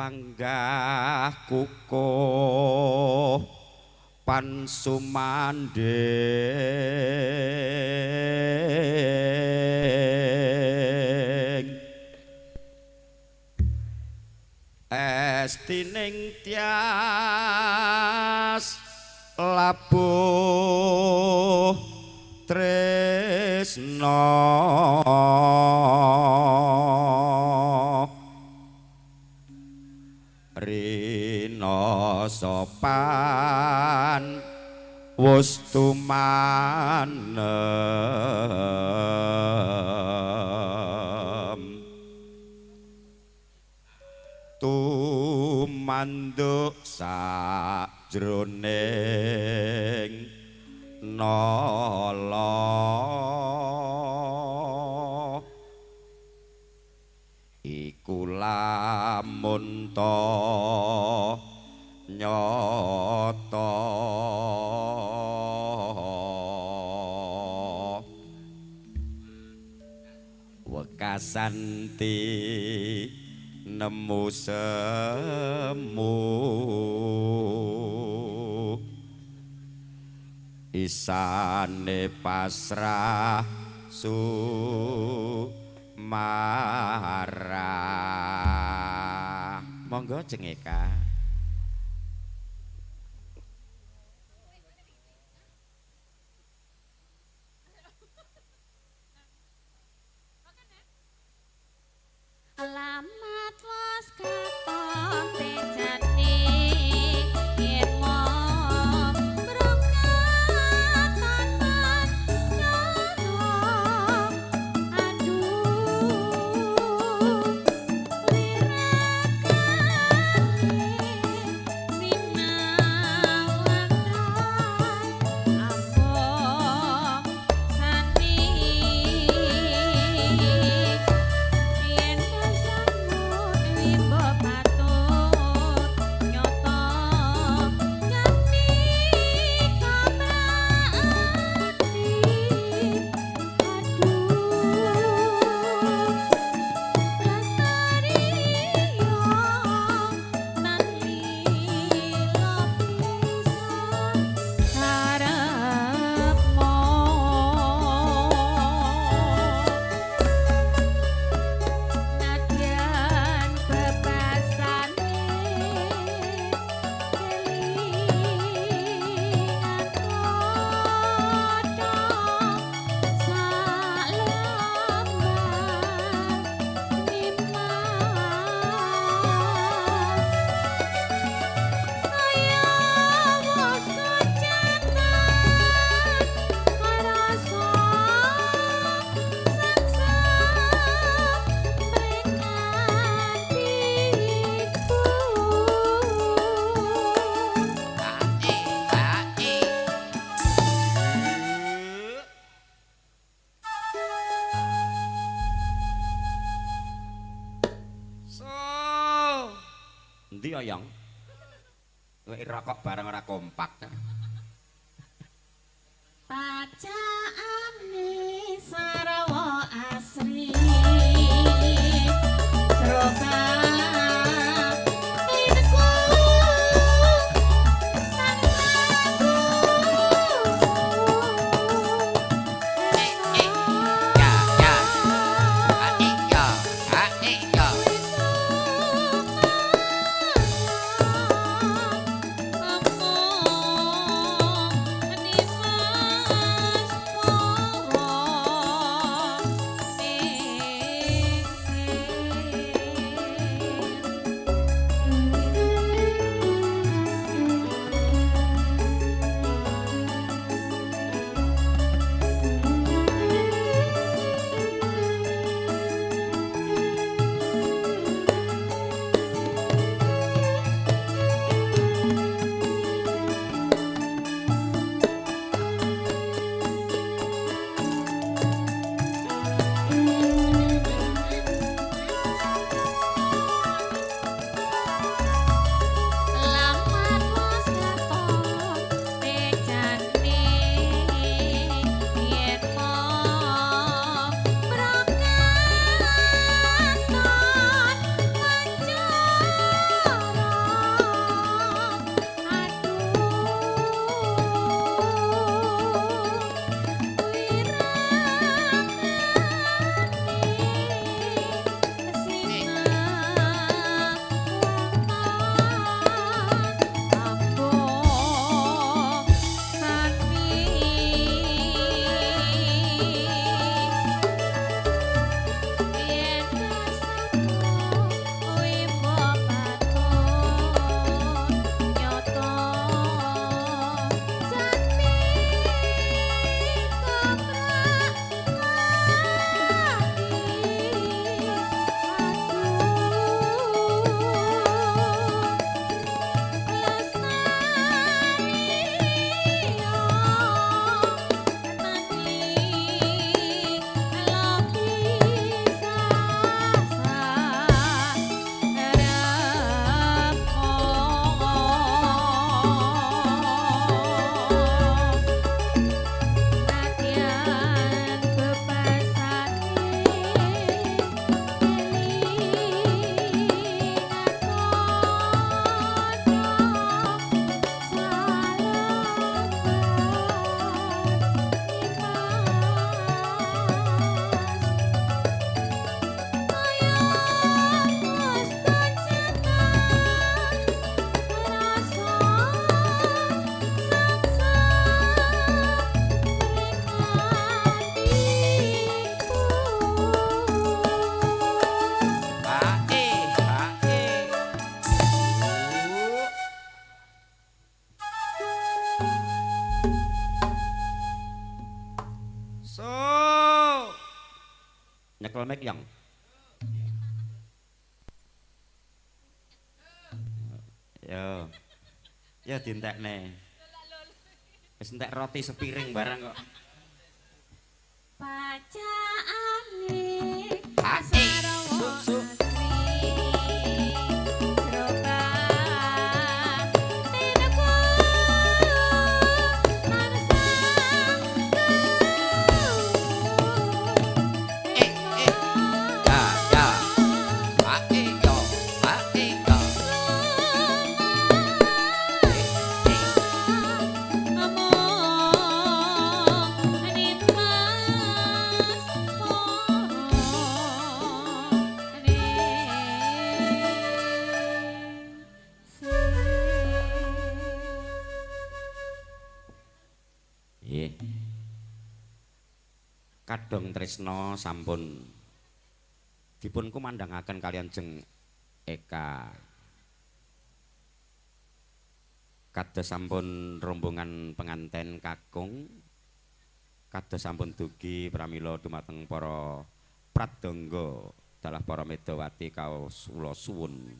panggah kukuh pansumanding estining tias labuh tresno rina sopan wus tumanem tumanduk sajroning nala iku lamun ta nyata wekasanti nemu semu isane pasrah marah monggo cengeka alamat was katon tejati yen mong berangkat tanpa jodoh aduh lirakane sinawandrai ambo sani yen pasangmu limbo patut nyoto jati kamraati aduh lestariyo nan lilo pisan karepmu nadyan bebasane kelingan kodho salembar nimas kaya wos kocekan karasa sangsang so endi oyong kowe rokok bareng ora kompak pacaane sarwa asri sroka lirku sang lagu nyekel mik yang. Yo. Ya dientekne. Wis entek roti sepiring barang kok. Pacaane Asik. Sarwa Suk. asri Jroka Tineku Ya, ya. Ae yo, ae yo. Nggih. Kadang tresna sampun dipun kumandangaken kalian jeng Eka. Kados sampun rombongan penganten kakung. Kados sampun dugi pramila dumateng para pradangga dalah para medawati kawula suwun.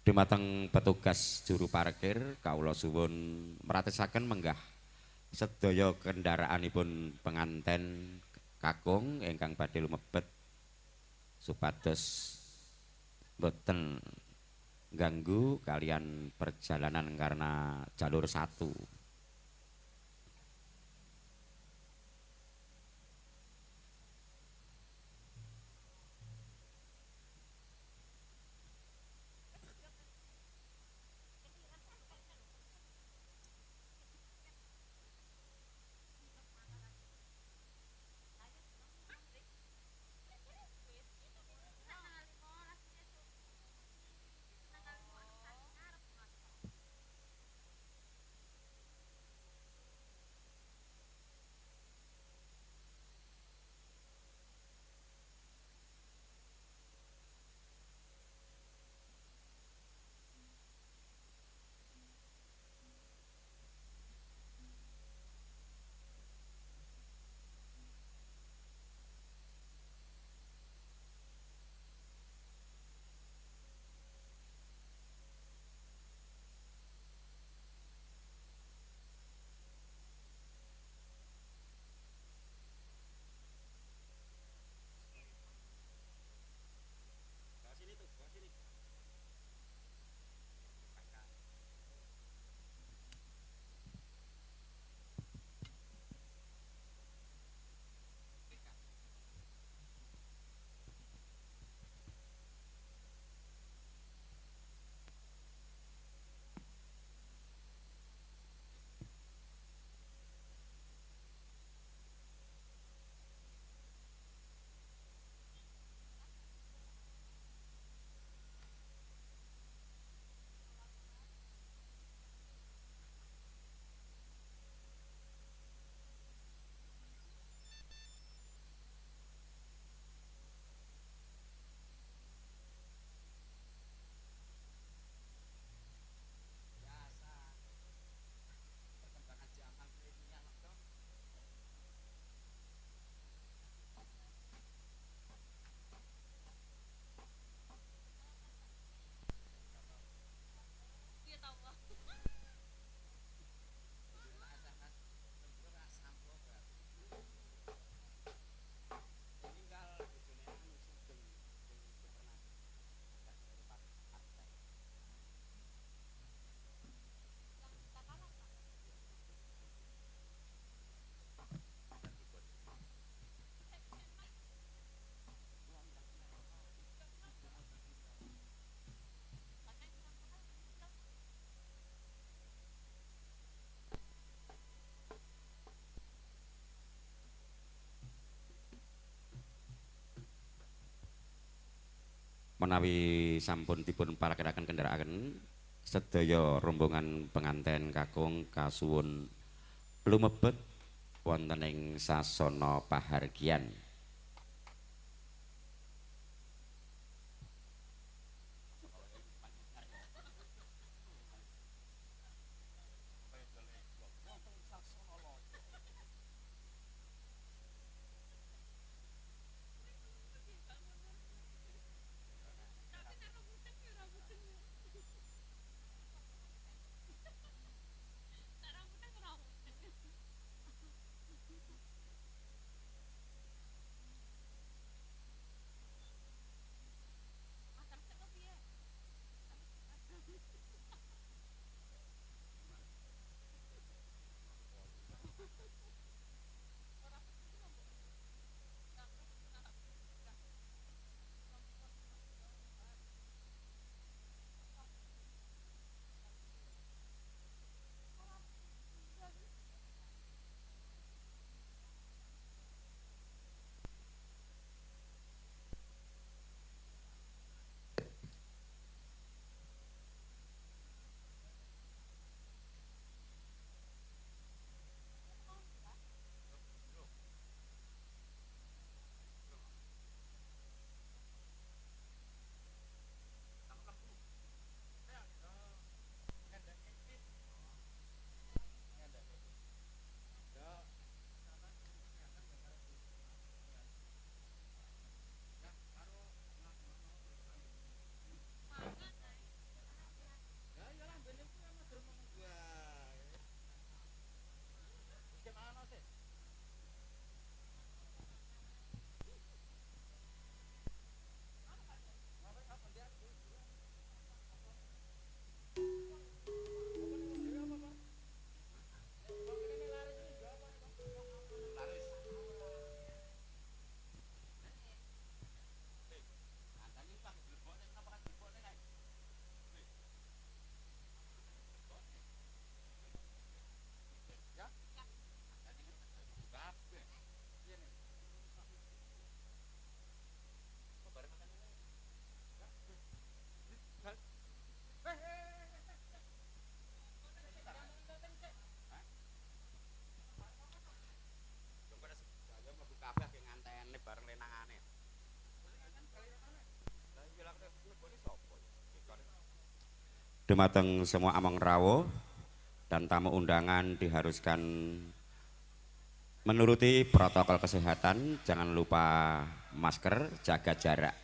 Dumateng petugas juru parkir kawula suwun mratesaken menggah sedaya kendaraanipun penganten kakung ingkang badhe lumebet supados boten ganggu kalian perjalanan karena jalur satu. Menawi sampun dipun parkiraken kendaraan sedaya rombongan penganten kakung kasuwun lumebet wonten ing sasana pahargyan. Dumateng semua among rawuh dan tamu undangan diharuskan menuruti protokol kesehatan, jangan lupa masker, jaga jarak.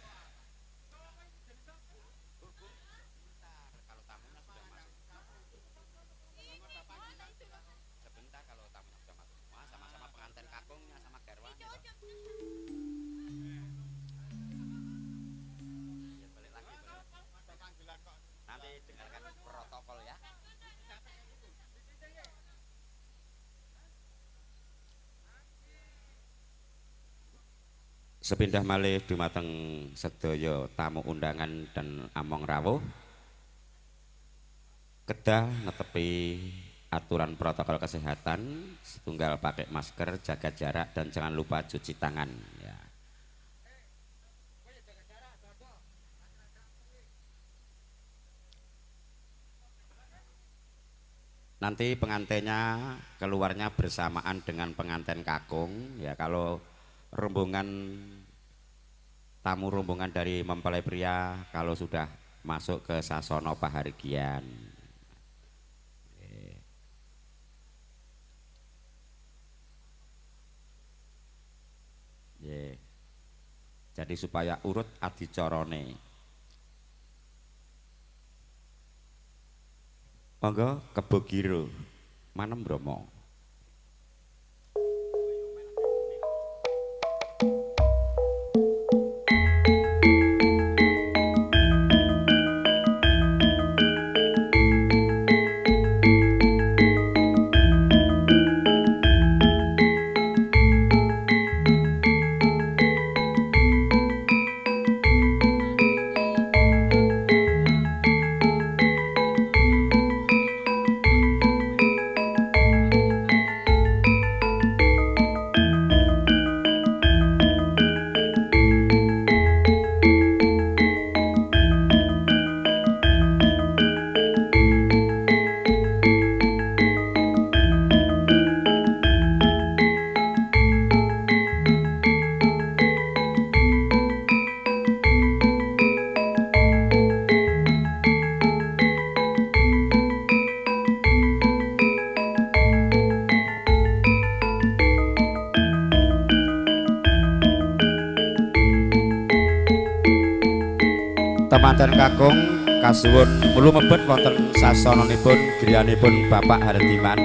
Sepindah malih dumateng sedaya tamu undangan dan among rawuh kedah netepi aturan protokol kesehatan, setunggal pakai masker, jaga jarak dan jangan lupa cuci tangan ya. Nanti pengantinnya keluarnya bersamaan dengan pengantin kakung ya. Kalau rombongan tamu rombongan dari mempelai pria kalau sudah masuk ke sasana pahargyan. Jadi supaya urut adicarane. Monggo Kebogiro Manem Bromo. Temanten kakung kasuwun lumebet wonten sasananipun griyanipun Bapak Hardiman.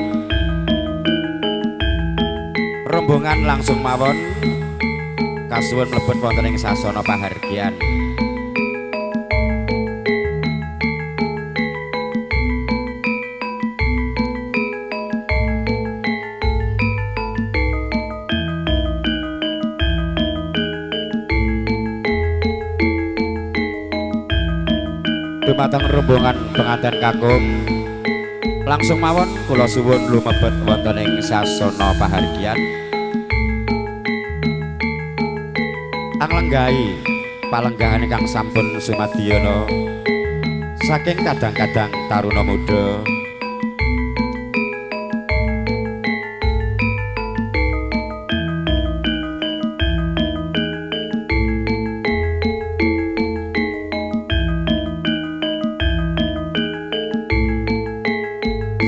Rombongan langsung mawon kasuwun mlebet wonten ing sasana pahargyan. Dumateng rombongan penganten kakung langsung mawon kula suwun lumebet wonten ing sasana pahargyan. Anglenggahi palenggahan ingkang sampun sumadyana saking kadang-kadang taruna muda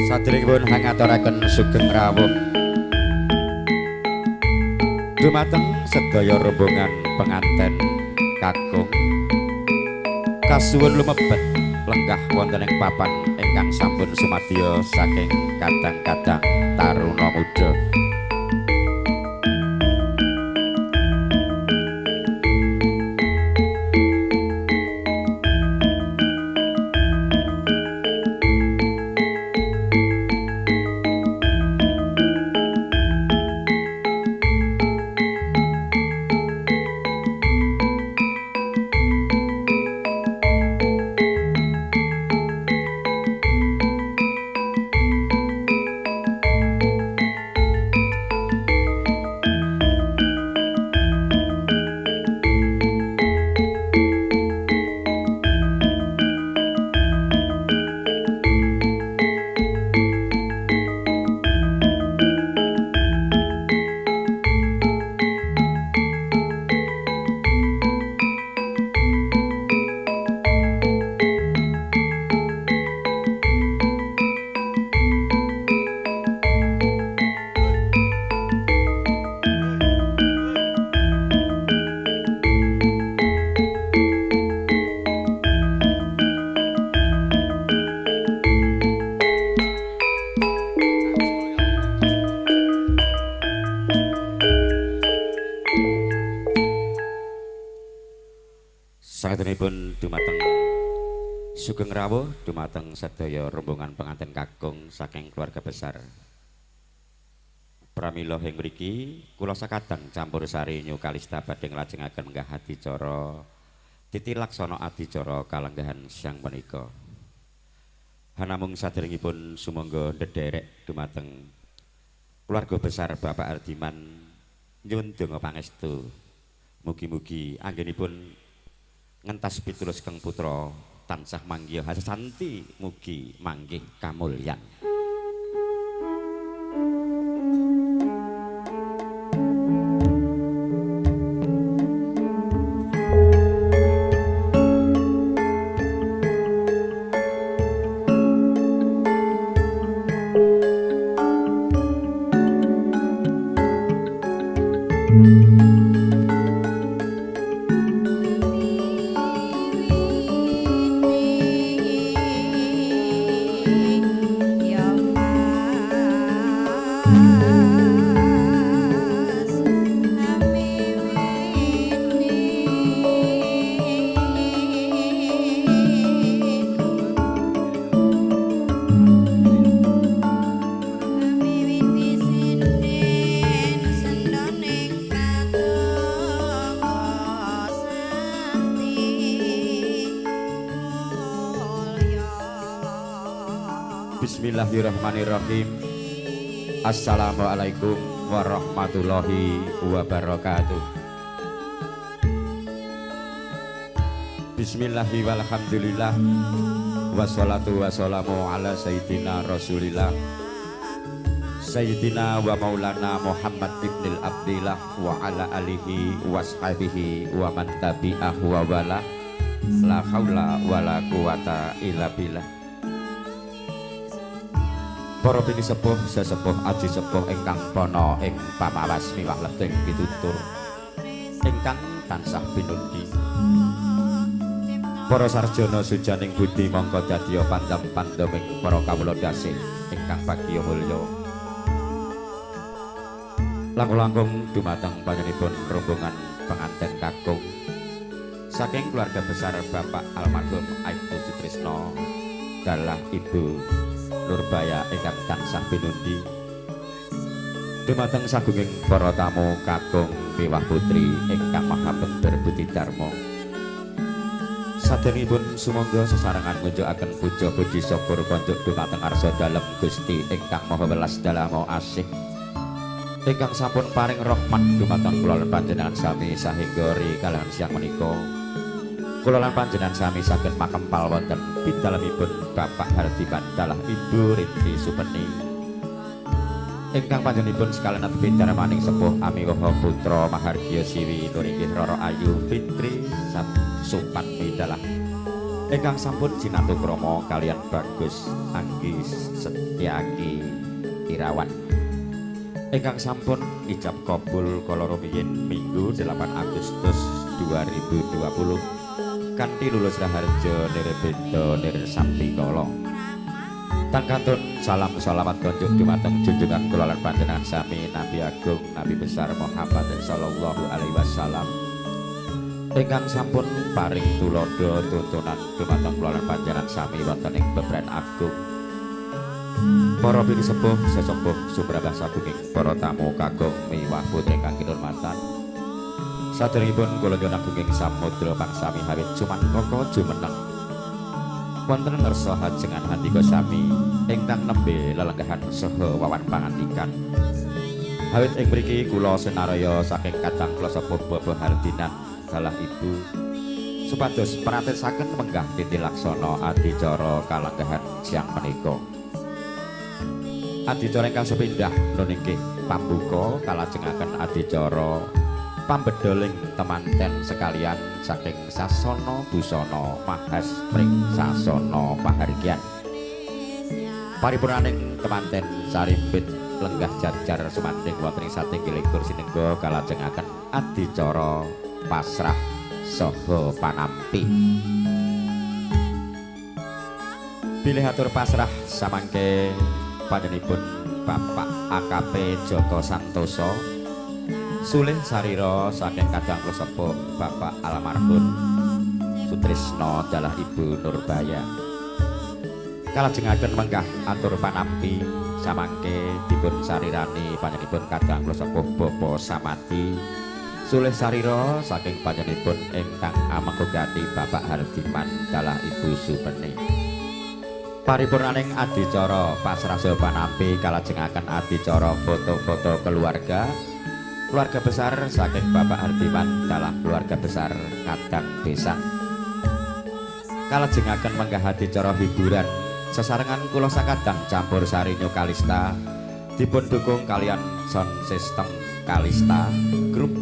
saderengipun hangaturaken sugeng rawuh dumateng sedaya rombongan penganten kakung kasuwun lumebet lenggah wonten ing papan ingkang sampun sumadya saking kadang-kadang taruna muda. Saderengipun dumateng sugeng rawuh dumateng sedaya rombongan penganten kakung saking keluarga besar. Pramila ing mriki kula sakadang campur sari nyukalista badhe nglajengaken menggah adicara titilaksana adicara kalenggahan siang menika. Hanamung saderengipun sumangga ndederek dumateng keluarga besar Bapak Hardiman nyuwun donga pangestu. Mugi-mugi anggenipun ngentas pitulus keng putra tansah manggih hasanti mugi manggih kamulyan. Bismillahirrahmanirrahim. Assalamualaikum warahmatullahi wabarakatuh. Bismillahi walhamdulillah wassalatu wassalamu ala sayyidina rasulillah sayyidina wa maulana Muhammad ibnil Abdillah wa ala alihi washabihi wa man tabi'ahu wa wala la haula wa la quwata illa billah. Para pini sepuh sesepuh aji sepuh ingkang pono ing pamawas miwah leteng pitutur ingkang tansah pinundi Para sarjana sujaning budi mongko dadya pandam-pandaming para kawula dasih ingkang bagya mulya. Langkung-langkung dumateng panjenenganipun rombongan penganten kakung saking keluarga besar Bapak almarhum Aibtu Sutrisno dalah Ibu Nurbaya ingkang tansah pinundi. Dumateng sagunging para tamu kakung miwah putri ingkang maha bekti budi dharma. Saderengipun sumangga sesarengan ngunjukaken puja puji syukur konjuk dumateng arsa dalem Gusti ingkang maha welas dalem asih. Ingkang sampun paring rahmat dumateng kula lan panjenengan sami sahingga rikalahan siang menika kula lan panjenengan sami saged makempal wonten pitalemipun Bapak Hardiman dalah Ibu Rinti Supeni. Ingkang panjenenganipun sekalian atepi darmaning sepuh amiwaha putra Mahargya Siwi nuringgih Roro Ayu Fitri Supatmi dalah ingkang sampun jinatu krama kalian Bagus Anggi Setyaki Irawan ingkang sampun ijab kabul kala rumiyin Minggu 8 Agustus 2020 kanthi lulus raharja nirebeda nirsampi kala. Tangkatun salam shalawat konjuk dumateng junjungan kula lan panjenengan sami Nabi Agung Nabi besar Muhammad sallallahu alaihi wasallam ingkang sampun paring tulodo tuntunan dumateng kula lan panjenengan sami wonten ing bebran agung. Para bini sepuh sesepuh sumrambah sagunging para tamu kakung miwah putri ingkang kinurmatan. Saderengipun kula nyuwun agunging samudra pangsami hawit cumangkaka jumeneng wonten ngersa hajengan handika sami ingkang nembe lelenggahan saha wawan pangandikan. Hawit ing mriki kula senaraya saking kadang kula sepuh Bapak Hardinan dalah Ibu supados pratesaken menggah titilaksana adicara kalenggahan siang menika. Adicara ingkang sepindhah nuningkih pambuka kalajengaken adicara pambedoling temanten sekalian saking sasana busana mahas pring sasana pahargyan. Paripurnaning temanten sarimpit lenggah jajar sumanding wonten ing satinggil kursi nengga kalajengaken adicara pasrah saha panampi. Bilih atur pasrah samangke panjenenganipun Bapak AKP Joko Santoso sulih sarira saking kadang kula sepuh Bapak almarhum Sutrisno dalah Ibu Nurbaya. Kalajengaken menggah atur panampi samangke dipun sarirani panjenenganipun kadang kula sepuh Bapak Samadi sulih sarira saking panjenenganipun ingkang amangkugati Bapak Hardiman dalah Ibu Supeni. Paripurnaning adicara pasrah saha panampi kalajengaken adicara foto-foto keluarga besar saking Bapak Hardiman dalah keluarga besar Kadang Besan. Kalajengaken menggah adicara hiburan sesarengan kula sakadang campur sari Kalista dipun dukung kalian sound system Kalista Group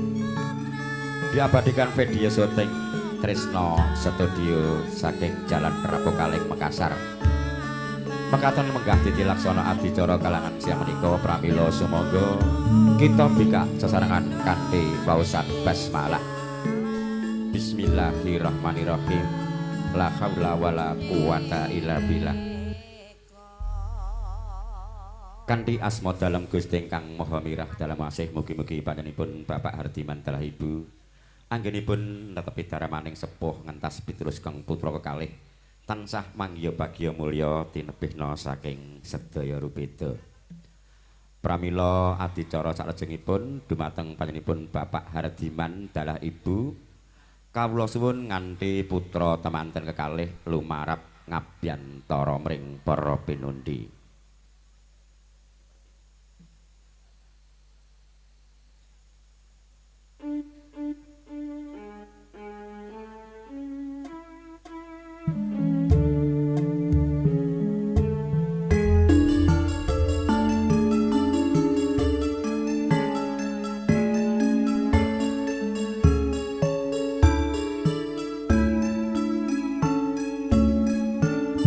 diabadikan video syuting Trisno Studio saking Jalan Rapo Kaleng Makassar. Mekaten menggah titilaksana adicara kalangan siang menika pramila sumangga kita bikak sesarengan kanthi waosan basmalah. Bismillahirrahmanirrahim. La haula wala quwata illa billah. Kanthi asma dalem Gusti ingkang Maha Mirah dalem asih mugi-mugi panjenenganipun Bapak Hardiman dalah Ibu anggenipun netepi darmaning sepuh ngentas piterus kang putra kekalih tansah mangya bagya mulya tinebihna saking sedaya rupeda. Pramila adicara salajengipun dumateng panjenenganipun Bapak Hardiman dalah Ibu kawula suwun nganthi putra temanten kekalih lumarap ngabyantara mring para pinundi.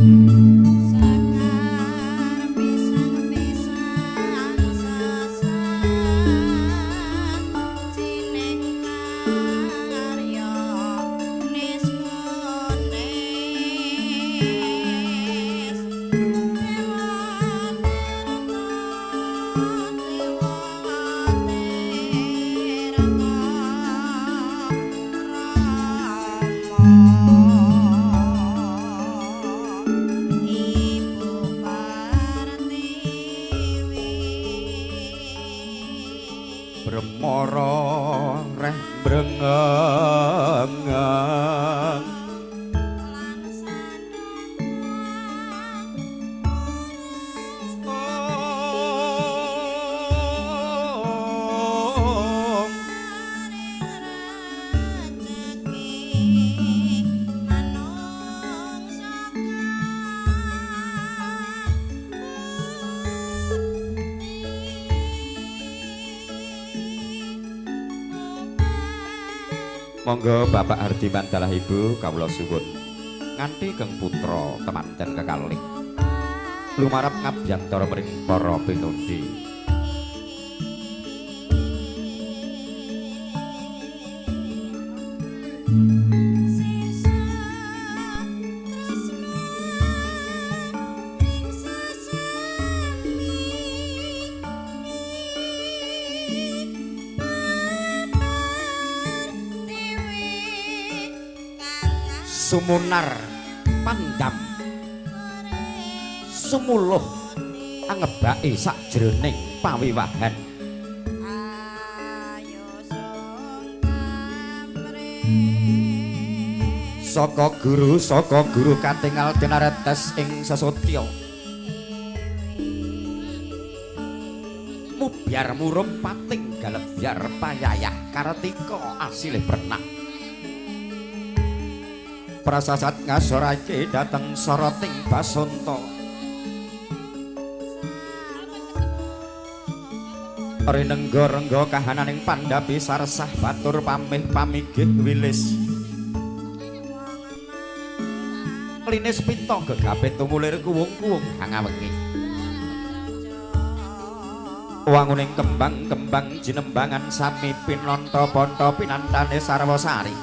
Saka Monggo Bapak Hardiman dalah Ibu kawula suwun nganti keng putra temanten kekalih lumarep ngabiyantara mring para pinundi. Sumunar pandam sumuluh angebaki sajroning pawiwahan saka guru katingal dinaretes ing sesotya mubyar murum pating galebyar payayah kartika asilih pernah prasasat ngasorake dateng soroting basanta rinengga-rengga kahananing pandhapi saresah batur pamih pamigih wilis linis pita gegapit tumulir kuwung-kuwung hangawengi wanguning kembang-kembang jinembangan sami pinanta-panta pinantane sarwasari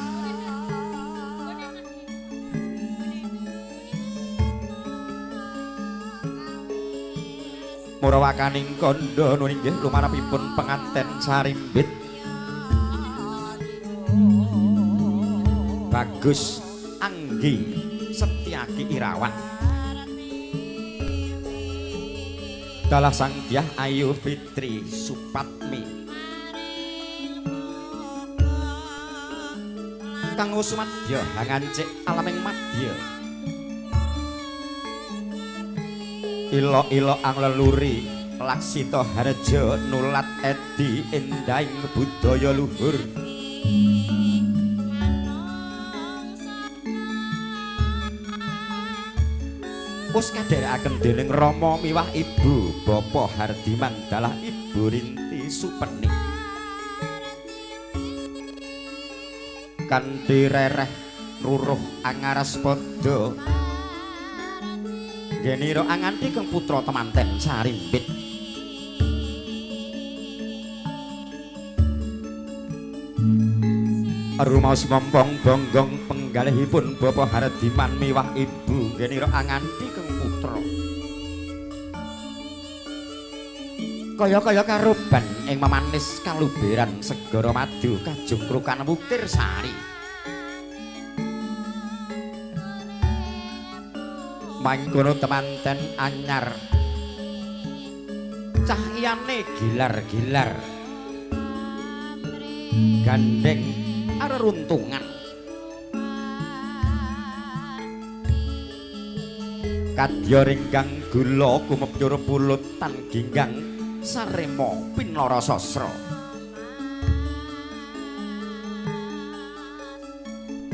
murawakaning kandha nuninggih lumarapipun penganten sarimbit Bagus Anggi Setyaki Irawan dalah Sang Dyah Ayu Fitri Supatmi kang Usmadya hangancik alaming madya ilo-ilo ang leluri Laksita Harja nulat edi endahing budaya luhur pus kadherekaken dening Rama miwah Ibu Bapa Hardiman dalah Ibu Rinti Supeni kanthi rereh ruruh angaras padha genira anganti keng putra temanten sarimbit rumaos mompong bonggong penggalihipun Bapa Hardiman miwah Ibu genira anganti keng putra kaya-kaya karuban ing memanis kaluberan segara madu kajungkrukan wukir sari mangkono temanten anyar cahyane gilar-gilar gandeng areruntungan kadya ringkang gula kumepyur pulut tan ginggang sarema pinara sasra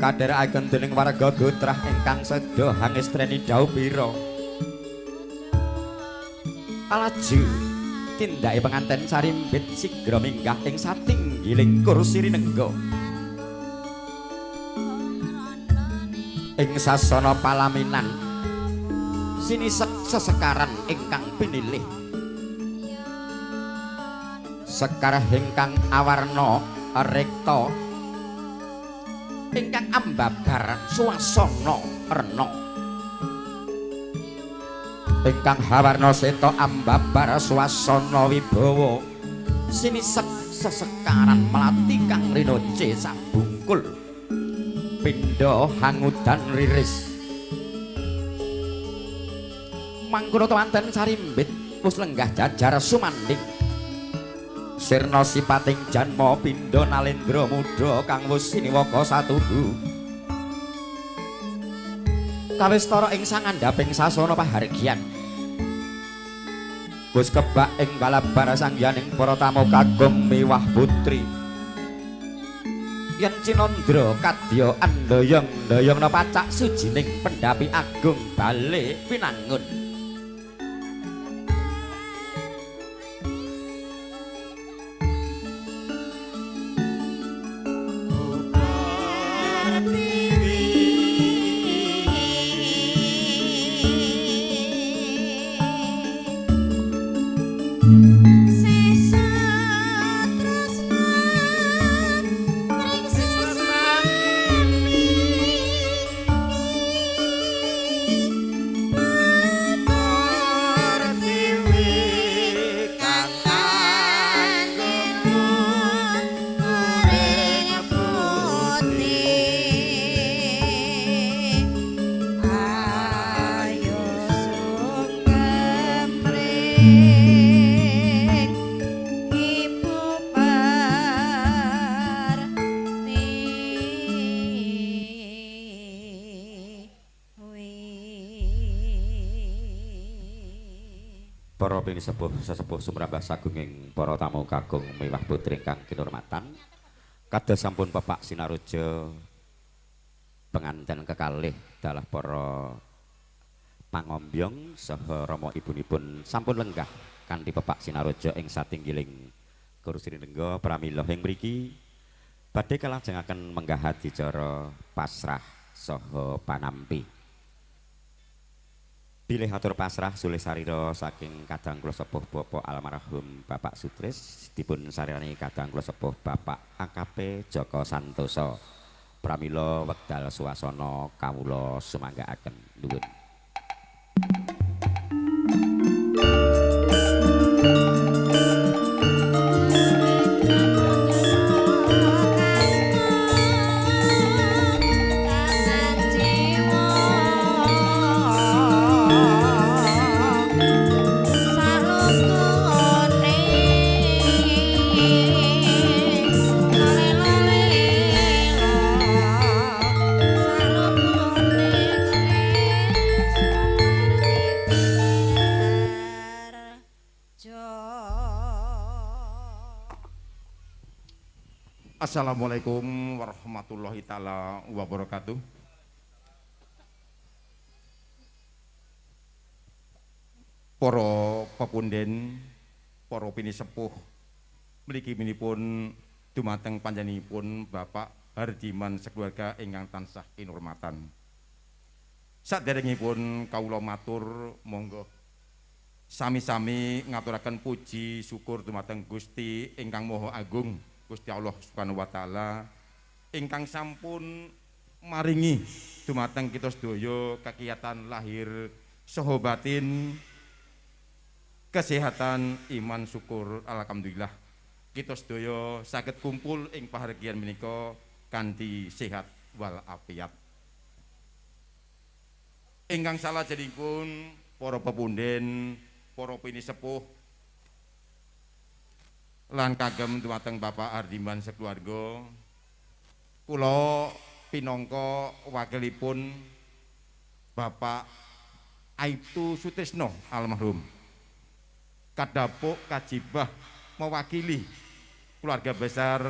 kadherekaken dening warga Gotrah ingkang seda hangestreni Daupira alaju tindake penganten sarimbit sigra minggah ing satinggiling kursi rinengga ing sasana palaminan sinisek sesekaran ingkang pinilih sekarah ingkang awarna rekta ingkang ambabar swasana rena ingkang hawarna seta ambabar swasana wibawa sinisek sesekaran melati kang rinoce sabungkul pindha hangudan riris mangkono temanten sarimbit wis lenggah jajar sumanding sirna sipating janma pindha nalendra muda kang wis siniwaka satuhu kawistara ing sangandhaping sasana pahargyan wis kebak ing balabar sangyaning para tamu kagem miwah putri yen Cinandra kadya andayang-dayangna pacak sujining pendhapi agung bale pinangun Para pinisepuh sesepuh sumrambah sagunging para tamu kakung miwah putri ingkang kinurmatan kados sampun Bapak Sinaroja penganten kekalih dalah para pangombyong saha rama ibunipun sampun lenggah kanthi Bapak Sinaroja ing satinggiling kursi nengga pramila ing mriki badhe kalajengaken menggah adicara pasrah saha panampi. Bilih atur pasrah sulih sarira saking kadang kula sepuh Bapak almarhum Bapak Sutris dipun sarirani kadang kula sepuh Bapak AKP Joko Santoso. Pramila wekdal swasana kawula sumanggaaken nuwun. Assalamualaikum warahmatullahi taala wabarakatuh. Para pepunden, para pinisepuh mriki minipun dumateng panjenenganipun Bapak Hardiman sekeluarga ingkang tansah kinurmatan. Saderengipun kawula matur monggo sami-sami ngaturaken puji syukur dumateng Gusti ingkang Maha Agung. Gusti Allah Subhanahu wa taala ingkang sampun maringi dumateng kita sedaya kegiatan lahir saha batin kesehatan iman syukur alhamdulillah kita sedaya saged kumpul ing pahargyan menika kanthi sehat wal afiat. Ingkang salajengipun para pepunden, para pinisepuh lan kagem dumateng Bapak Hardiman sekeluarga, kula pinangka wakilipun Bapak Aibtu Sutrisno almarhum kadhapuk kajibah mewakili keluarga besar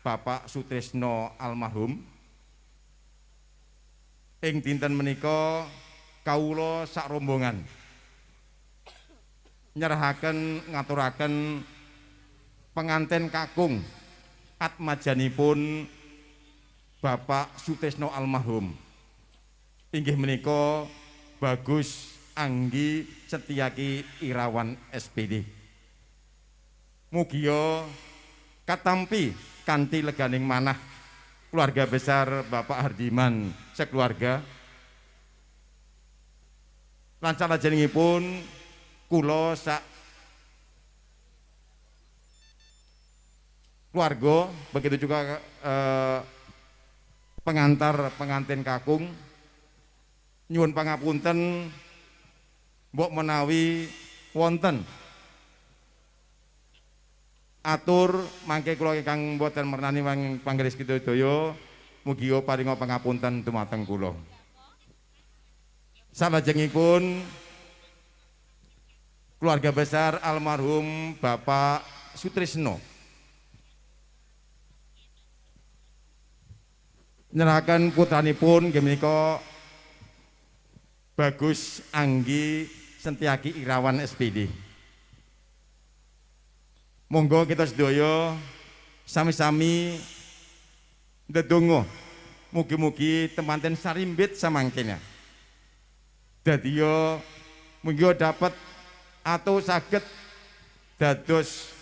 Bapak Sutrisno almarhum ing dinten menika kawula sak rombongan nyerahaken ngaturaken penganten kakung atmajanipun Bapak Sutrisno almarhum inggih menika Bagus Anggi Setyaki Irawan SPD. Mugia katampi kanthi leganing manah keluarga besar Bapak Hardiman sekeluarga lan salajengipun kula sak keluarga, begitu juga pengantin kakung nyuwun pangapunten mbok menawi wonten atur mangke kula ingkang boten mernani panggelis sedaya mugi paringa pangapunten dumateng kula. Salajengipun keluarga besar almarhum Bapak Sutrisno nyerahaken putranipun nggih menika Bagus Anggi Setyaki Irawan SPD. Monggo kita sedaya sami-sami ndedonga mugi-mugi temanten sarimbit samangkene. Dadi yo mugi dapat atau saged dados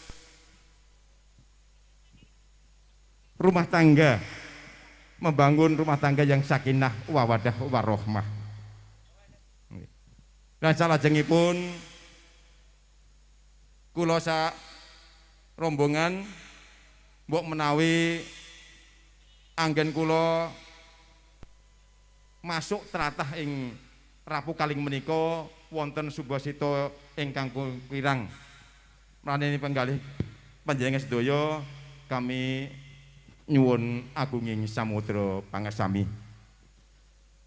rumah tangga, membangun rumah tangga yang sakinah wawadah warohmah. Dan salajengipun kula sak rombongan mbok menawi anggen kula masuk tratah ing Rapu Kaling menika wonten subasita ingkang kirang mraneni penggalih panjenengan sedaya kami nyuwun agunging samudra pangersami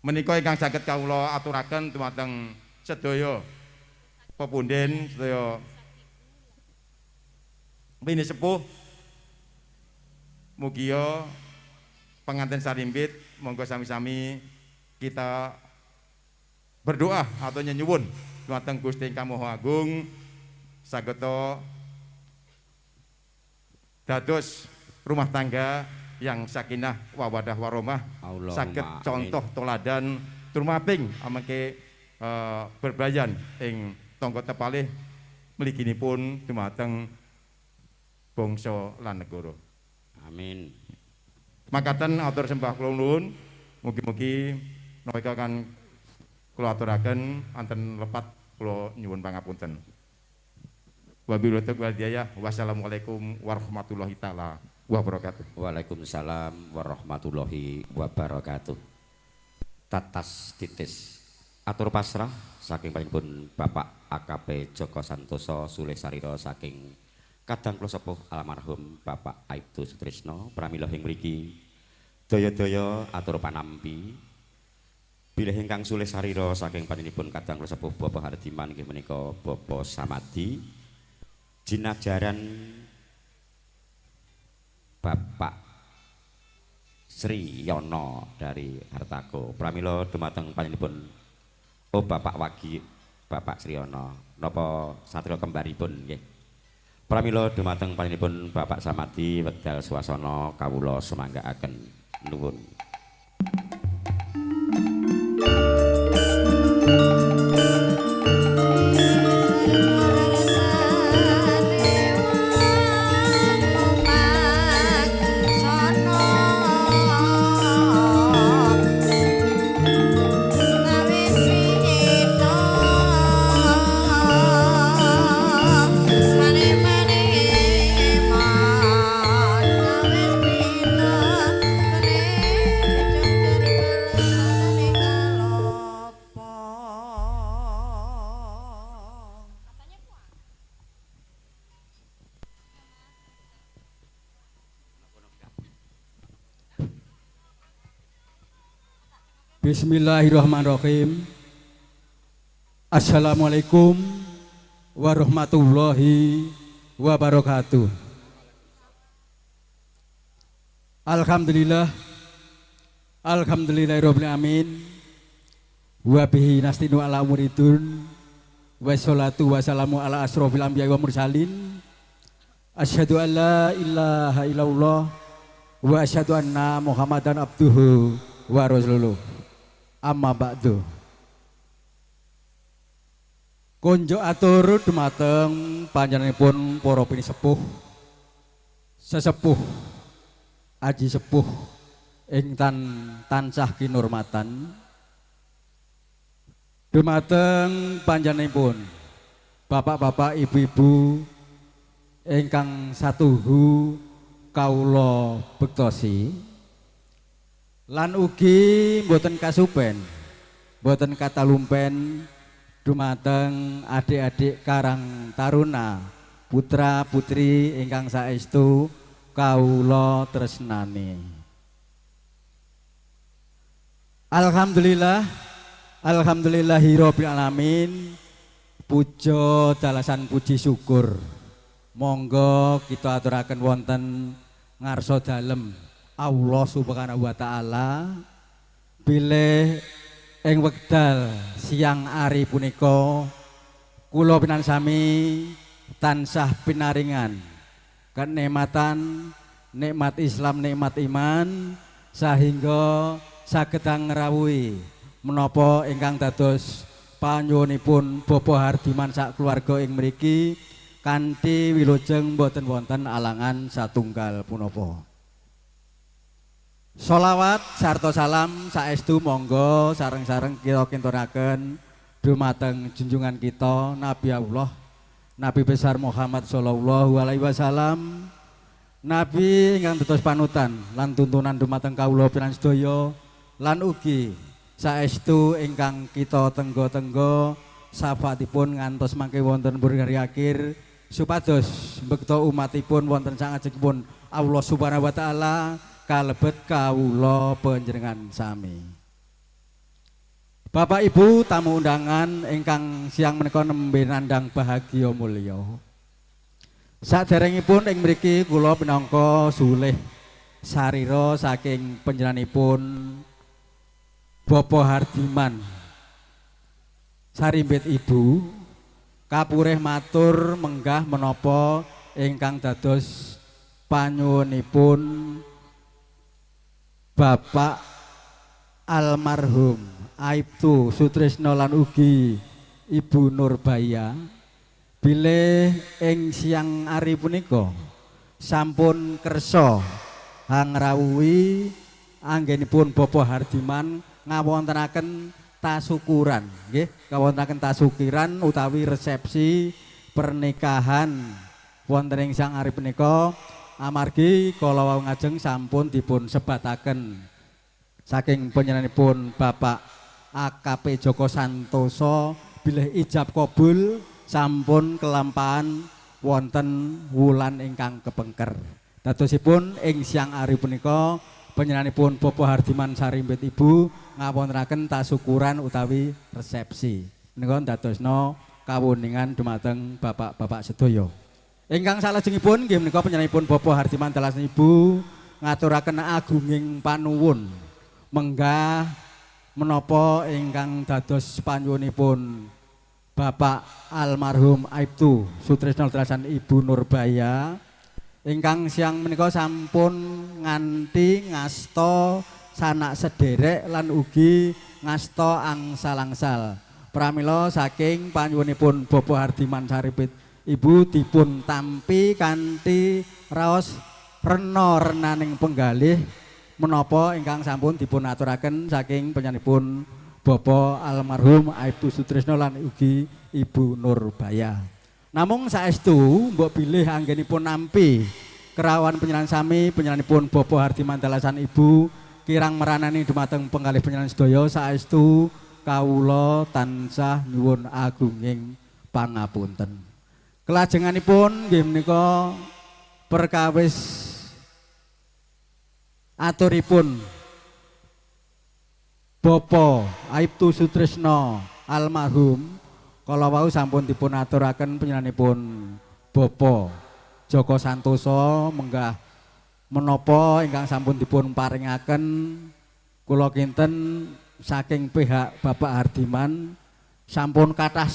menika ingkang saged kawula aturaken dumateng sedaya pepunden sedaya bini sepuh mugia pengantin sarimbit monggo sami-sami kita berdoa atau nyuwun dumateng Gusti Ingkang Maha Agung sageta dados rumah tangga yang sakinah wawadah warahmah saged contoh toladan tumaping amangke berbayan ing tangga tepalih mliginipun dumateng bangsa lan negara. Amin. Makaten atur sembah kula nuwun mugi-mugi menika kan kula aturaken anten lepat kula nyuwun pangapunten. Wabillahi taufiq wal wassalamualaikum warahmatullahi taala wabarakatuh. Waalaikumsalam warahmatullahi wabarakatuh. Tatas titis atur pasrah saking panjenengan Bapak AKP Joko Santoso Sulih Sarira saking kadang kula sepuh almarhum Bapak Aibtu Sutrisno pramila ing mriki daya-daya atur panampi bilih ingkang sulih sarira saking panjenenganipun kadang kula sepuh Bapak Hardiman inggih menika Bapak Samadi jinajaran Bapak Sri Yono dari Hartako pramila dumateng panjenenganipun Bapak Wagi Bapak Sri Yono napa satria kembaripun nggih pramila dumateng panjenenganipun Bapak Samadi wekdal swasana kawula semanggaaken nuwun. Bismillahirrahmanirrahim. Assalamualaikum warahmatullahi wabarakatuh. Alhamdulillah alhamdulillahirabbil alamin wa bihi nasta'inu ala umuridun wassalatu wassalamu ala asrofil anbiya'i wa mursalin asyhadu an la ilaha illallah wa asyhadu anna muhammadan abduhu wa rasuluh. Amma ba'du. Konjo atur dumateng panjenenganipun para pinisepuh sesepuh aji sepuh ing tansah kinurmatan dumateng panjenenganipun bapak-bapak ibu-ibu ingkang satuhu kawula bektosi lan ugi mboten kasupen mboten katalumpen dumateng adik-adik karang taruna putra putri ingkang saestu kawula tresnani. Alhamdulillah alhamdulillahirabbil alamin puja dalasan puji syukur monggo kita aturaken wonten ngarsa dalem Allah subhanahu wa ta'ala bilih ing wekdal siang ari punika kula pinansami tansah pinaringan kenikmatan nikmat Islam nikmat iman sahingga saged ngrawuhi menapa ingkang dados panyuwunipun Bapak Hardiman sak keluarga ing mriki kanthi wilujeng boten wonten alangan satunggal punapa. Sholawat sarta salam saestu monggo sareng-sareng kita kintunaken dumateng junjungan kita Nabi Allah Nabi besar Muhammad sallallahu alaihi wasallam, Nabi ingkang dados panutan lan tuntunan dumateng kawula piran sedaya lan ugi saestu ingkang kita tenggo-tenggo syafaatipun ngantos mangke wonten burgari akhir supados mbekta umatipun wonten sangajengipun Allah Subhanahu wa taala kalebet kawula panjenengan sami. Bapak Ibu tamu undangan ingkang siang menika nembe nandhang bahagia mulya. Saderengipun ing mriki kula pinangka sulih sarira saking panjenenganipun Bapak Hardiman Sarimbit Ibu kapurih matur menggah menapa ingkang dados panyuwunipun Bapak almarhum Aibtu Sutrisno lan ugi Ibu Nurbaya bilih ing siang ari punika sampun kersa ngrawuhi anggenipun Bapak Hardiman ngawontenaken tasukuran nggih kawontenaken tasukiran utawi resepsi pernikahan wonten ing siang ari punika amargi kala wau ngajeng sampun dipun sebataken saking panjenenganipun Bapak AKP Joko Santoso bilih ijab kabul sampun kelampahan wonten wulan ingkang kepengker. Dadosipun ing siang ari punika panjenenganipun Bapak Hardiman Sarimbit Ibu ngawontenaken tasukuran utawi resepsi. Menika dadosna kawuningan dumateng bapak-bapak sedaya. Ingkang salajengipun nggih menika panjenenganipun Bapak Hardiman Dalasan Ibu ngaturaken agunging panuwun menggah menapa ingkang dados panyuwunipun Bapak almarhum Aibtu Sutrisno Dalasan Ibu Nurbaya ingkang siang menika sampun nganti ngasta sanak sederek lan ugi ngasta angsal-angsal pramila saking panyuwunipun Bapak Hardiman Sarimbit Ibu dipun tampi kanthi raos rena-renaning penggalih menapa ingkang sampun dipun aturaken saking panjenenganipun Bapak almarhum Aibtu Sutrisno lan ugi Ibu Nurbaya. Namung saestu mbok bilih anggenipun nampi kerawan panjenengan sami panjenenganipun Bapak Hardiman Dalasan Ibu kirang meranani dumateng penggalih panjenengan sedaya saestu kawula tansah nyuwun agunging pangapunten. Kelajenganipun nggih menika perkawis aturipun Bapak Aibtu Sutrisno almarhum kala wau sampun dipun aturaken panjenenganipun Bapak Joko Santoso menggah menapa ingkang sampun dipun paringaken kula kinten saking pihak Bapak Hardiman sampun kathah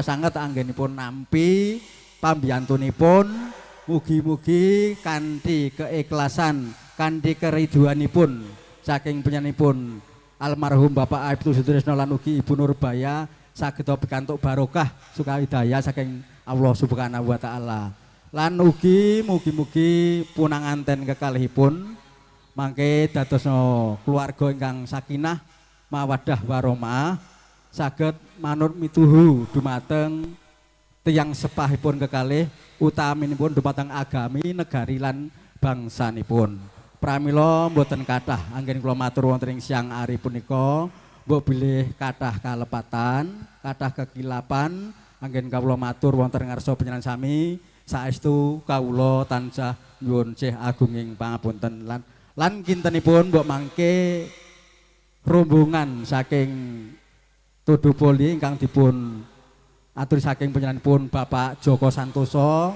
sanget anggenipun nampi pambiyantunipun mugi-mugi kanthi keikhlasan kanthi keriduanipun saking panjenenganipun almarhum Bapak Aibtu Sutrisno lan ugi Ibu Nurbaya saged pikantuk barokah sukawidaya saking Allah Subhanahu wa taala. Lan ugi mugi-mugi punanganten kekalihipun mangke dadosna keluarga ingkang sakinah mawaddah warahmah saged manut mituhu dumateng tiyang sepahipun kekalih utaminipun dumateng agami negari lan bangsanipun. Pramila mboten kathah anggen kula matur wonten ing siang ari punika mbok bilih kathah kalepatan, kathah kekilapan anggen kawula matur wonten ngarsa panjenengan sami saestu kawula tansah nyuwun sih agunging pangapunten lan kintenipun mbok mangke rombongan saking Tudupoli ingkang dipun atur saking panjenenganipun Bapak Joko Santoso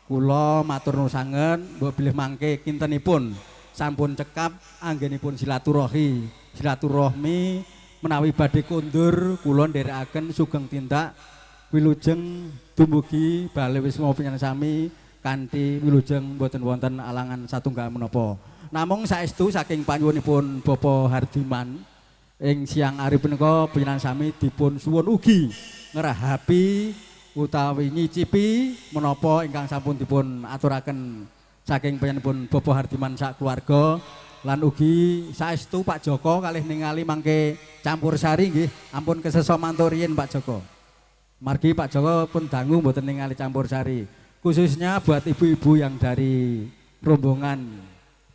kula matur nuwun sanget mbok bilih mangke kintenipun sampun cekap anggenipun silaturahmi menawi badhe kondur kula nderekaken sugeng tindak wilujeng dumugi bale wisma panjenengan sami kanthi wilujeng boten wonten alangan satunggal menapa. Namung saestu saking panyuwunipun Bapak Hardiman ing siang ari punika panjenengan sami dipun suwun ugi ngerahapi utawi nyicipi menapa ingkang sampun dipun aturaken saking panjenenganipun Bapak Hardiman sak keluarga lan ugi saestu Pak Joko kalih ningali mangke campur sari nggih ampun kesesa mantuk riyin Pak Joko. Margi Pak Joko pun dangu mboten ningali campur sari. Khususnya buat ibu-ibu yang dari rombongan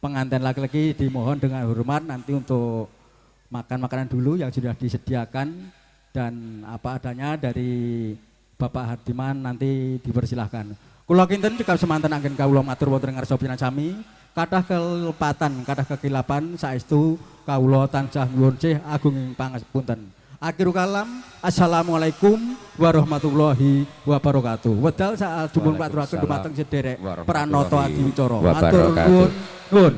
pengantin laki-laki dimohon dengan hormat nanti untuk makan makanan dulu yang sudah disediakan dan apa adanya dari Bapak Hardiman nanti dipersilahkan. Kula kinten cekap semanten anggen kawula matur wonten ngarsa pinangan sami kathah kelepatan kathah kekilapan saestu kawula tansah nyuwun sih agung ing pangapunten. Akhirul kalam, assalamualaikum warahmatullahi wabarakatuh. Wedal saat jumun paturaken dumateng sederek pranoto adiwicara. Matur nuwun.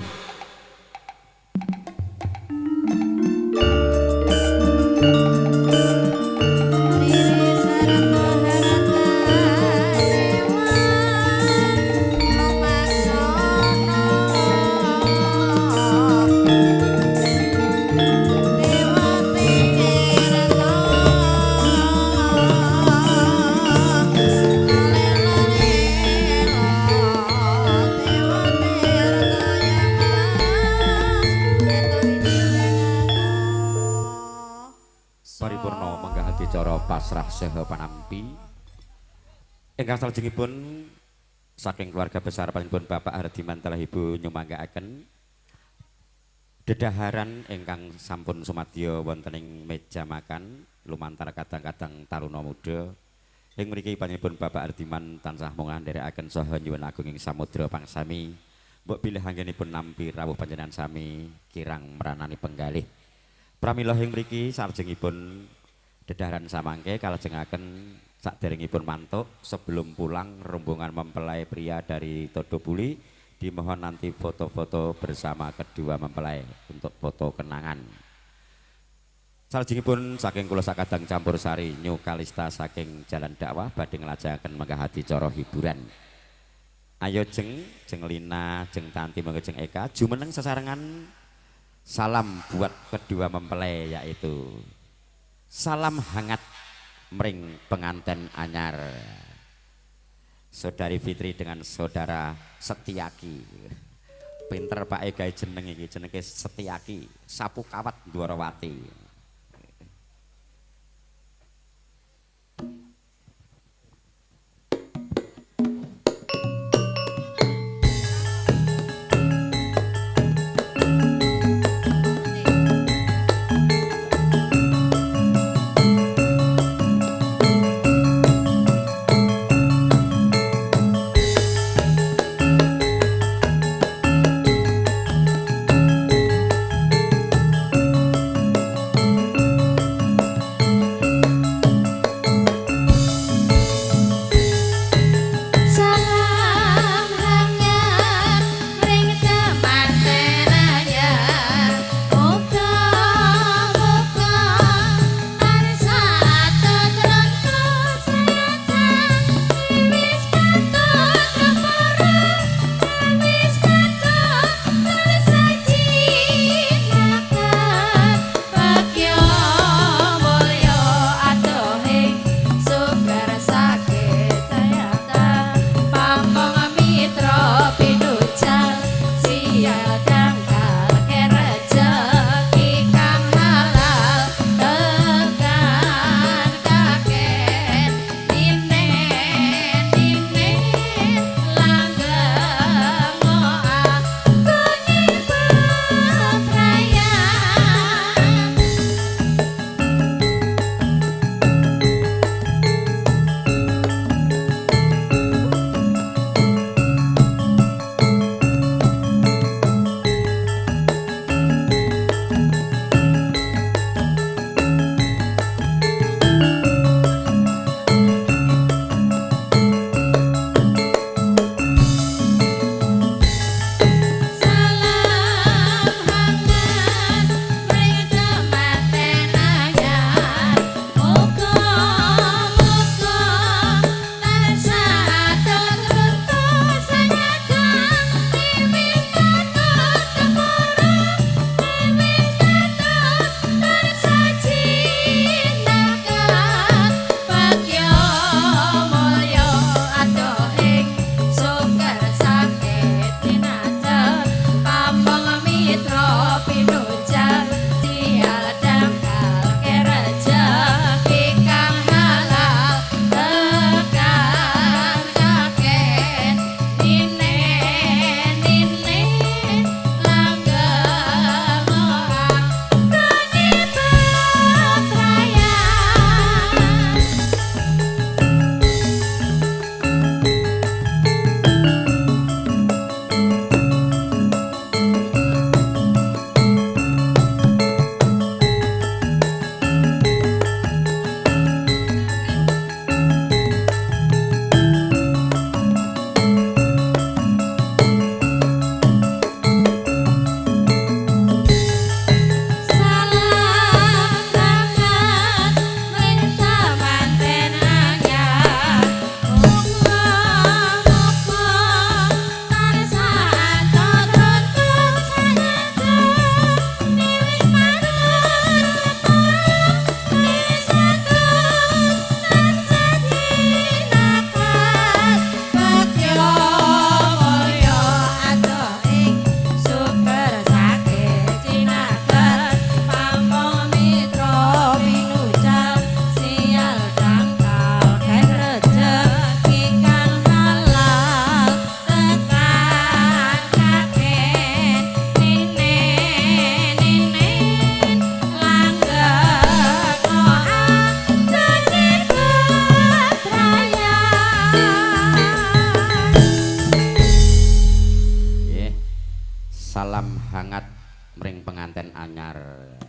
Pasrah saha panampi ingkang salajengipun saking keluarga besar panjenengan Bapak Hardiman telah Ibu nyumanggaaken dedaharan ingkang sampun sumadya wonten ing meja makan lumantar kadang-kadang taruna muda ing mriki panjenengan Bapak Hardiman tansah mung ndherekaken saha nyuwun agung ing samudra pangsami mbok bilih anggenipun nampi rawuh panjenengan sami kirang meranani penggalih pramila ing mriki sarjengipun dedaharan samangke kalajengaken saderengipun mantuk sebelum pulang rombongan mempelai pria dari Todobuli dimohon nanti foto-foto bersama kedua mempelai untuk foto kenangan. Salajengipun saking kula sakadang campur sari New Kalista saking Jalan Dakwah badhe nglajengaken menggah acara hiburan. Ayo jeng Lina, jeng Tanti, monggo jeng Eka jumeneng sesarengan salam buat kedua mempelai yaitu salam hangat mring penganten anyar Saudari Fitri dengan Saudara Setiaki. Pinter Pak Ega jeneng iki jenenge Setiaki, sapu kawat Dwarawati.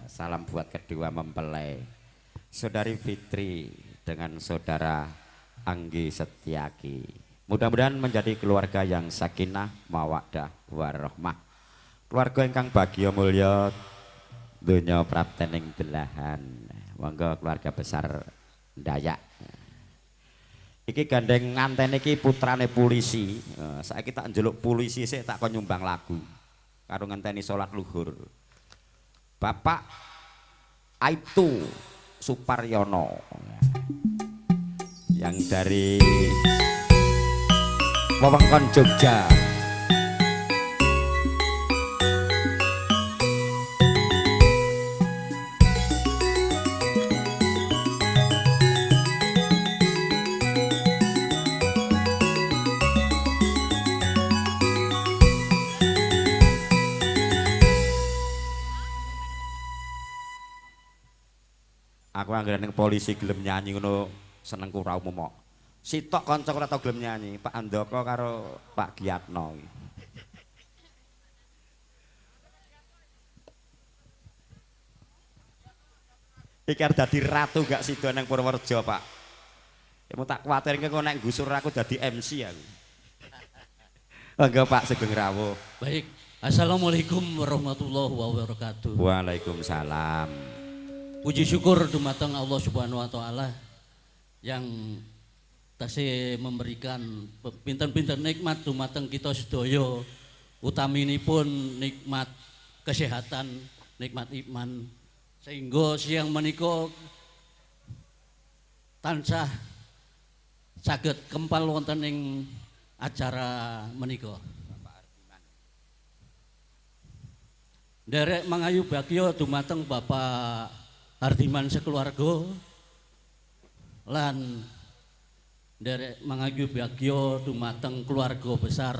Salam buat kedua mempelai, Saudari Fitri dengan Saudara Anggi Setiaki. Mudah-mudahan menjadi keluarga yang sakinah, mawaddah, warahmah. Keluarga ingkang bagya mulya donya praptening delahan. Monggo keluarga besar Dayak. Iki gandeng nganten iki putrane polisi. Saiki tak njeluk polisi sik tak kon nyumbang lagu. Karo ngenteni salat luhur. Bapak Aibtu Suparyono yang dari wewengkon Jogja. Aku anggere ning polisi gelem nyanyi ngono senengku ra umum kok. Sitok kanca ora tau gelem nyanyi, Pak Andoko karo Pak Giatno iki. Iki arep dadi ratu gak sida nang Purworejo, Pak. Ya mau tak kuwatirke kok nek gusur aku dadi MC aku. Monggo Pak Sugeng Rawuh. Baik, Assalamualaikum warahmatullahi wabarakatuh. Waalaikumsalam. Puji syukur dumateng Allah Subhanahu wa taala yang tasih memberikan pinten-pinten nikmat dumateng kita sedaya, utaminipun nikmat kesehatan, nikmat iman, sehingga siang menika tansah saged kempal wonten ing acara menika. Derek mangayu bagya dumateng Bapak Hardiman sekeluarga lan derek mangayu bagya dumateng keluarga besar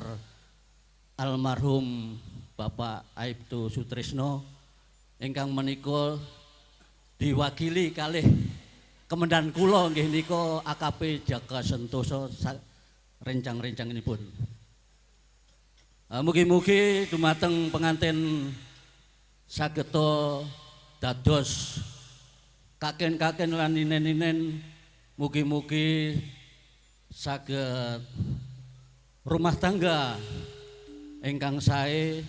almarhum Bapak Aibtu Sutrisno ingkang menika diwakili kalih Kemendan kula nggih nika AKP Jaka Sentosa rencang-rencanginipun. Mugi-mugi dumateng pengantin sageta dados kaken-kaken lan ninen-ninen, mugi-mugi saged rumah tangga ingkang sae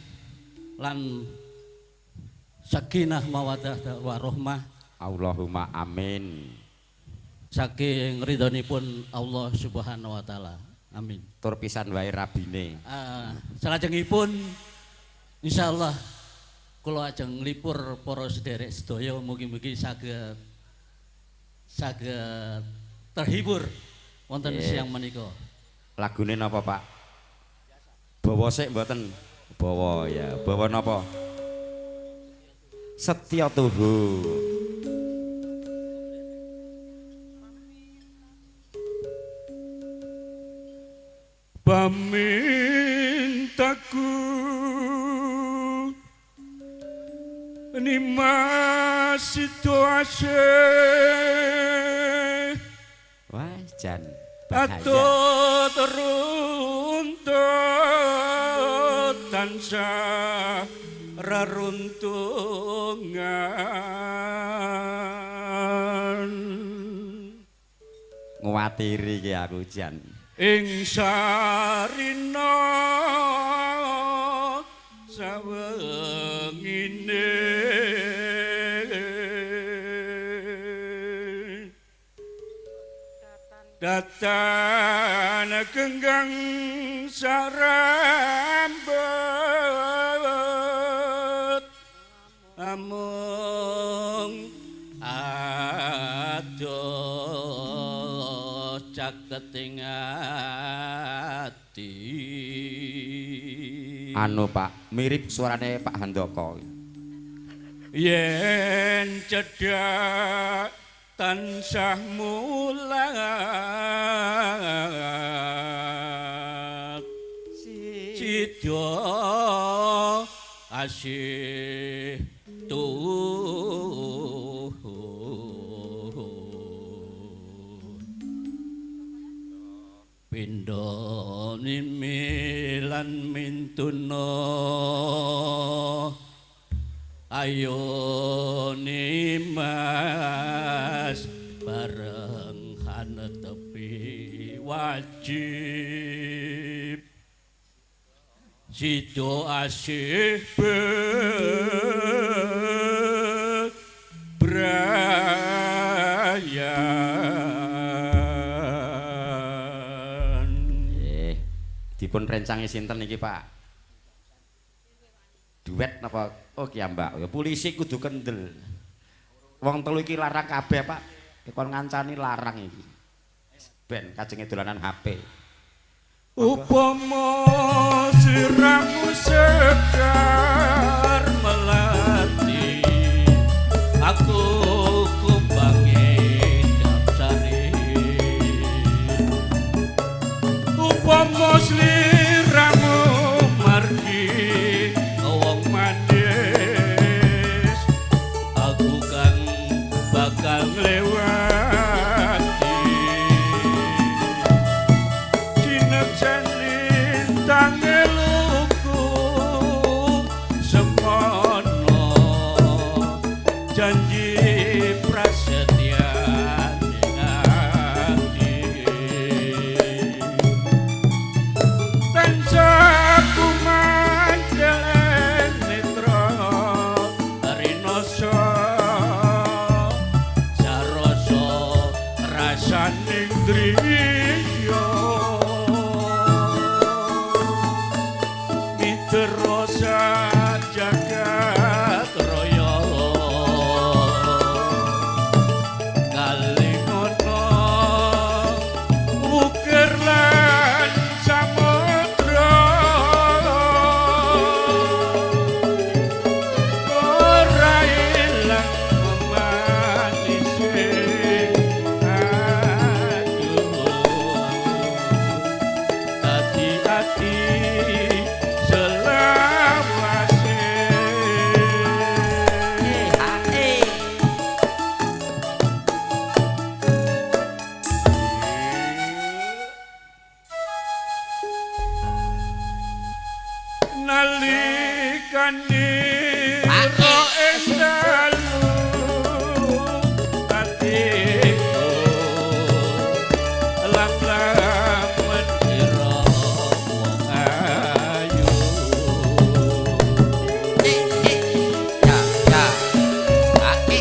lan sakinah mawaddah warahmah. Allahumma amin. Saking ridhonipun Allah Subhanahu wa taala. Amin. Tur pisan wae rabine. Salajengipun insyaallah kula ajeng nglipur para sederek sedaya, mugi-mugi saged terhibur wonten siang menika. Lagune napa, Pak? Bawa sik mboten? Bawa ya. Bawa napa? Setya Tuhu. Pamintaku Nima situasi Wah, jan atau bahaya. teruntut tansah reruntungan Nguwatiri ki aku jan. ing sarina sawengine datan genggang sarambet amung adoh caketing ati. Anu Pak, mirip suarane Pak Handoko. Yen cedhak tansah mulat sida asih pindha nimilan mintuna ayo Mas bareng hanetepi wajib sido asih bebrayan. Dipun rencangi sinten iki Pak? Duet napa? Oh ki Mbak, ya polisi kudu kendel. Wong telu iki larang kabeh Pak. Kon ngancani larang iki. Ben kajenge dolanan HP. Upama siramu sekar melati aku kumbangi dapsari upama sliramu margi wong manis aku kan bakal lewati tangeluku semono janji prasetya ati tansah kumandhelen netra rinoso sarasa rasaning driya Rosa jagat raya kalingono ukir lan samudra ora ilang memanisi aduh hati-hati nalikane ro endalu atiku lam-lam menira wong ayu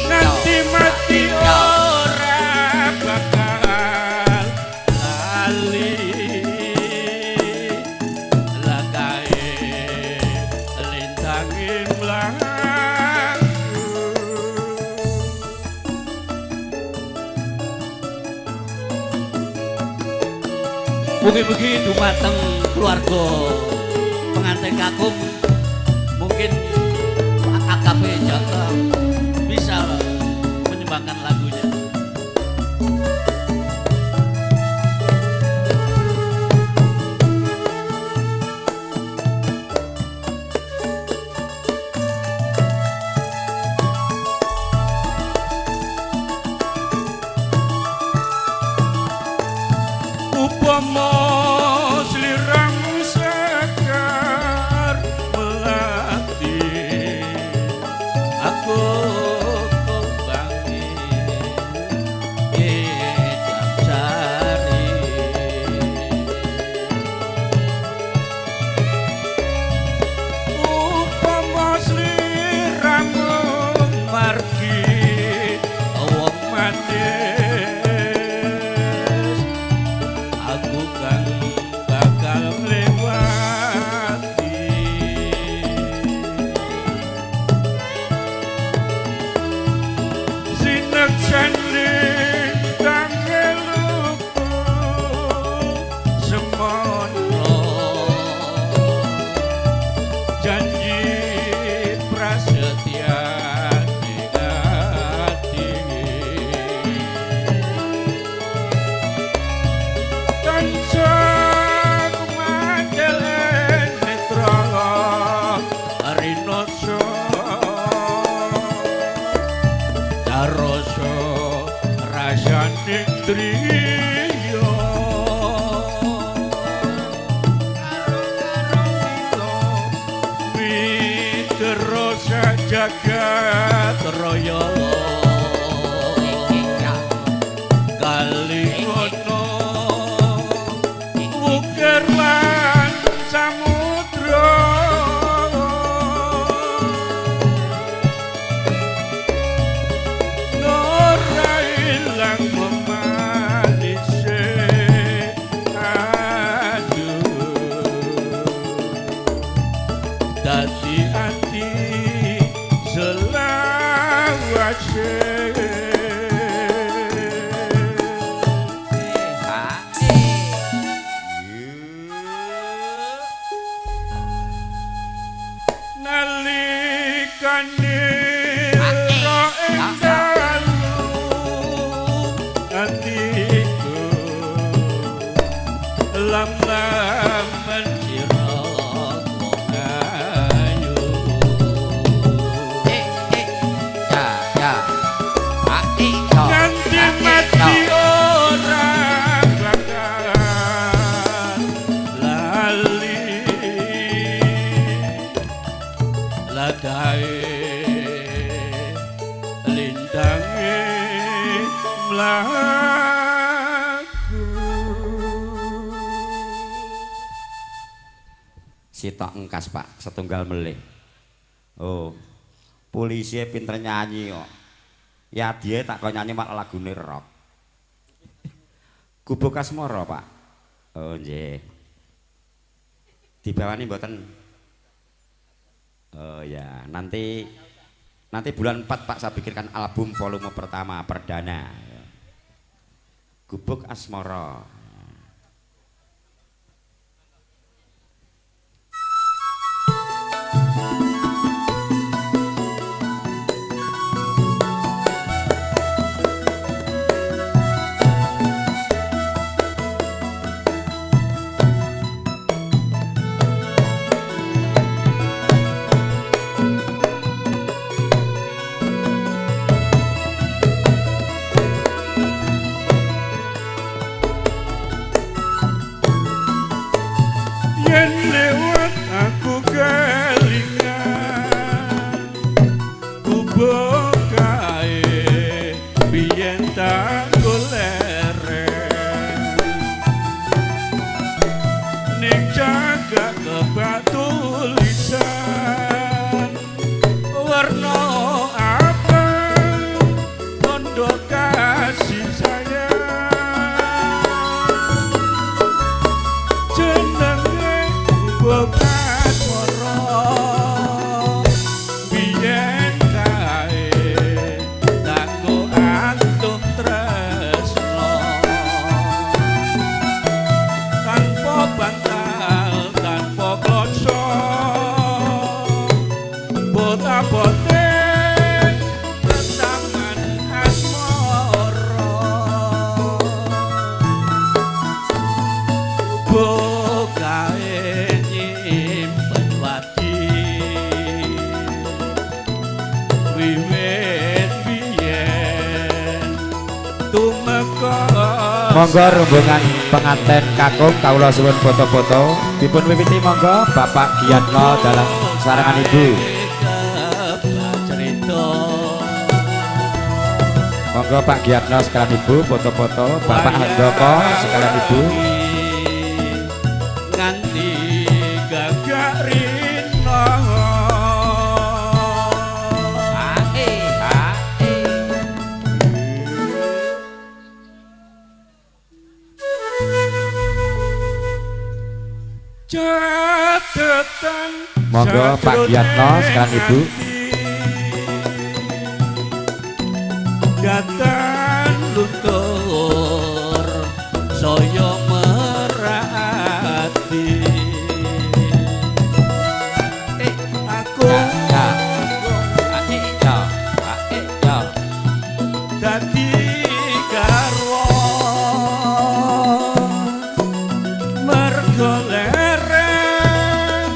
nanti mati ora bakal lali lintangin mlaku mugi-mugi dumateng keluarga pengantin kakung mungkin AKP Jaka bisa menyumbangkan lagunya. Upama sliramu sekar melati aku kumbangi dapsari upama sliramu margi wong manis aku kan bakal lewati sineksan tangeluku semono janji prasetya ati tansah kumandhelen netra rinoso sarasa rasaning driya karo mitra jagat nalikane ro ing dalu atiku lam-lam sira ayu nganti mati ora bakal lali ladae lindange mlaku sitok engkas Pak setunggal melih. Oh polisi pinter nyanyi kok ya dia tak kau nyanyi malah lagune rock. Gubuk Asmara Pak. Oh nggih dibawani mboten. Oh ya nanti bulan 4 Pak saya pikirkan album volume pertama perdana Gubuk Asmara. yen lewat aku kelingan gubuk kae biyen tak goleren ning jaga kebak tulisan warna abang tondo kasih sayang jenenge Gubuk Asmara biyen kae tako antuk tresno tanpa bantal tanpa klotso bota-bote tetangan asmara bokae nyimpen wati wiwit biyen tumeka Monggo rombongan penganten kakung kawula suwun foto-foto dipun wiwiti monggo Bapak Giyatno dalam sarangan Ibu. cerita Monggo Pak Giyatno sekalian Ibu foto-foto Bapak Handoko sekalian Ibu. nganti gagak rino catetan Monggo Pak Giyatno sekalian Ibu. Gatan luntur saya merati aku dadi garwa mergo lereng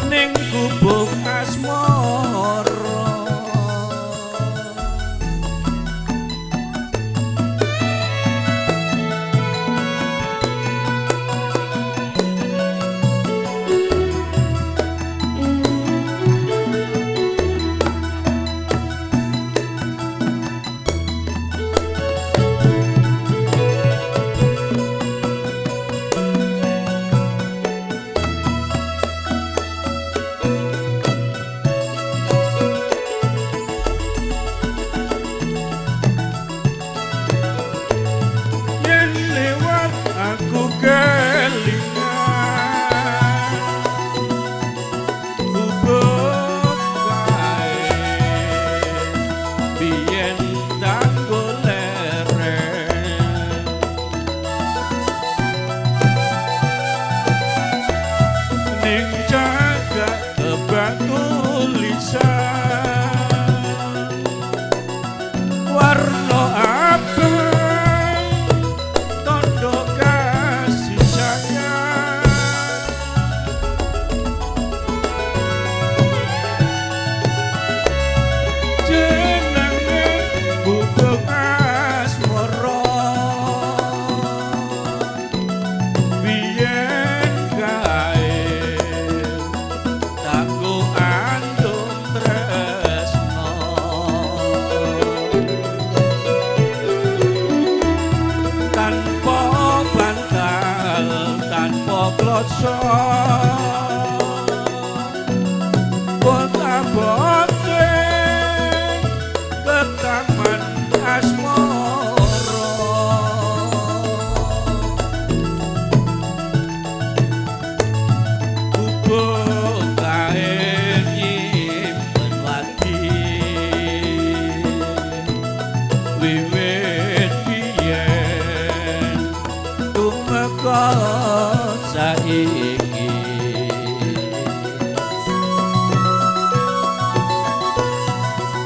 ning Gubuk Asmara yen lewat aku kelingan gubuk kae biyen kuwasa kota boten ketaman asmara kubuk kae nyimpen wadi wiwit biyen tumeka saiki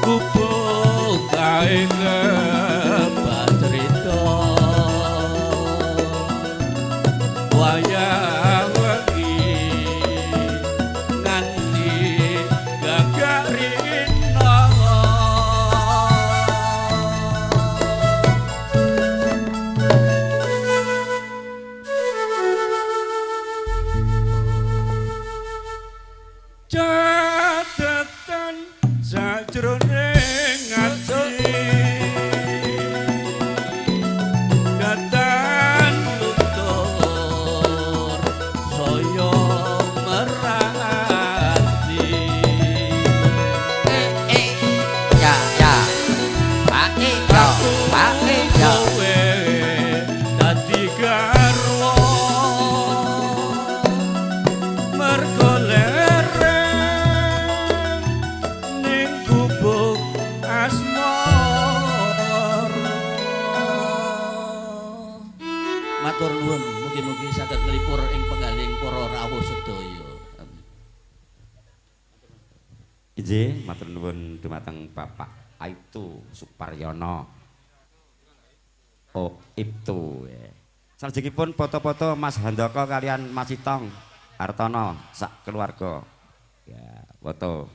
kubuk kae kepatrita wayang wengi nganti gagarina catetan sajroning ati datan tutur saya merati Ya, ya. Pak Ijo, Pak Ijo. kowe dadi garwa mergo lereng ning gubuk asmara. Matur nuwun, mugi-mugi saged nglipur ing penggaling para rawuh sedaya. Ije, matur nuwun dumateng Bapak Aibtu Suparyono. Oh, Ibtu. Salajengipun foto-foto Mas Handoko kalian Mas Itong Hartono sak keluarga. Ya, foto.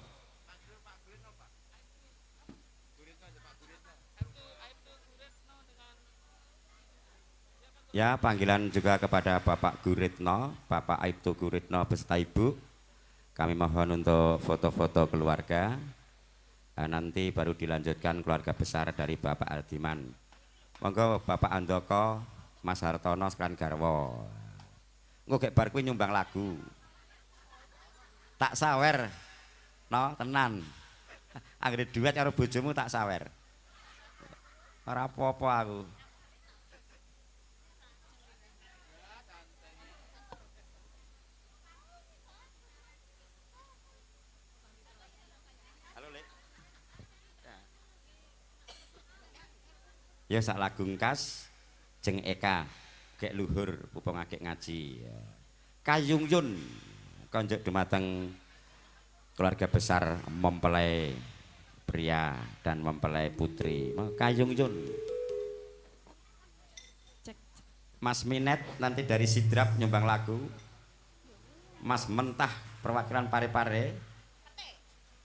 Ya, panggilan juga kepada Bapak Guritno, Bapak Aibtu Guritno beserta Ibu. Kami mohon untuk foto-foto keluarga. Nanti baru dilanjutkan keluarga besar dari Bapak Aldiman. Monggo Bapak Andoko, Mas Hartono sekalian garwa. Engko gek bar kuwi nyumbang lagu. Tak sawer. No, tenan. Anggere duet karo bojomu tak sawer. Ora apa-apa aku. Ya sak lagu khas Jeng Eka gek luhur pupung akik ngaji. Kayung Yun konjuk dumateng keluarga besar mempelai pria dan mempelai putri. Kayung Yun. Mas Minet nanti dari Sidrap nyumbang lagu. Mas Mentah perwakilan Pare-Pare.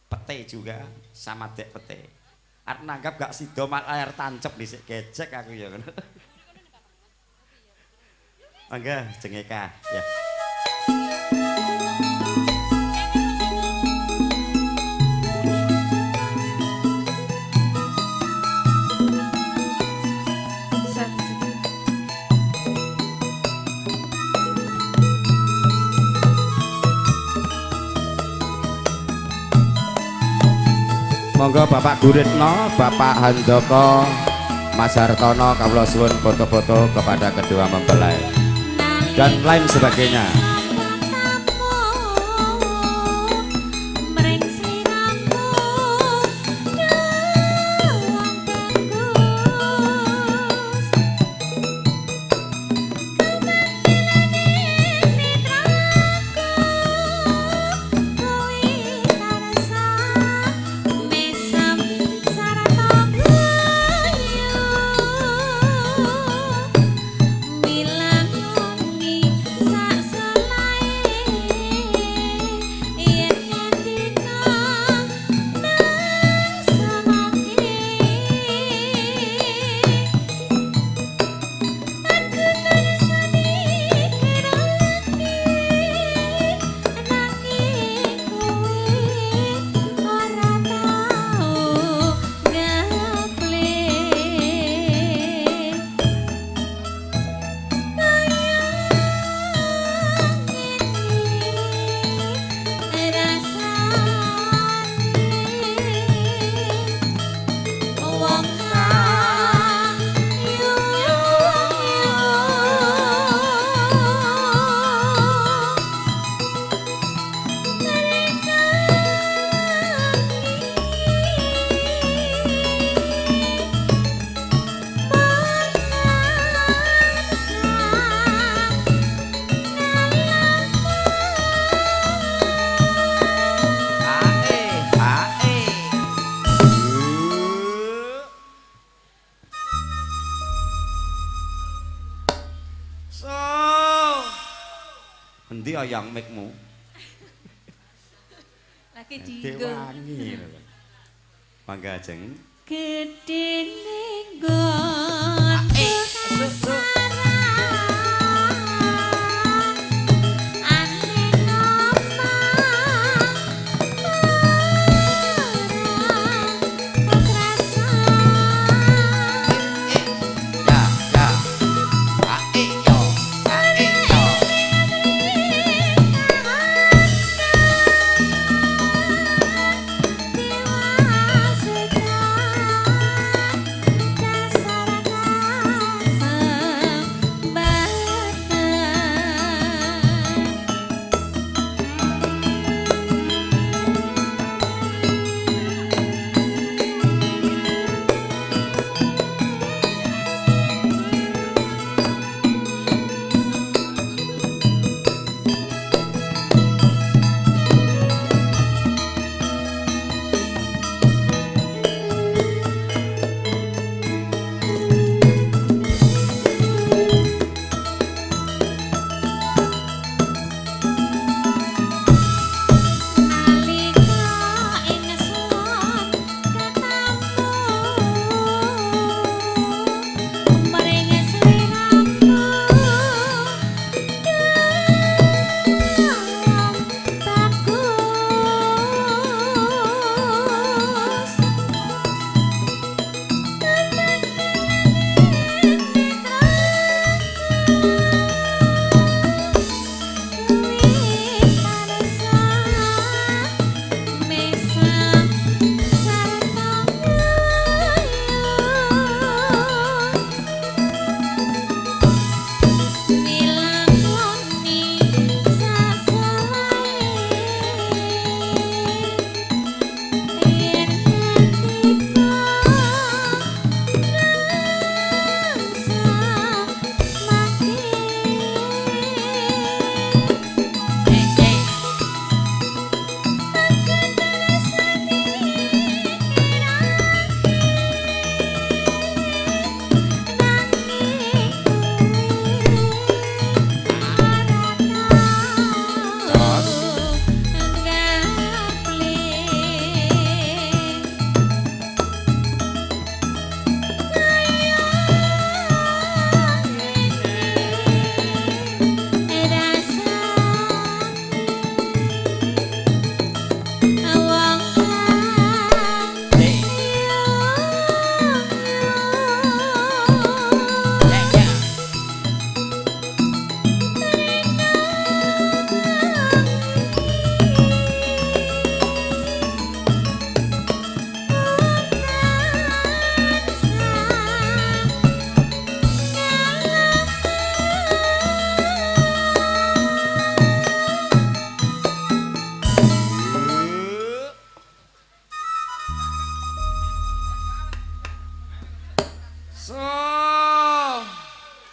Pete juga sama Dek Pete. Arep nanggap gak sido mak layar tancep dhisik gejek aku ya ngono. Mangga Jeng Eka ya. Monggo Bapak Guritno, Bapak Handoko, Mas Hartono kawula suwun foto-foto kepada kedua mempelai dan lain sebagainya. Bilang ngongi sak Ndi oyong mikmu? Lagi Dewangi. Mangga ajeng. Gedene nggon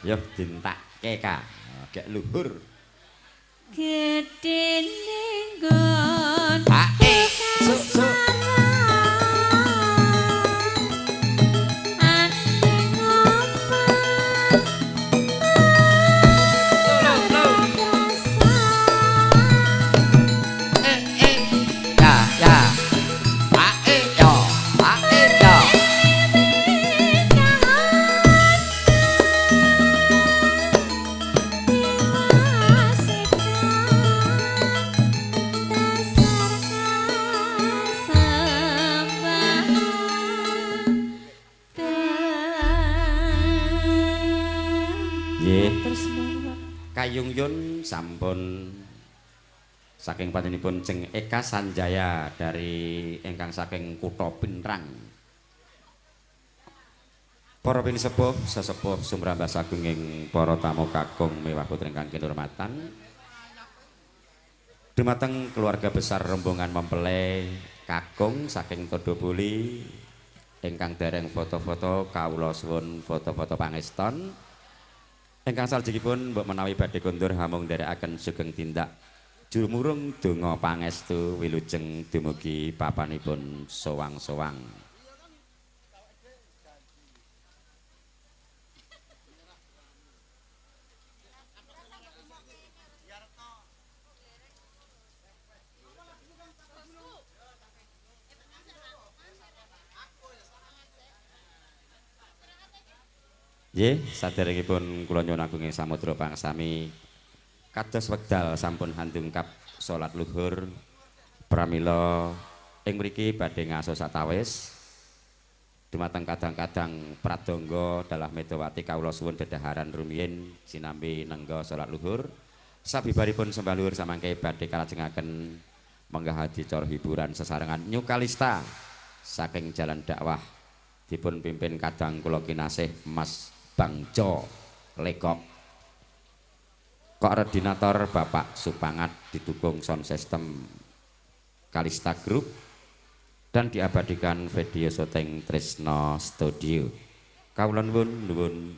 Yo dintakke Kak. Gek luhur. gedene nggon Suk. Kayungyun sampun saking panjenenganipun Jeng Eka Sanjaya dari ingkang saking Kutha Pinrang. Para pinisepuh, sesepuh sumrambah sagunging para tamu kakung miwah putri ingkang kinurmatan. Dumateng keluarga besar rombongan mempelai kakung saking Todobuli ingkang dereng foto-foto kawula suwun foto-foto pangeston. Ingkang salajengipun mbok menawi badhe kondur hamung nderekaken sugeng tindak jumurung donga pangestu wilujeng dumugi papanipun sowang-sowang. Nggih, saderengipun kula nyuwun agung ing samudra pangsami kados wekdal sampun handungkap salat luhur pramila ing mriki badhe ngaso satawis dumateng kadang-kadang pradangga dalah Medawati kawula suwun dedaharan rumiyin sinambi nengga salat luhur. Sabibaripun sembah luhur samangke badhe kalajengaken menggah adicara hiburan sesarengan New Kalista saking Jalan Dakwah dipun pimpin kadang kula kinasih Mas Bangjo Lekok koordinator Bapak Supangat didukung sound system Kalista Group dan diabadikan video syuting Trisno Studio. Kawula nuwun.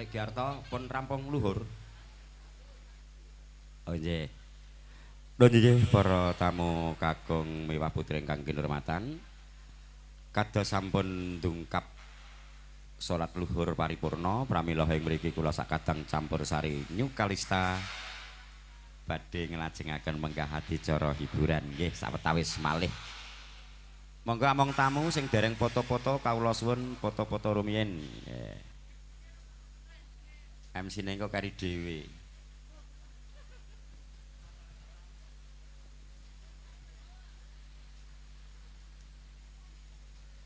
Lek Giarto pun rampung luhur. Oh nggih. Lho nggih para tamu kakung miwah putri ingkang kinurmatan. Kados sampun ndungkap salat luhur paripurna pramila ing mriki kula sakadang campur sari Nyukalista badhe nglajengaken menggah adicara hiburan nggih sawetawis malih. Monggo among tamu sing dereng foto-foto kawula suwun foto-foto rumiyin. MC-ne engko kari dhewe.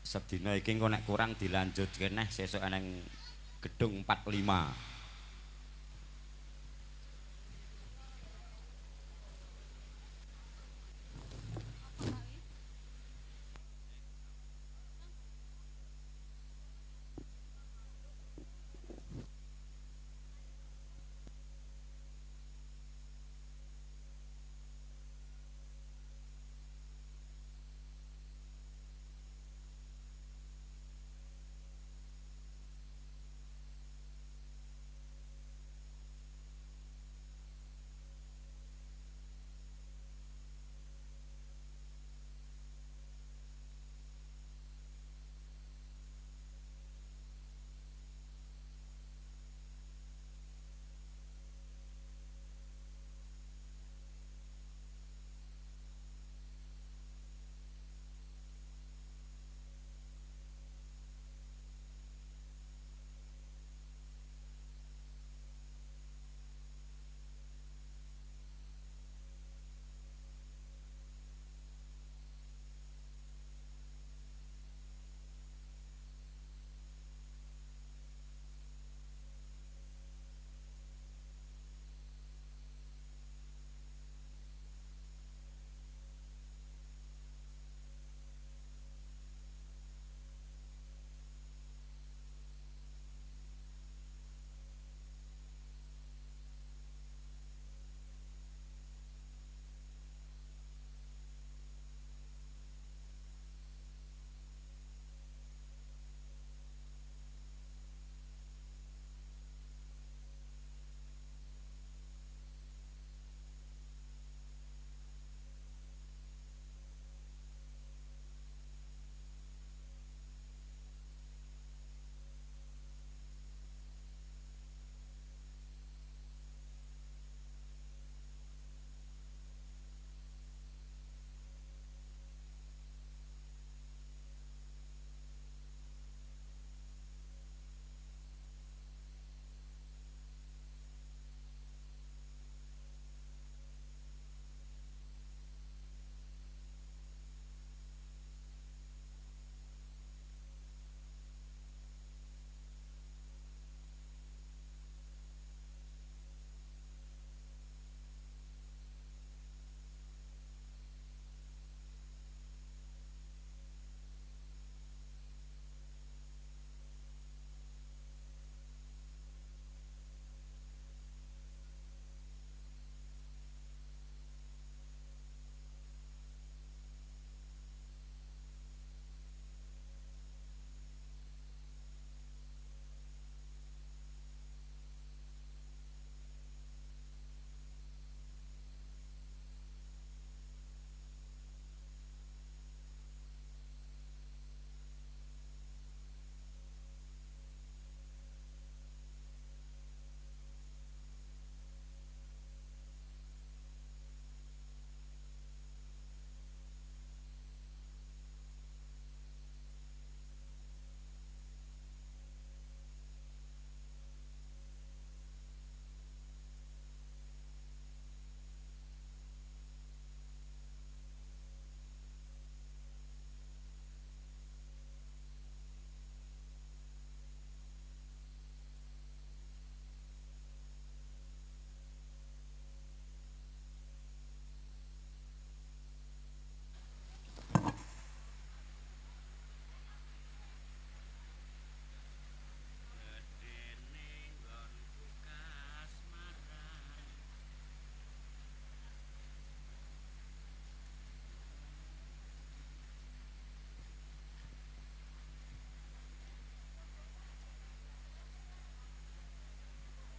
Sedina iki engko nek kurang dilanjutke neh sesuk nang gedung 45.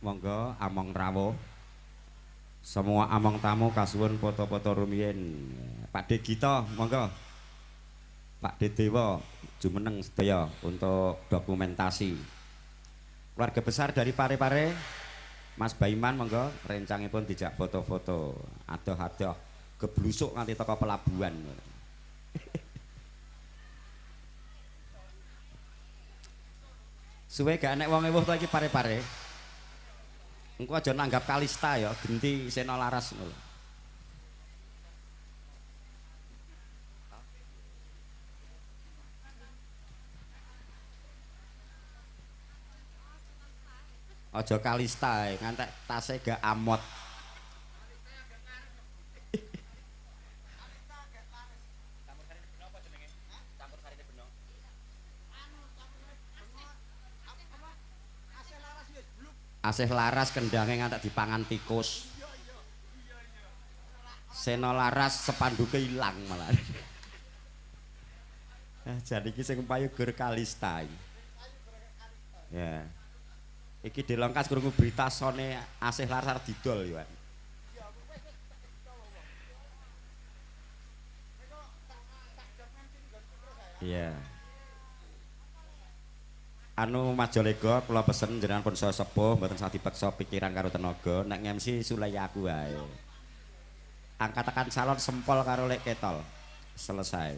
monggo among rawuh. Semua among tamu kasuwun foto-foto rumiyin. Pak De Gito, monggo. Pak De Dewa jumeneng sedaya untuk dokumentasi. Keluarga besar dari Pare-Pare, Mas Baiman monggo rencangipun dijak foto-foto. Adoh-adoh geblusuk nganti toko pelabuhan. Suwe gak enek wong ewuh to iki Pare-Pare. Engko aja nanggap Kalista ya, genti Sena Laras ngono. Aja Kalista ngantek tase gak amot. Asih Laras kendange ngantek dipangan tikus. Sena Laras sepanduke ilang malah. Jadi iki sing payu Gur Kalista. Ya. Iki dilongkas krungu berita sone Asih Laras didol ya. Iya. Anu Mas Jolego kula pesen jenengan pun saya sepuh mboten usah dipeksa pikiran karo tenaga nek MC Sulaya aku wae. Angkatakan salon sempol karo lek ketol. Selesai.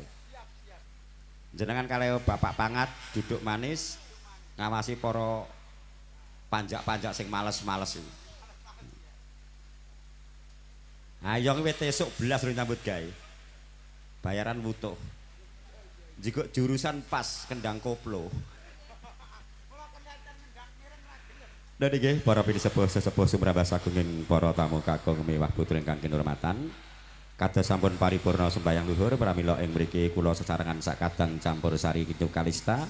Jenengan kalih Bapak Pangat duduk manis ngawasi para panjak-panjak sing males-males iki. Ayo wit esuk belas lho nyambut gawe. Bayaran wutuh. Jika jurusan pas kendang koplo. Dan iki para sesepuh sumrambah sagunging para tamu kakung miwah putra ingkang kinurmatan. Kados sampun paripurna sembahyang luhur pramila ing mriki kula sesarengan sakadang campur sari Kidung Kalista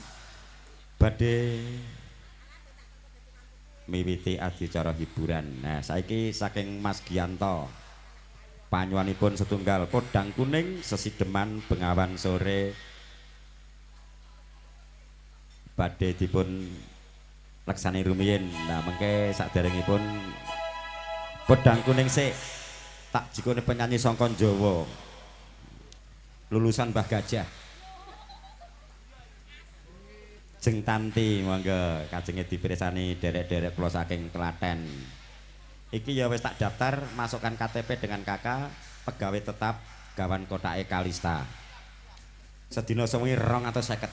badhe miwiti adicara hiburan. Nah, saiki saking Mas Giyanto panyuwanipun setunggal Podang Kuning Sesideman Bengawan Sore badhe dipun laksani rumiyin. Nah mengke saderengipun Podang Kuning sik tak jikone penyanyi sangka Jawa lulusan Mbah Gajah Jeng Tanti monggo kajenge dipirsani derek-derek kula saking Klaten. Iki ya wis tak daftar masukkan KTP dengan kakak pegawai tetap Gawan Kotake Kalista. Sedina sewengi 250.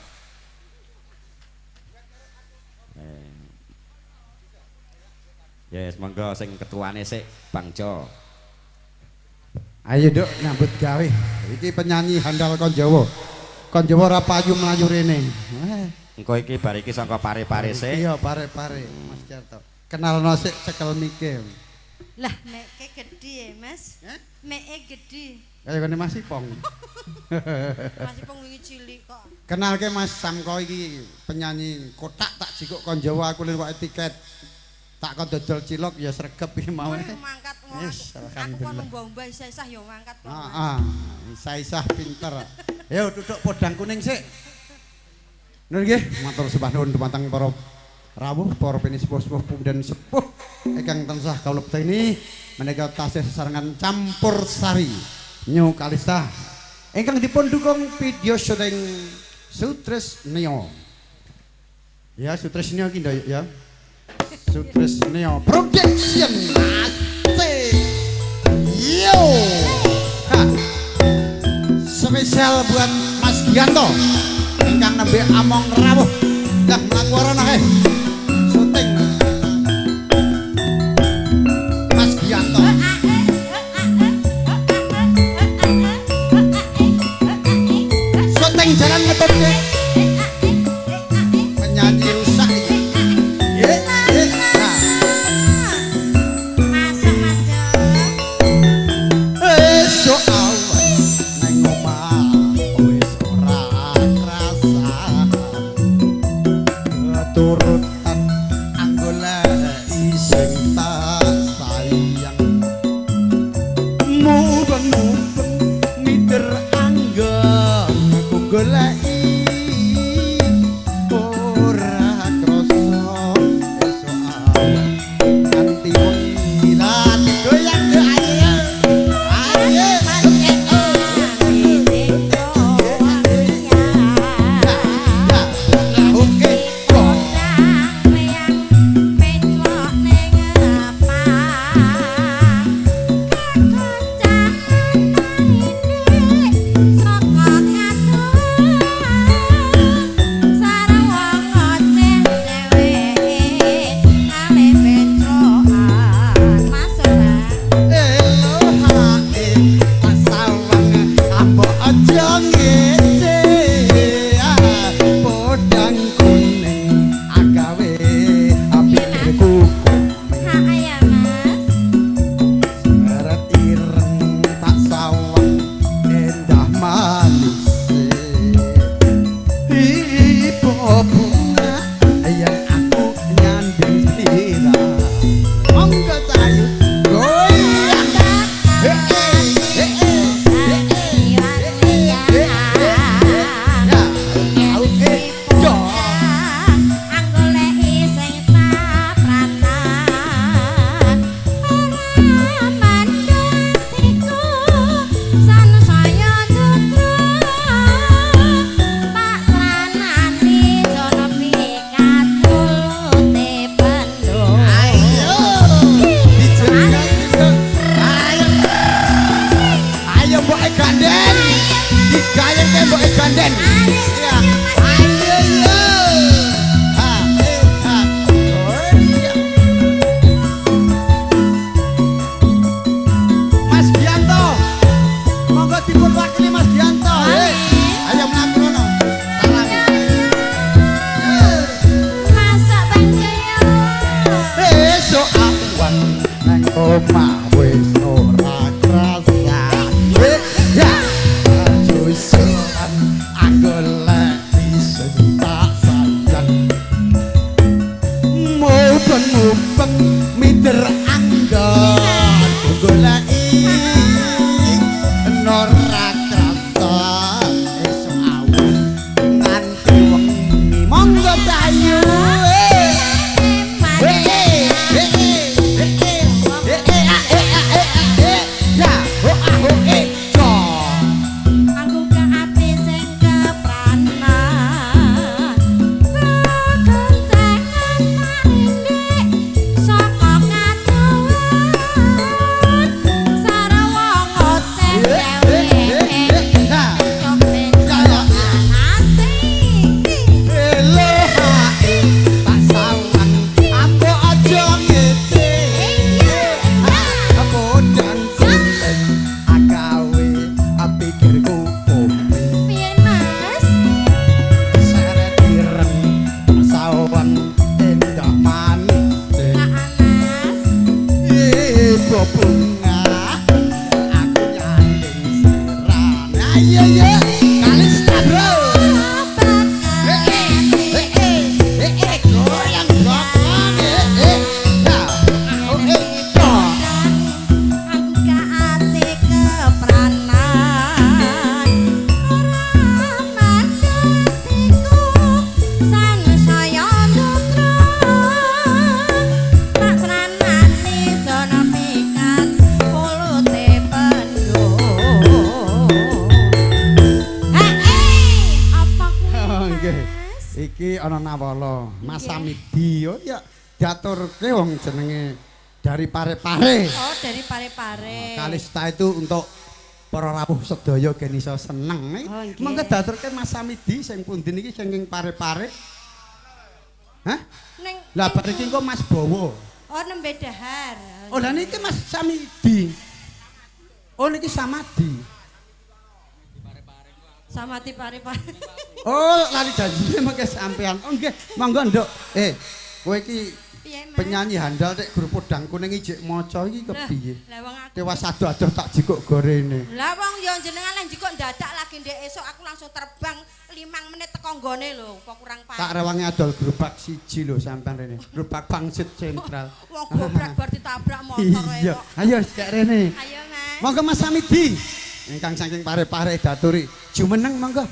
Yes, monggo sing ketuane sik Bang Jo. Ayo Dok nyambut gawe. Iki penyanyi handal kon Jawa. Kon Jawa ora payu mlayu rene. Engko iki bar iki saka Pare-Pare sik. Iya, Pare-Pare Mas Jarto. Kenalno sik cekel mike. Lah meke gedhi Mas. Meke gedhi. Kaya kene Mas Ipong. Mas Ipong wingi cilik kok. Kenalke Mas Samko iki penyanyi kotak tak jikuk kon Jawa aku lek tiket. Tak kon dodol cilok ya sregep iki mau. Mangkat ngono. Aku kon mbah-mbah isah-isah ya mangkat. Heeh. Isah-isah pinter. Ayo duduk Podang Kuning sik. Nur nggih, matur sembah nuwun dumateng para rawuh, para penisepuh-sepuh punden sepuh ingkang tansah kawula ini menika tasih sesarengan campur sari New Kalista ingkang dipun dukung video syuting Sutresneo. Ya Sutresneo ki ndok ya. Sutresneo Production. Asik. Yo. Ha. Spesial buat Mas Giyanto ingkang nembe among rawuh. Dah mlaku rono ae. Syuting. Mas Giyanto. Syuting jalan ngetut deh. Penyanyi rusak iki. Turutan anggola iseng tak sayang mubeng-mubeng mider angga aku goleki ora krasa esuk awan diaturke wong jenenge dari Pare-Pare. Oh, dari Pare-Pare. Kalista itu untuk para rawuh sedaya gen iso seneng. Oh, nggih. Mengke diaturke Mas Samidi sing pundi niki sing Pare-Pare. Hah? Ning Lah bar iki engko Mas Bowo. Oh, nembe dahar. Oh, lah niki Mas Samidi. Oh, niki Samadi. Samati Pare-Pare. Oh, lali janjine mengke sampean. Oh nggih, monggo Nduk. Kowe iki Piye, Mas? penyanyi handal nek grup Podang Kuning ijik maca iki kepiye? Lah wong aku. Tewas adoh-adoh tak jikuk gorene. Lah wong ya jenengan lan jikok dadak lagi ndek esuk aku langsung terbang 5 menit teko nggone lho, kok kurang paham. Tak rewangi adol gerobak siji lho sampean rene. Gerobak Bangsit Sentral. Wong goblok bar ditabrak motor Iya. kok. Ayo sek rene. Ayo, Mas. Monggo Mas Samidi. Ingkang saking Pare-Pare daturi. Jumeneng monggo.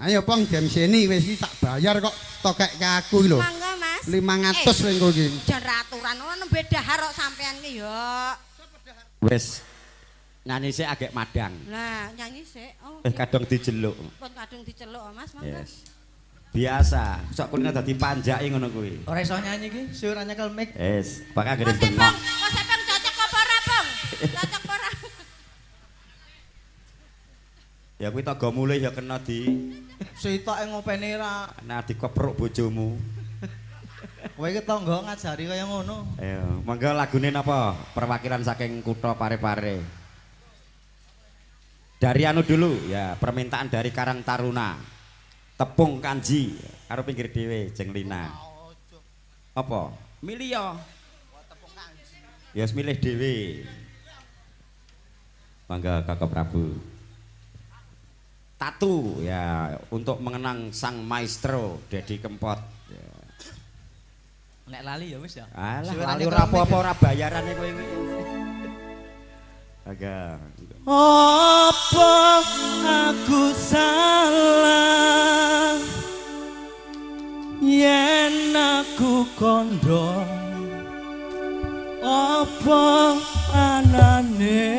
Ayo pong demseni wis iki tak bayar kok tokekke aku lho. Monggo, Mas. 500 lengko iki. Jan aturan ono nembe dahar kok sampean ki ya. Wis nyanyi sik agek madang. Lah, nyanyi sik. Oh. Kadang dijeluk. Pun kadung diceluk, Mas, monggo. Yes. Biasa, sok kulino dadi panjake ngono kuwi. Ora iso nyanyi iki, suara nyekel mic. Wis, bakal gede Mas bengok. Epong, Mas Epong cocok apa ora, Pong? Cocok apa ora? Ya kuwi tega mulih ya kena di Sitoke ngopeni ra. dikepruk bojomu. Kowe iki tangga ngajari kaya ngono. Ayo, monggo lagune napa? Perwakilan saking kutha Pare-Pare. Dari anu dulu ya, permintaan dari Karang Taruna. Tepung kanji karo pinggir dhewe jeng Lina. Apa? Milih ya. Ya milih dhewe. Mangga Kakak Prabu. Tatu ya untuk mengenang sang maestro Dedi Kempot. Ya. Nek lali ya wis ya. Alah lali ora apa-apa ora bayarane kowe iki. Agak. Apa aku salah yen aku kondo apa anane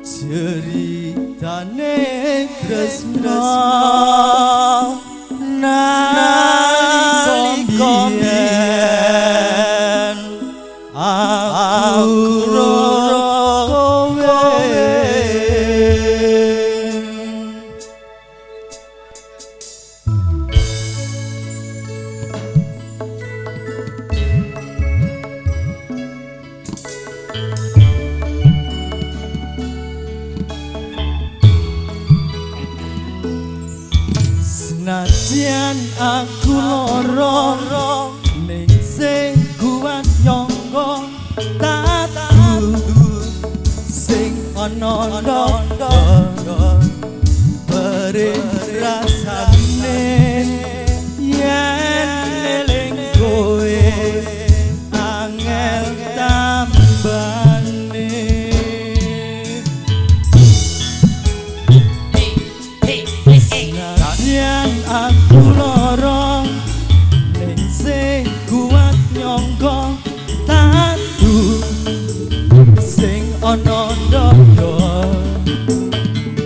ceritane tresno nalika biyen aku kowe senajan aku loro ning sing kuat nyangga tatu sing ana ndondo beri rasane yen eling kowe angel tambane senajan aku loro ning sing kuat nyangga tatu sing ana ndondo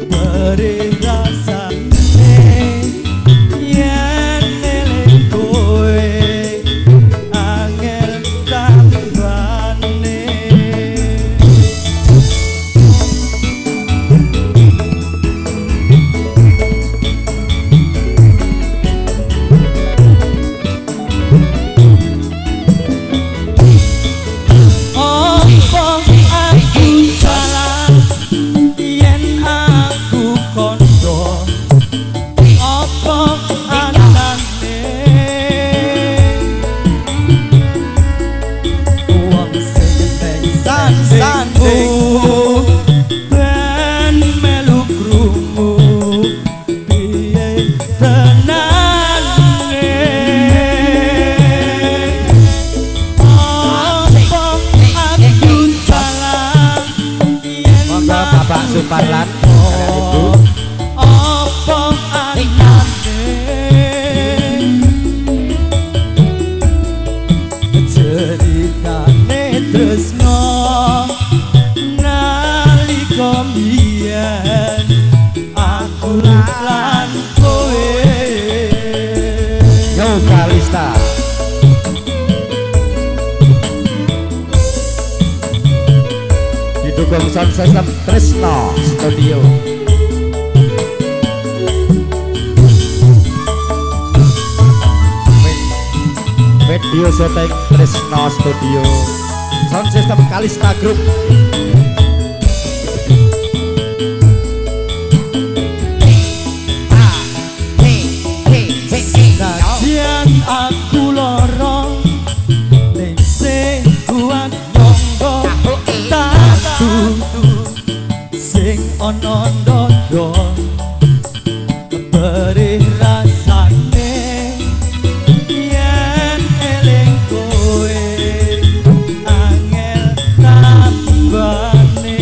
beri rasane yen eling kowe angel tambane apa aku salah yen aku kondo apa anane wong sing sandingku ben melu krungu piye tenane apa aku salah yen Monggo Bapak Suparlan kalian Ibu. apa anane ceritane tresno nalika biyen aku lan kowe Yo Kalista. Didukung sound system Tresno Studio. Video syuting Tresno Studio. Sound system Kalista Group. senajan aku loro ning sing kuat nyangga tatu sing ana ndondo beri rasane yen eling kowe angel tambane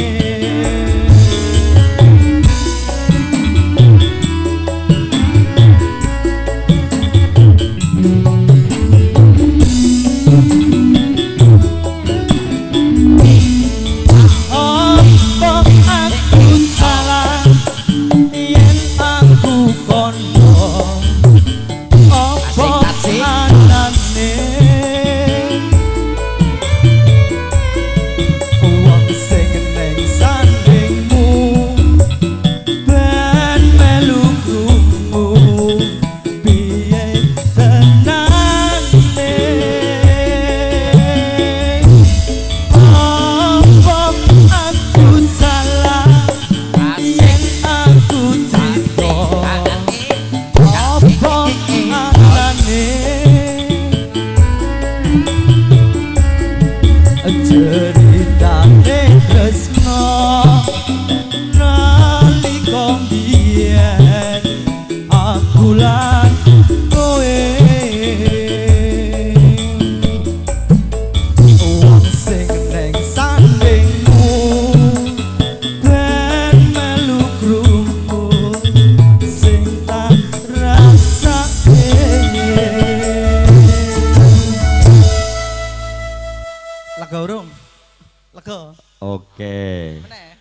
apa aku salah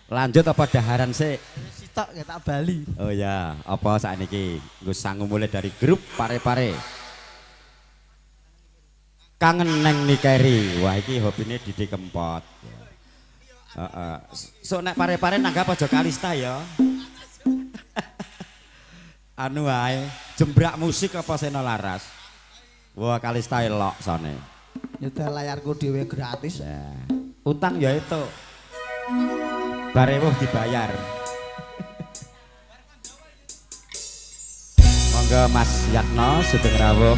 Lanjut apa daharan sih? Sitok ketak Bali. Oh ya, apa sakniki? Nggo sangu mulai dari grup Pare-Pare. Kangen neng Nikeri. Wah iki hobine Didi Kempot. Heeh. So nek Pare-Pare nanggap aja Kalista ya. Anu wae, jembrak musik apa Seno Laras? Wah Kalista elok sone. Nyetel layarku dhewe gratis. Ya. Utang ya itu. Barewuh dibayar. Monggo Mas Yatno Sugeng Rawuh.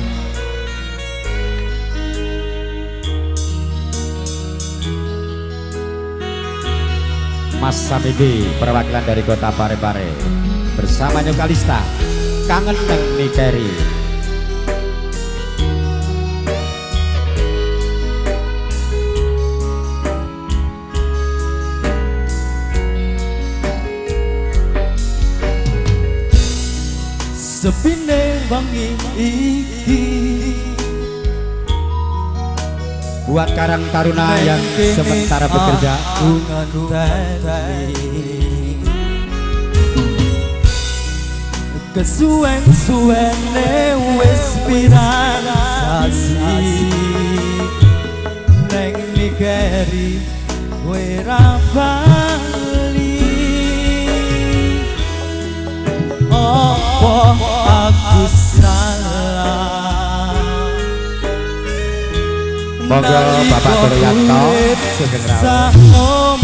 Mas Samidi perwakilan dari kota Pare-Pare bersama Nyokalista Kangen Neng Nikeri. Sepine wangi iki Buat Karang Taruna yang sementara bekerja, kesuwen-suwene wis pirang sasi neng Nikeri wera bali. Apa aku salah? monggo Bapak Turyanto Sugeng Rawuh.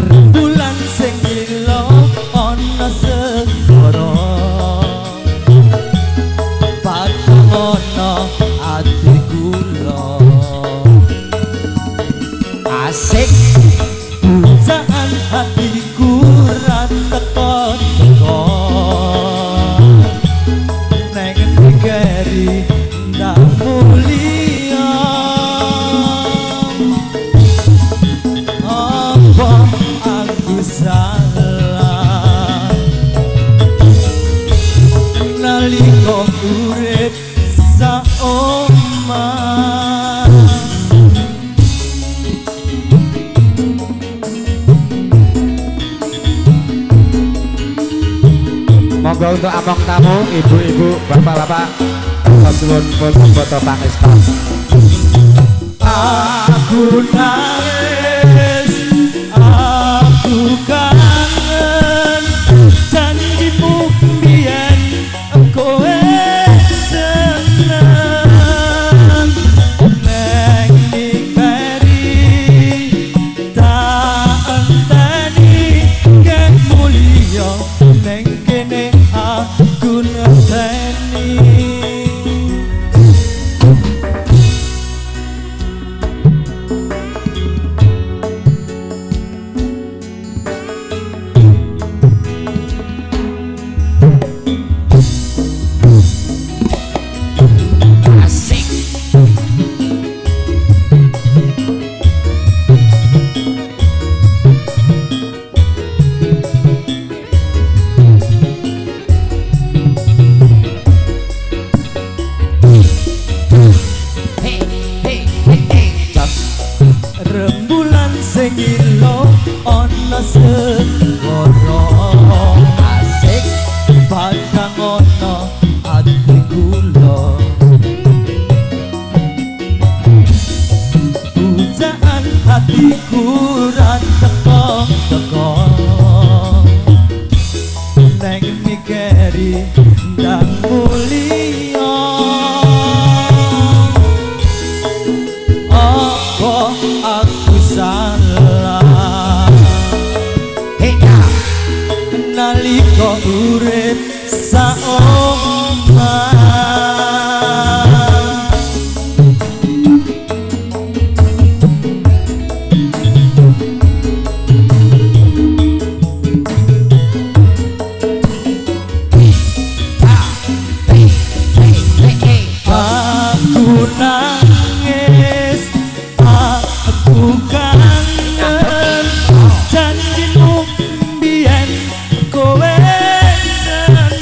Rembulan sing ilo ana segara padhang ana ati kula Asik. pujaan hatiku ra teko-teko neng Nikeri ndak mulia. Apa aku salah nalika urip saomah? Monggo untuk among tamu, ibu-ibu, bapak-bapak, suwun foto pangesta. Aku nangis, aku kangen janjimu biyen kowe seneng neng Nikeri tak enteni ke mulia neng kene aku nenteni. Rembulan sing ilo ana segara asik padhang ana ati kula pujaan hatiku ra teko-teko neng Nikeri ndak mulia. Apa aku salah nalika urip saomah? Aku nangis, aku kangen janjimu biyen kowe seneng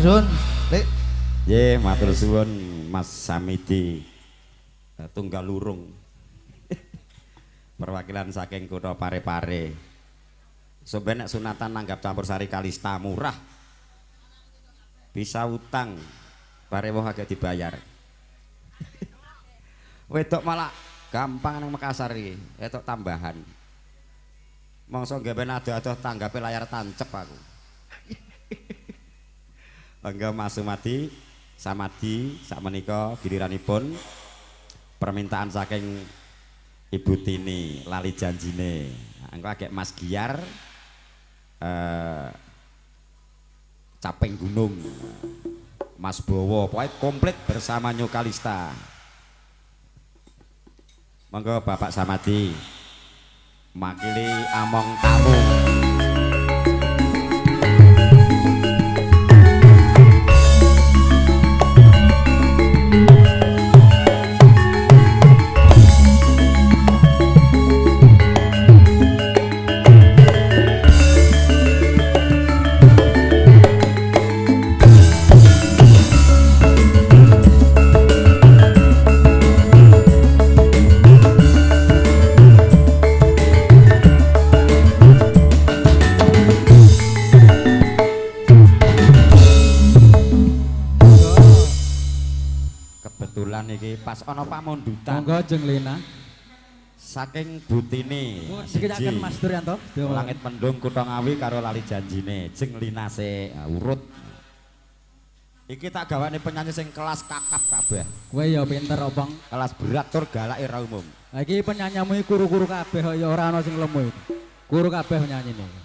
suwun. Lik. Nggih, matur suwun Mas Samidi Tunggal Lurung. Perwakilan saking kutha Parepare. Sampeyan nek sunatan nanggap campursari Kalista murah. Bisa utang bare woh agak dibayar. Wedok malah gampang nang Makassar iki, etok tambahan. Mongso nggawen ado-ado tanggape layar tancep aku. Bangga Mas Sumadi, Samadi sakmenika giliranipun permintaan saking Ibu Tini lali janjine. Engko agek Mas Giar Caping Gunung. Mas Bowo pokoknya komplit bersama New Kalista. Monggo Bapak Samadi makili among tamu. Iki pas ana pamundutan. Monggo Jeng Lena. Saking Butini. Sikitaken Mas Duryanto. Langit Mendung Kutha Ngawi karo lali janjine. Jeng Lina se urut. Iki tak gawane penyanyi sing kelas kakap kabeh. Kowe ya pinter opong. Kelas berat tur galake ra umum. Lah iki penyanyimu kuru-kuru kabeh ya ora ana sing lemu iki. Kuru kabeh penyanyine.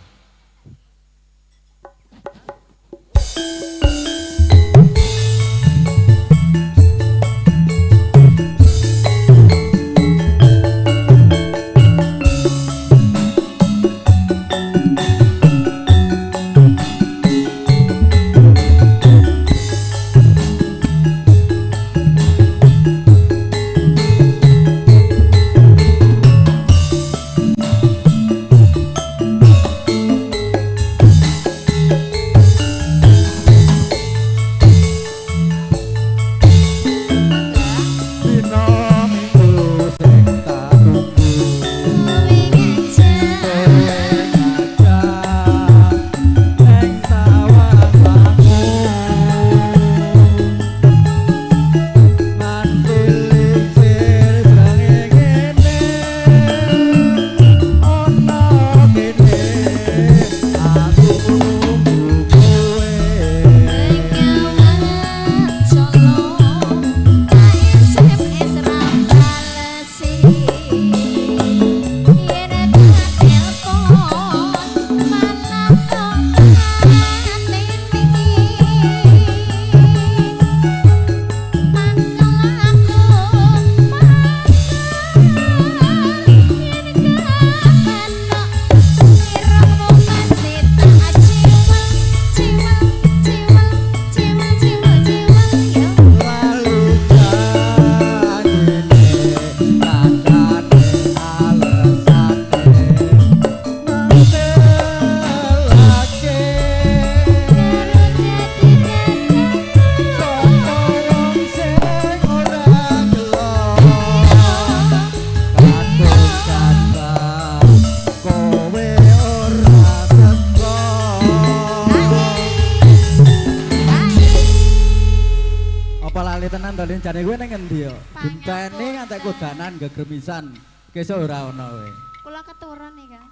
Jane kowe ning endi yo? Gentene ngantek kodanan gegremisan. Kesuk ora ono kowe. Kula keturun iki, Kang.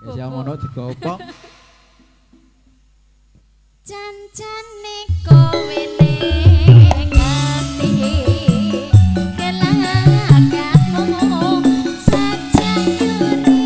Wis ya ngono digopong. Jan-jane kowe ning ati kelakatmu sajak nyuri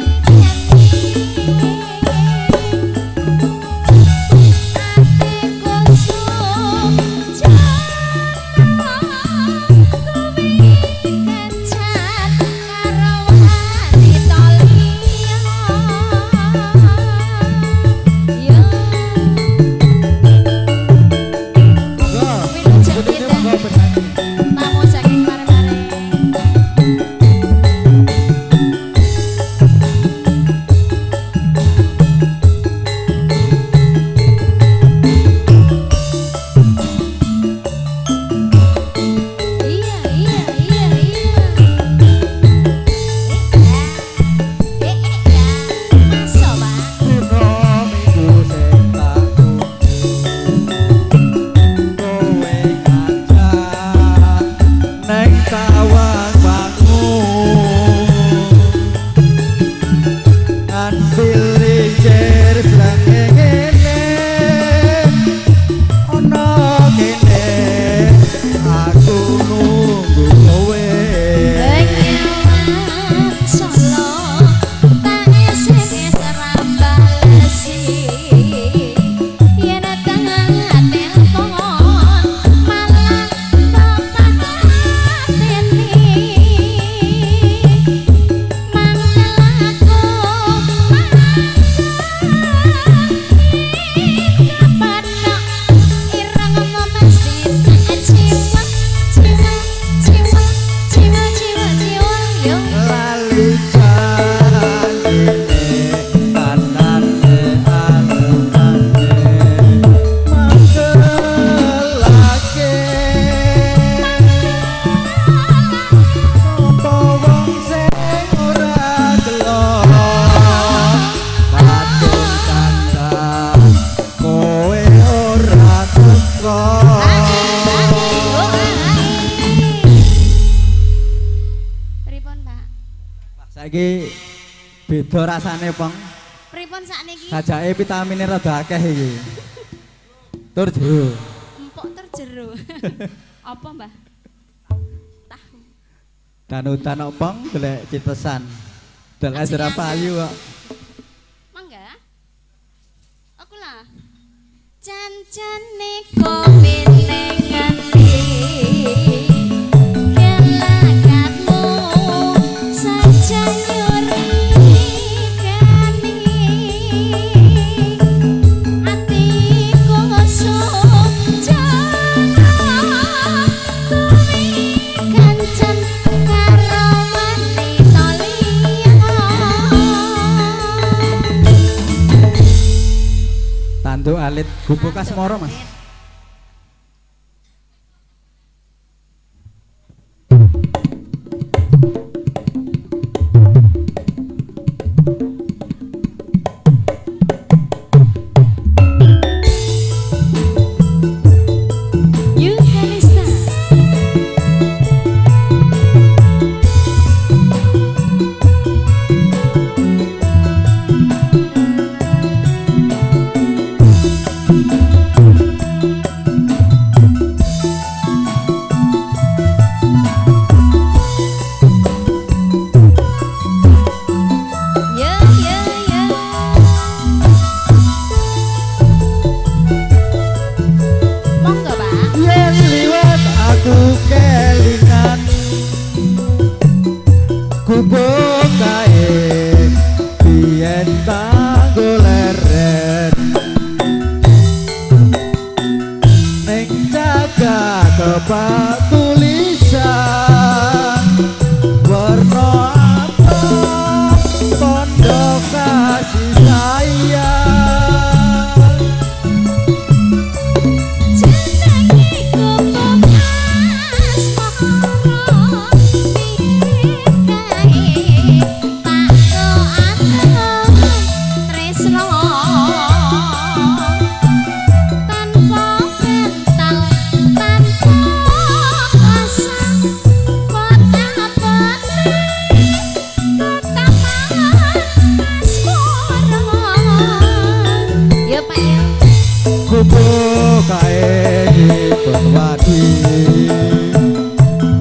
Beda rasane, Pong. Pripun sakniki? Sajake vitamine rada akeh iki. Tur jero. Empuk tur jero. Apa, Mbah? Tahu. Danutan kok, Pong, golek citesan. Dol aja payu kok. Mangga. Aku lah. Jan-jane kowe ning ngendi? Kelakatmu saja nyuri kani. Atiku sujana kuwi kancen karo wanita liya. Tanduk alit gubuk kasmoro, Mas. You can start. Yeah, yeah, yeah. Monggo, Pak. Yen liwat aku kelingan gubuk kae biyen tanggo leren ning jaga kepak tulisan warna abang pondok kasih sayang. Jenenge gubuk asmara piye kae pakko antem tresno tanpa mental tanpa asa kota pati ketaman asmara. Ya Pak ya. Gubuk kae dipun wadi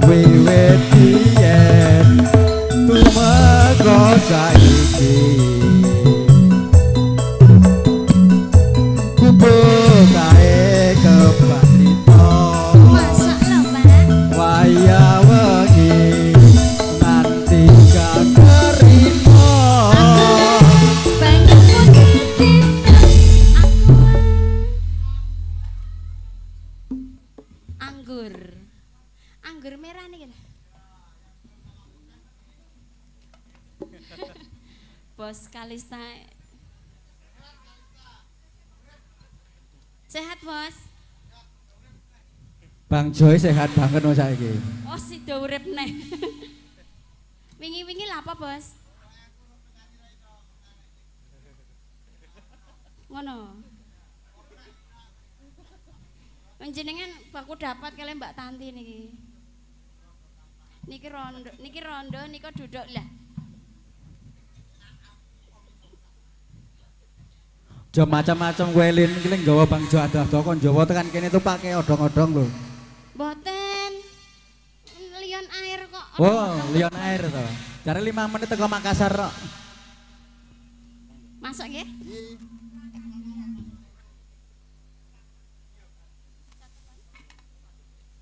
wiwit biyen tumeka saiki. Gubuk kae keprito Masak lho, Pak. waya wengi nanti kakerimo. Banyak putih anggur. Anggur merah nih kan. Bos Kalista. Sehat, Bos? Bang Joy sehat banget mas saiki. Oh, sida urip neh. Wingi-wingi lha apa, Bos? Ngono. Panjenengan baku dapat kalian Mbak Tanti niki. Niki rondo, niki duduk lah. Jo macam-macam gue lin iki lek nggawa Bang Jo adah-adah kon Jawa tekan kene tuh pakai odong-odong lho. Mboten. Lion air kok. Oh, lion air to. Jare 5 menit teko Makassar kok. Masuk nggih?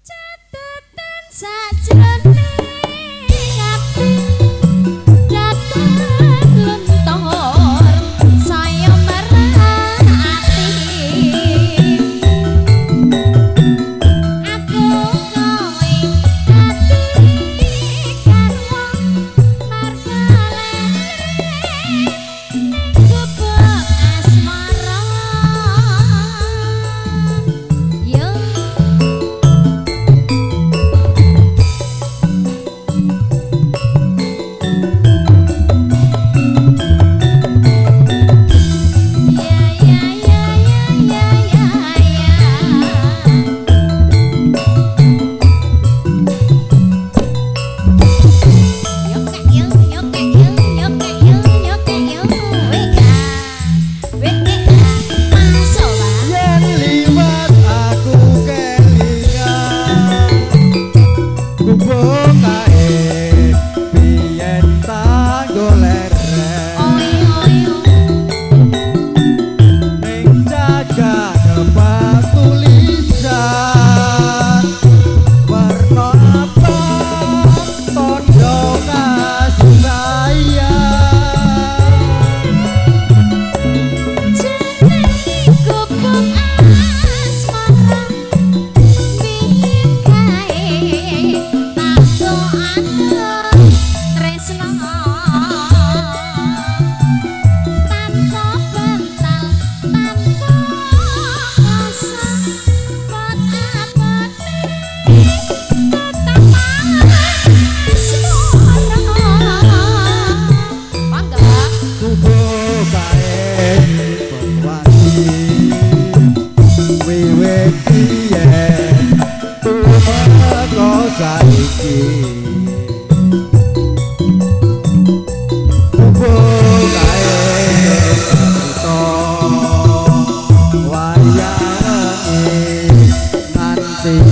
Catatan sajroning ati dapat luntur saya merah ati aku kowe ati karwa harga lele gubuk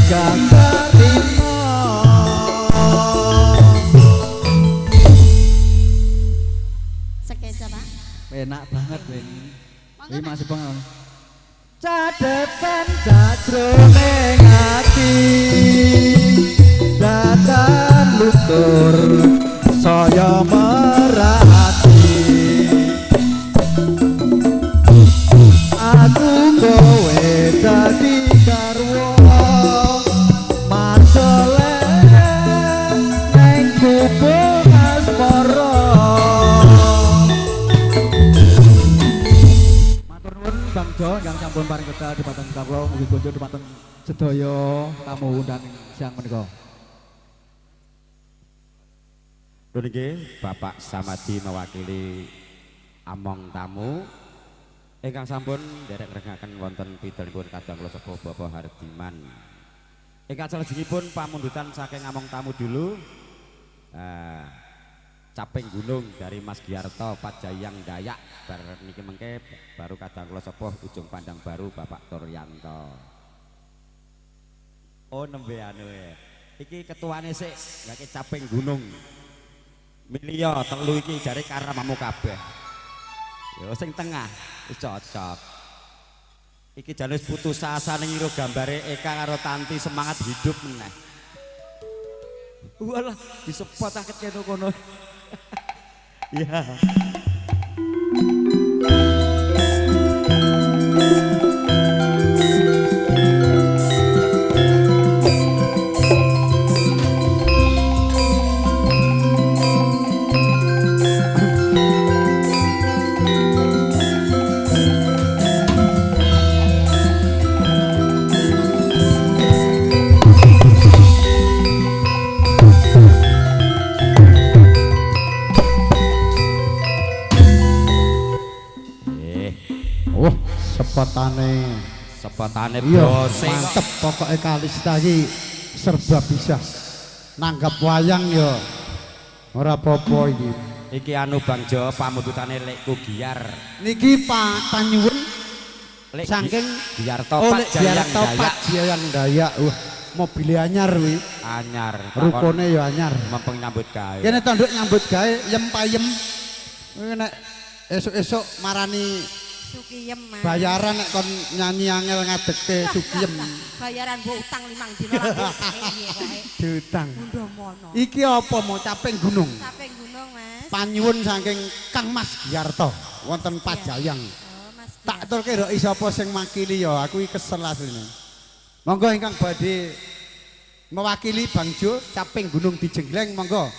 gak terima. Sekeca, Pak. Enak banget, Win. Monggo, Ini Mas. masih pengen. Cadetan jajroning ati datan lutur saya merhati aku kowe dadi garwa masole neng kubung asmara. Matur nuwun Bang Jo ingkang sampun paring kedah dhumateng kawula mugi kunjuk dhumateng sedaya tamu undang siang menika. Nggih, Bapak Samadi mewakili among tamu ingkang sampun nderek ngregaken wonten pidalipun kadang kula sepuh Bapak Hardiman. Ingkang salajengipun pamundutan saking among tamu dulu. Caping Gunung dari Mas Giarto Pajayang Dayak bar niki mengke baru kadang kula sepuh Ujung Pandang Baru Bapak Turyanto. Oh nembe anu ya. Iki ketuane sik ngake Caping Gunung. Milio telu iki jare karamamu kabeh. Ya sing tengah wis cocok. Iki jane putus asa ning iro gambare Eka karo Tanti semangat hidup meneh. Walah disepot angket kene kono. Ya. Sepotane Iya, bose mantep pokoknya Kalista iki serba bisa nanggap wayang ya ora apa-apa iki. Iki anu Bang Jo pamututane Lek Kugiar. Niki panyuwun Lek saking Giarto Lek Pajayang Giarto Dayak. Pajayang Dayak. Mobil anyar wi. Anyar. Rukone ya anyar. Mempeng nyambut gawe. Kene tanduk nyambut gawe yem payem. Kuwi nek esuk-esuk marani Sukiyem, Mas. bayaran nek kon nyanyi angel ngadegke Sukiyem. Bayaran mbok utang 5 dina lagi kowe. Diutang. Mundo mono. Iki apa mau Caping Gunung? Caping Gunung, Mas. Panyuwun saking Kang Mas Giarto wonten Pajayang. Oh, Mas. Tak tulke rok sapa sing makili ya, aku iki kesel asline. Monggo ingkang badhe mewakili Bang Jo Caping Gunung Dijenggleng monggo.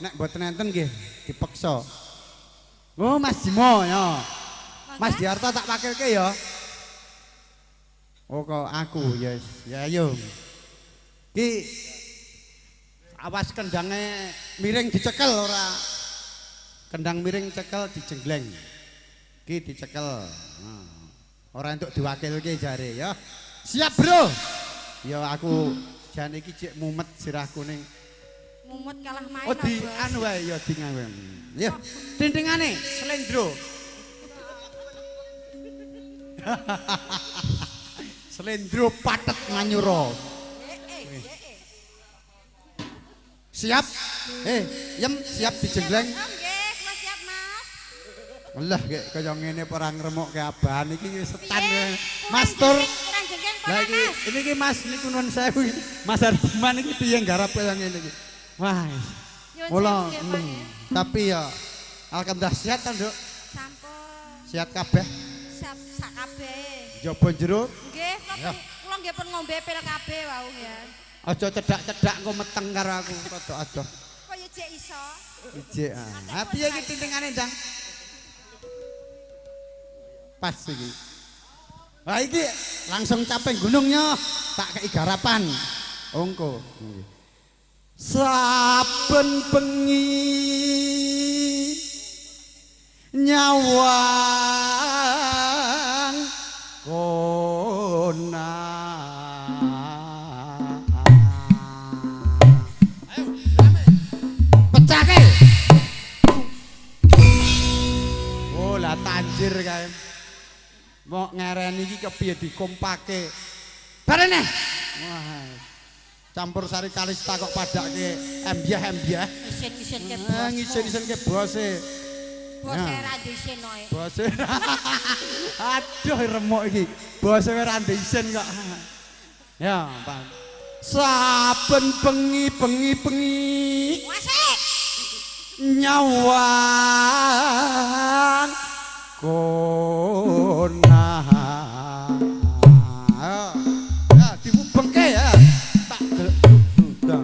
Nek mboten enten nggih dipeksa. Oh Mas Jimo ya. Mas Giarto tak wakilke ya. Oh kok aku ya ya ayo. Ki awas kendange miring dicekel ora. Kendang miring cekel dijenggleng. Ki dicekel. Ora entuk diwakilke jare ya. Siap, Bro. Ya aku jan iki cek mumet sirah kuning. Mumet kalah main. Oh di anu wae ya di ngawe. Ya, tintingane slendro. Slendro patet nganyura. Siap? Yem siap dijenggleng. Nggih, kula siap, Mas. Lah kaya ngene ora ngremokke abahan iki setan. Mas Tur. Lah iki Mas niku nuwun sewu. Mas Ardiman iki piye garap kaya ngene iki. Wah. Mula tapi ya alhamdulillah sehat ta, Nduk? Sampun. Sehat kabeh. Siap sak kabeh. Jaba jero. Nggih, kula nggih pun ngombe pil kabeh wau ya. Aja cedak-cedak engko meteng karo aku rada adoh. Kaya jek iso. Ijek. Ah piye iki tintingane, Ndang? Pas iki. Wah iki langsung Caping Gunungnya tak kei garapan. Ongko. Saben bengi nyawang kona. Ayo, rame. Pecahke. Oh, lah tanjir kae. Mau ngereni iki kepiye dikompake. Barene. Wah. Campur sari kalista kok padake embyah-embyah. Isin-isin ke bos. Ngisen-isen ke bose. Bose ra disin noe. Bose. Aduh remuk iki. Bose ora ndisen kok. Ya, Pak. Saben bengi-bengi Wasik. Nyawang konah. Ya, dibubengke ya. Tak sudah.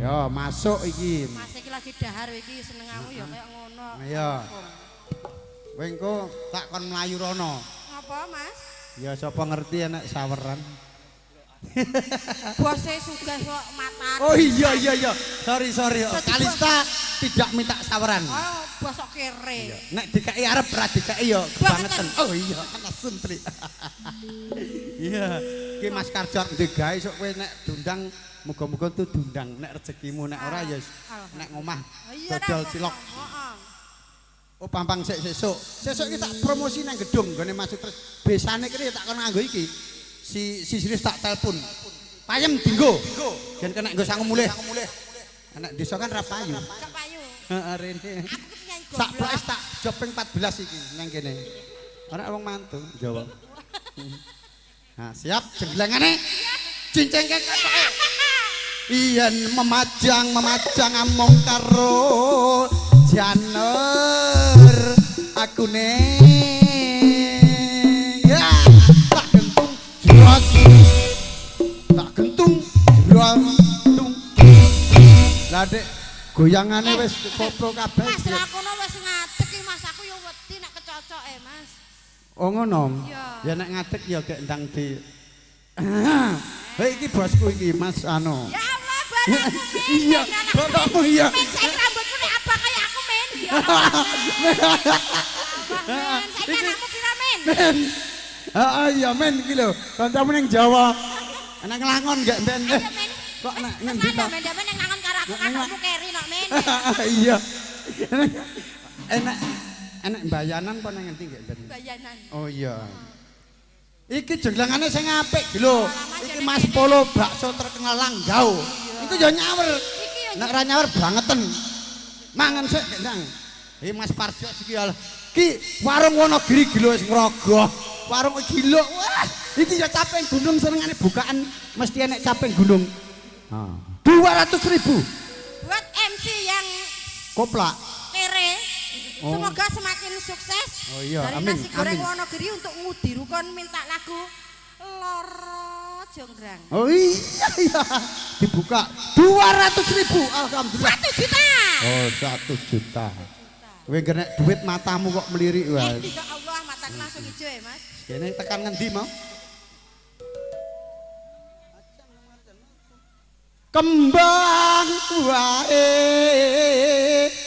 Ya, masuk iki. Mas iki lagi dahar iki senengamu ya kayak ngono. Iya. Kowe engko tak kon mlayu rono. Apa, Mas? Ya sapa ngerti enek saweran. Bose sugih kok matan. Oh iya. Sorry. Kalista tidak minta saweran. Oh, bosok kere. Nek dikai arep ra dikai ya kebangetan. Oh iya, ana suntri. Iya. Ki Mas Karjot ndek gawe sok kowe nek dundang muga-muga tuh dundang nek rezekimu nek ora ya nek ngomah dodol cilok. Oh pampang sesuk. Sesuk iki tak promosi nang gedung gone Mas Sutris. Besane kene tak kon nganggo iki. Si Siris tak telepon. Payem dinggo. Yen kena nggo sangu mulih. Anak desa kan ra payu. Gak payu. Heeh rene. Aku penyanyi Sak goblok. plek tak job ping 14 iki nang kene. Ora wong mantu Jawa. Nah, siap jenglengane. Cincengke kotoke. Iyen memajang among karo janer akune. Ya, tak gentung jrot. Tak gentung jrot. Lah Dek, goyangane wis koplo kabeh. Mas ra kono wis ngadeg iki Mas aku yo wedi nek kecocoke Mas. Oh ngono. Ya nek ngadeg ya gek ndang di. Hei iki bosku iki Mas anu. Ya Allah, bapakku men. Iya, bapakmu iya. Men saiki rambutmu nek apa kayak aku men. Ya Allah. Men, saiki anakmu pira men? Men. Iya men iki lho, kancamu ning Jawa. Ana ngelangon gak men? Kok nek ngendi Mana ta? men damen ning nangon karo aku kanakmu keri nok men. Iya. Enak bayanan apa nang ngendi gak ben? Bayanan. Oh iya. Iki jenglangane sing apik lho. Iki Mas Polo bakso terkenal Langgau. Iku ya nyawer. Nek ra nyawer bangeten. Mangan sik Ndang. Mas Parjo iki ya. Ki warung Wonogiri gila wis ngrogoh. Warung gila. Wah, iki ya caping gunung senengane bukaan mesti enek caping gunung. 200.000 Buat MC yang koplak. kere. Oh. Semoga semakin sukses. Oh iya, Dari amin, nasi goreng amin. Wonogiri untuk ngudiru kon minta lagu Loro Jonggrang. Oh iya. Dibuka 200.000. Alhamdulillah. 1 juta. Oh, 1 juta. Kowe kena duit matamu kok melirik wae. Ya Allah, mataku langsung hijau ya, Mas. Kene tekan ngendi mau? Kembang wae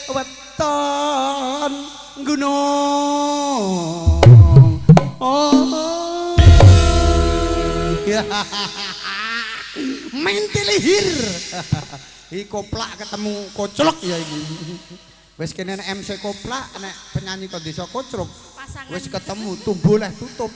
weton gunung. Oh. Mentilihir. Iki koplak ketemu koclok ya iki. Wis kene nek MC koplak nek penyanyi kok desa kocrok. Pasangan. Wis ketemu tumbuh leh tutup.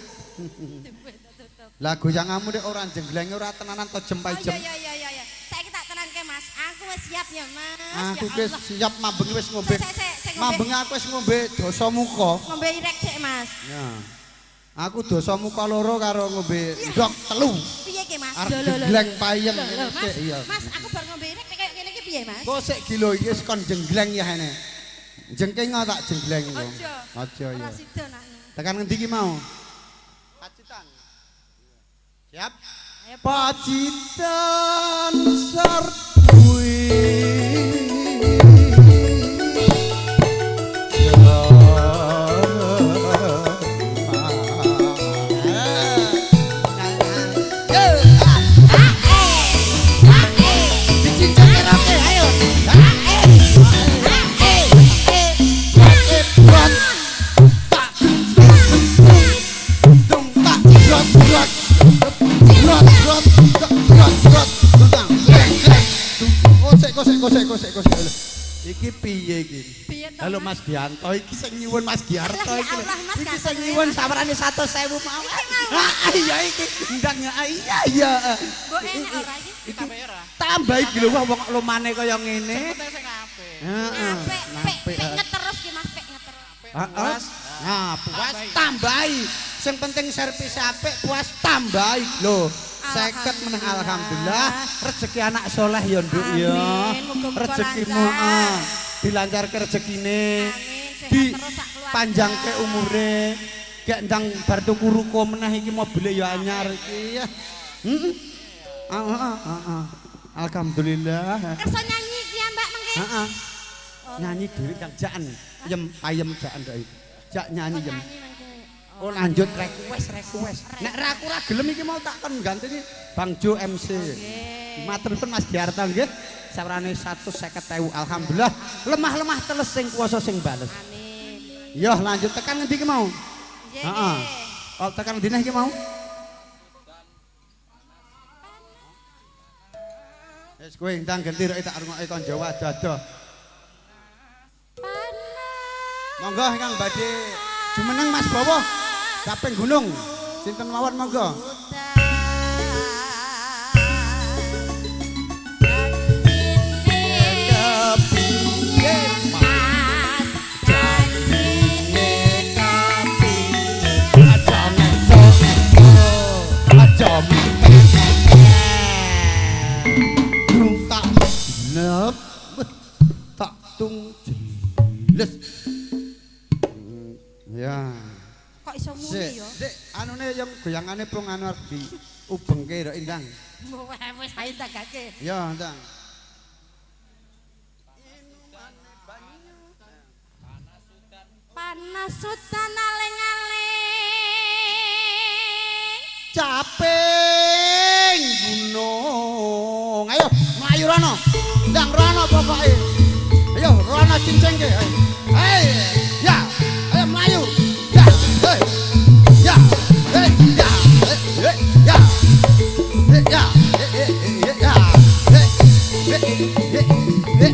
Lah goyanganmu nek ora jenglenge ora tenanan to jempai jem. Iya. Saiki tak tenanke Mas. Aku wis siap ya, Mas. Aku Ya wis Allah. siap mambeng wis ngombe. Sik, Mambeng aku wis ngombe dosa muka. Ngombe irek sik, Mas. Ya. Aku dosa muka loro karo ngombe ndok telu. Piye ki, Mas? Arep jengleng payeng Lho, ngene Mas. sik iya. Mas, aku bar ngombe irek nek kayak ngene iki piye, Mas? Kok sik gila iki wis kon jengleng ya ene. Jengking tak jengleng kok. Aja. Aja ya. Ora sida nakne. Tekan ngendi ki mau? Pacitan. Siap. Ayo, Pacitan sarduwi. Kosek. Iki piye iki? piye to. Halo Mas Gianto iki sing nyuwun Mas Giarto Alah, iki. ya Allah, Mas, Iki sing ganteng nyuwun sawarane 100.000 mau. Iya iki ndangnya iya. Mbok enak ora iki? Tambah iki lho wong lumane kaya ngene. Heeh. Pek ngeterus ki Mas, pek ngeterus. Heeh. Nah, puas tambahi. Sing penting servis apik, puas tambahi lho. 50 meneh alhamdulillah. Rezeki anak soleh ya Nduk ya. Amin, muga-muga Rezekimu lancar. dilancarke rezekine. Amin, sehat Di terus sak keluarga. panjangke umure. Gek ndang bar tuku ruko meneh iki mobile ya anyar iki ya. Heeh. Alhamdulillah. Kersa nyanyi iki ya Mbak mengke. Heeh. Nyanyi dhewe kang jaan. Ayem jaan ndok iki. Jak nyanyi yem. Oh lanjut request. Nek ra aku ra gelem iki mau tak kon ganteni Bang Jo MC. Matur nuwun Mas Giarto nggih. Sawarane 150.000 alhamdulillah. Lemah-lemah teles sing kuwasa sing bales. Amin. Yo lanjut tekan ngendi ki mau? Nggih. Heeh. Oh tekan ngendi iki mau? Wis kowe ndang ganti rek tak rungokke kon Jawa dadah. Monggo ingkang badhe jumeneng Mas Bowo. Kaping gunung. Sinten mawon monggo. Tak tung jeles. Ya. Kok iso muni ya? Dik, anune yang goyangane prung anu arep diubengke rek Indang. Wis ae tagake. Ya, Ndang. Panas udan aling-aling. Caping gunung. Ayo, mlayu rono. Ndang rono pokoke. Ayo, rono cincengke. Ayo. Ya, ayo mlayu. Ya, hei. Ya, hei. Ya, hei. Ya. Hei, ya. Hei, ya. Hei. Hei. Hei.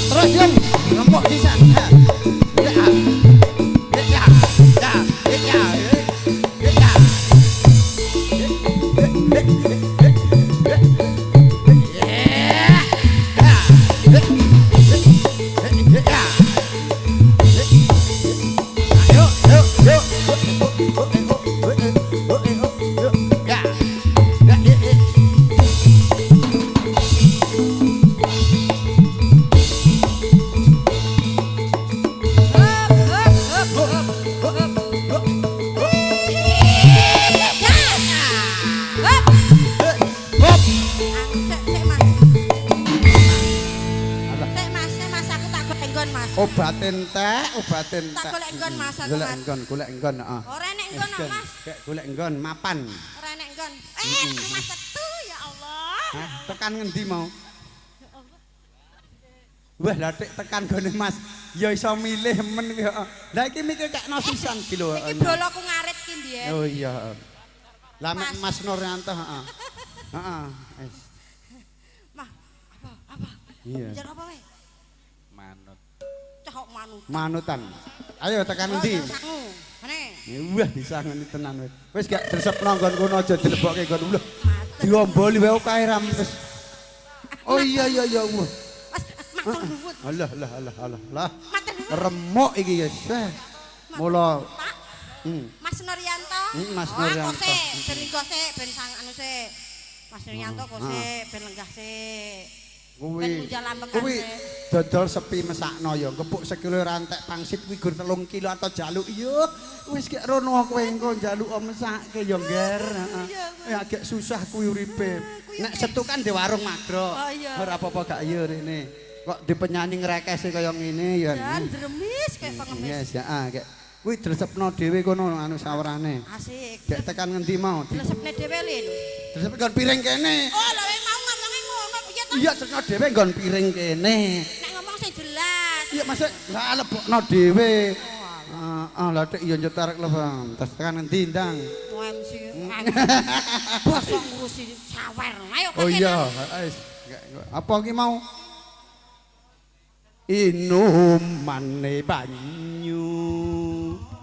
Terus yang ngempok di sana. Obatin tak golek nggon Mas aku. Golek nggon, heeh. Ora enek nggon Mas. Golek nggon mapan. Ora enek nggon. Mas setu ya Allah. Hah, tekan ngendi mau? Wah, lah tekan gone Mas. Ya iso milih men ki, heeh. Lah iki mikir kakno sisan ki lho. Iki dolaku ngarit ki mbiyen. Oh iya. Lah Mas Nuryanto, heeh. Heeh, wis. Mah, apa? Iya. Jar apa wae? Manut. Cok manut. Manutan. Ayo tekan ngendi? Mene. Wah, disangoni tenan wis. Wis gak dresepno nggon kono aja dilebokke nggon. Lho. Diomboli wae kae ram wis. Oh iya. Wah. Mas, matur nuwun. Alah. Matur nuwun. Remuk iki guys. Mula Pak. Mas Nuryanto. Mas Nuryanto. Ben lenggah sik, ben sang anu sik. Mas Nuryanto kok sik, ben lenggah sik. Kuwi dodol sepi mesakno ya. Kepuk sekilo rantek pangsit kuwi gur 3 kilo atau jaluk. Yo, wis gek rono kowe engko njaluk mesake ya, Nger. Heeh. Ya agak susah kuwi uripe. Nek setu kan di warung magro. Ora apa-apa gak ya rene. Kok di penyanyi ngrekese kaya ngene ya. Dan dremis kayak pengemis. Yes, heeh. Kuwi dresepno dhewe kono anu sawarane. Asik. Gek tekan ngendi mau? Dresepne dhewe Lin. Dresep kon piring kene. Oh, lha mau ngomongnya ngono piye Iya cerna dhewe nggon piring kene. Nek ngomong sing jelas. Iya masih lah lebokno dhewe. Heeh, lha tek iya nyetar lebam. Tes tekan endi ndang? MC. Bos ngurusi sawer. Ayo Oh iya, wis. Apa ki mau? Inumane banyu.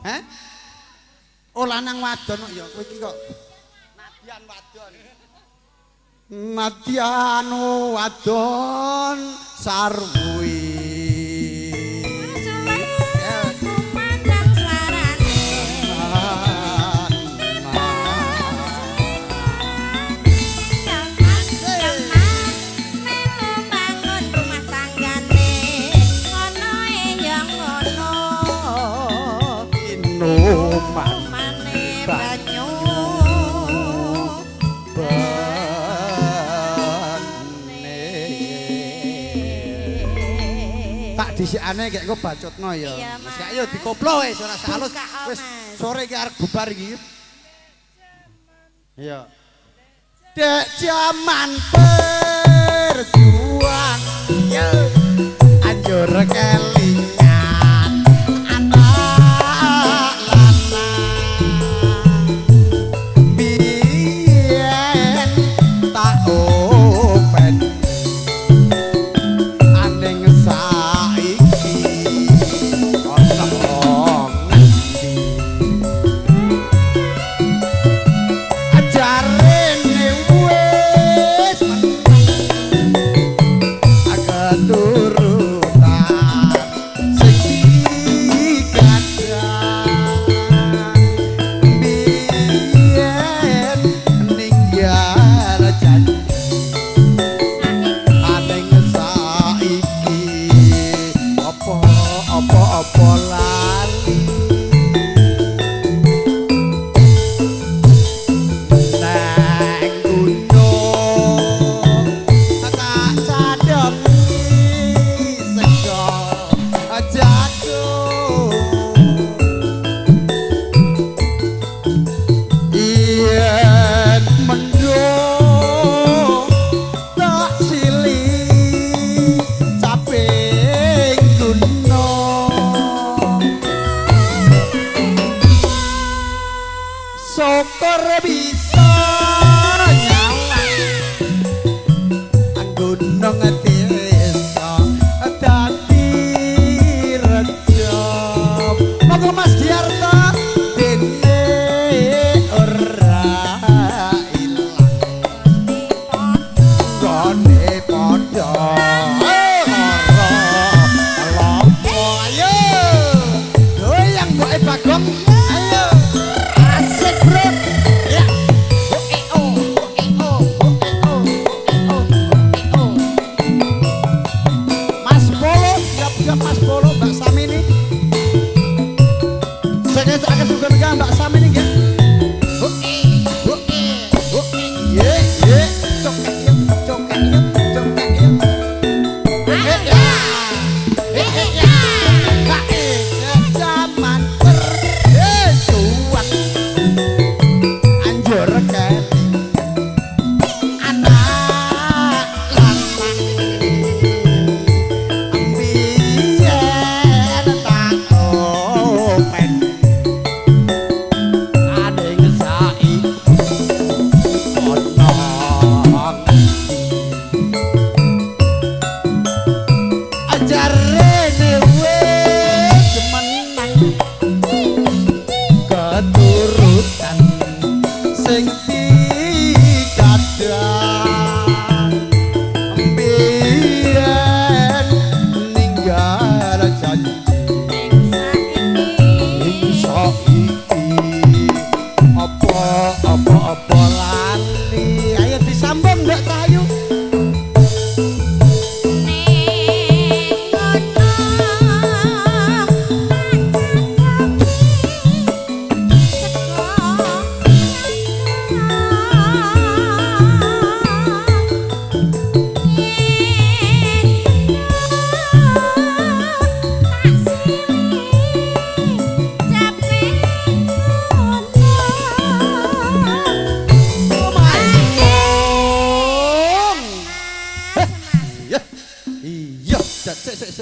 Hah? Oh lanang wadon kok ya kowe iki kok. Nadyan wadon. Nadyan wadon sarwi. Disikane kek engko bacotno ya. Wis ayo dikoplo wis ora salus. Wis sore iki arep bubar iki. Iya. Dek jaman berjuang yo anjur kelingan anak lanang biyen tak open aning Neng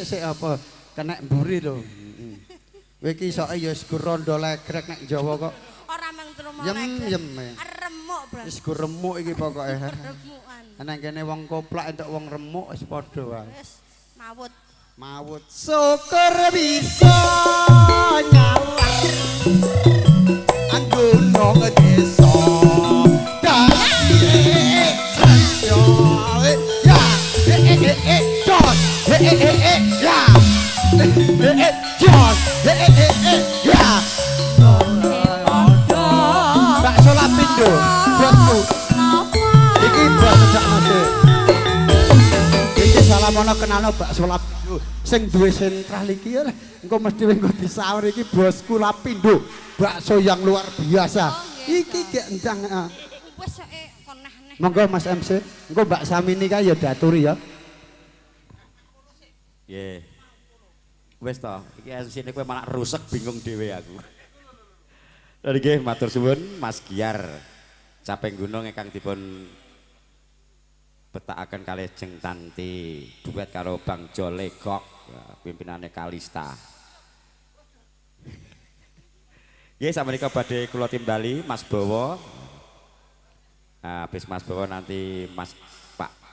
sik apa kena mburi lho. Heeh. Kowe iki isoke ya sego rondo legrek nek Jawa kok. Ora mung terima Yem. remuk, Bro. Wis go remuk iki pokoke. Remukan. Nang kene wong koplak entuk wong remuk wis padha wae. Wis mawut. Mawut syukur bisa nyawang anggono desa dadi sanyo ya jos ya jos ya bakso lapindo bosku iki bakso sak mate iki salamono kenalno bakso lapindo sing duwe sentral iki ya engko mesti engko disawer iki bosku lapindo bakso yang luar biasa iki gek endang Wis kon neh. monggo Mas MC engko Mbak Samini kae ya diaturi ya Nggih. Wis to, iki MC-ne kowe malah rusek bingung dhewe aku. Lha nggih matur suwun Mas Giar. Caping gunung ingkang dipun betakaken kalih Jeng Tanti duet karo Bang Jo Legok pimpinane Kalista. Nggih sakmenika badhe kula timbali Mas Bowo. Habis Mas Bowo nanti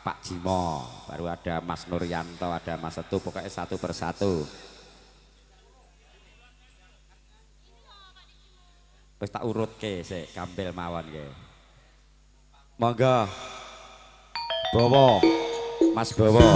Pak Jimo, baru ada Mas Nuryanto, ada Mas Setu, pokoknya satu persatu. Wis tak urutke sik kampil mawon nggih. Monggo. Bowo. Mas Bowo.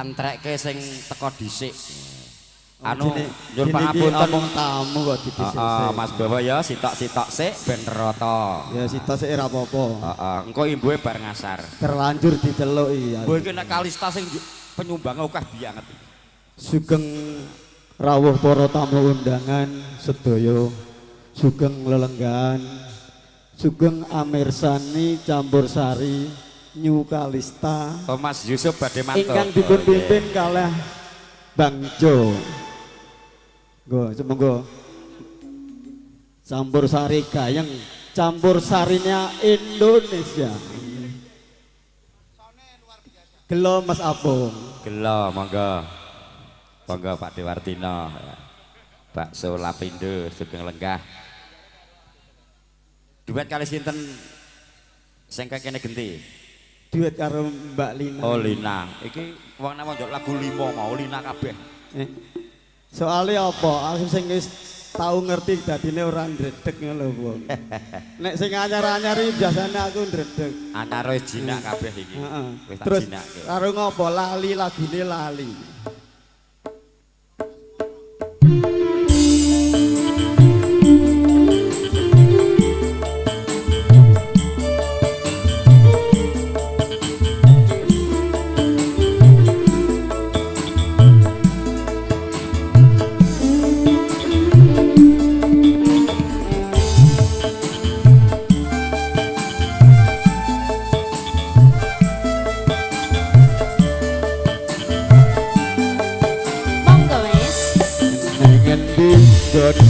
Antrekke sing teko dhisik. Anu nyuwun pangapunten omong tamu kok didhisik. Mas Bowo ya sitok-sitok sik ben rata. Ya sitok sik ora apa-apa. Heeh, engko imbuhe bar ngasar. Terlanjur diceluki ya. Mbok iki nek Kalista sing penyumbang akeh banget. Sugeng rawuh para tamu undangan sedaya. Sugeng lelenggahan. Sugeng amirsani campur sari. New Kalista Oh Mas Yusuf badhe mantuk ingkang dipun pimpin kalih Bang Jo. Semoga campur sari gayeng, campur sarinya Indonesia. Gelo Mas Apung. Gelo monggo. Monggo Pak Dewartino. Bakso Lapindo sugeng lenggah. Duet kali sinten sing kene genti? Duet karo Mbak Lina. Oh Lina, iki wong nang njok lagu 5 mau Lina kabeh. Soalnya apa? Aku sing wis tau ngerti dadine ora ndredeg ngono lho. Nek sing anyar-anyar iki biasane aku ndredeg. Anyar wis jinak kabeh iki. Wis tak Terus jinakke. karo ngopo lali lagune lali.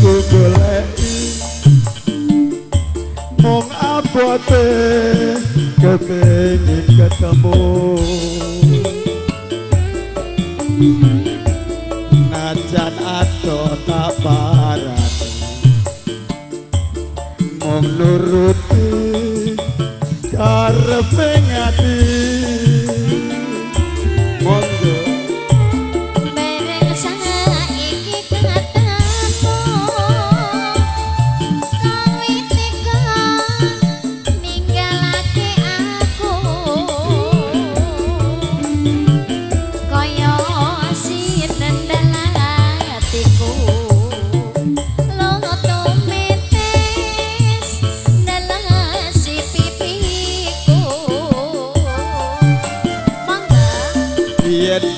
Ku goleki mong abote kepengin ketemu najan ato tak parat mong nuruti karepe ngati monggo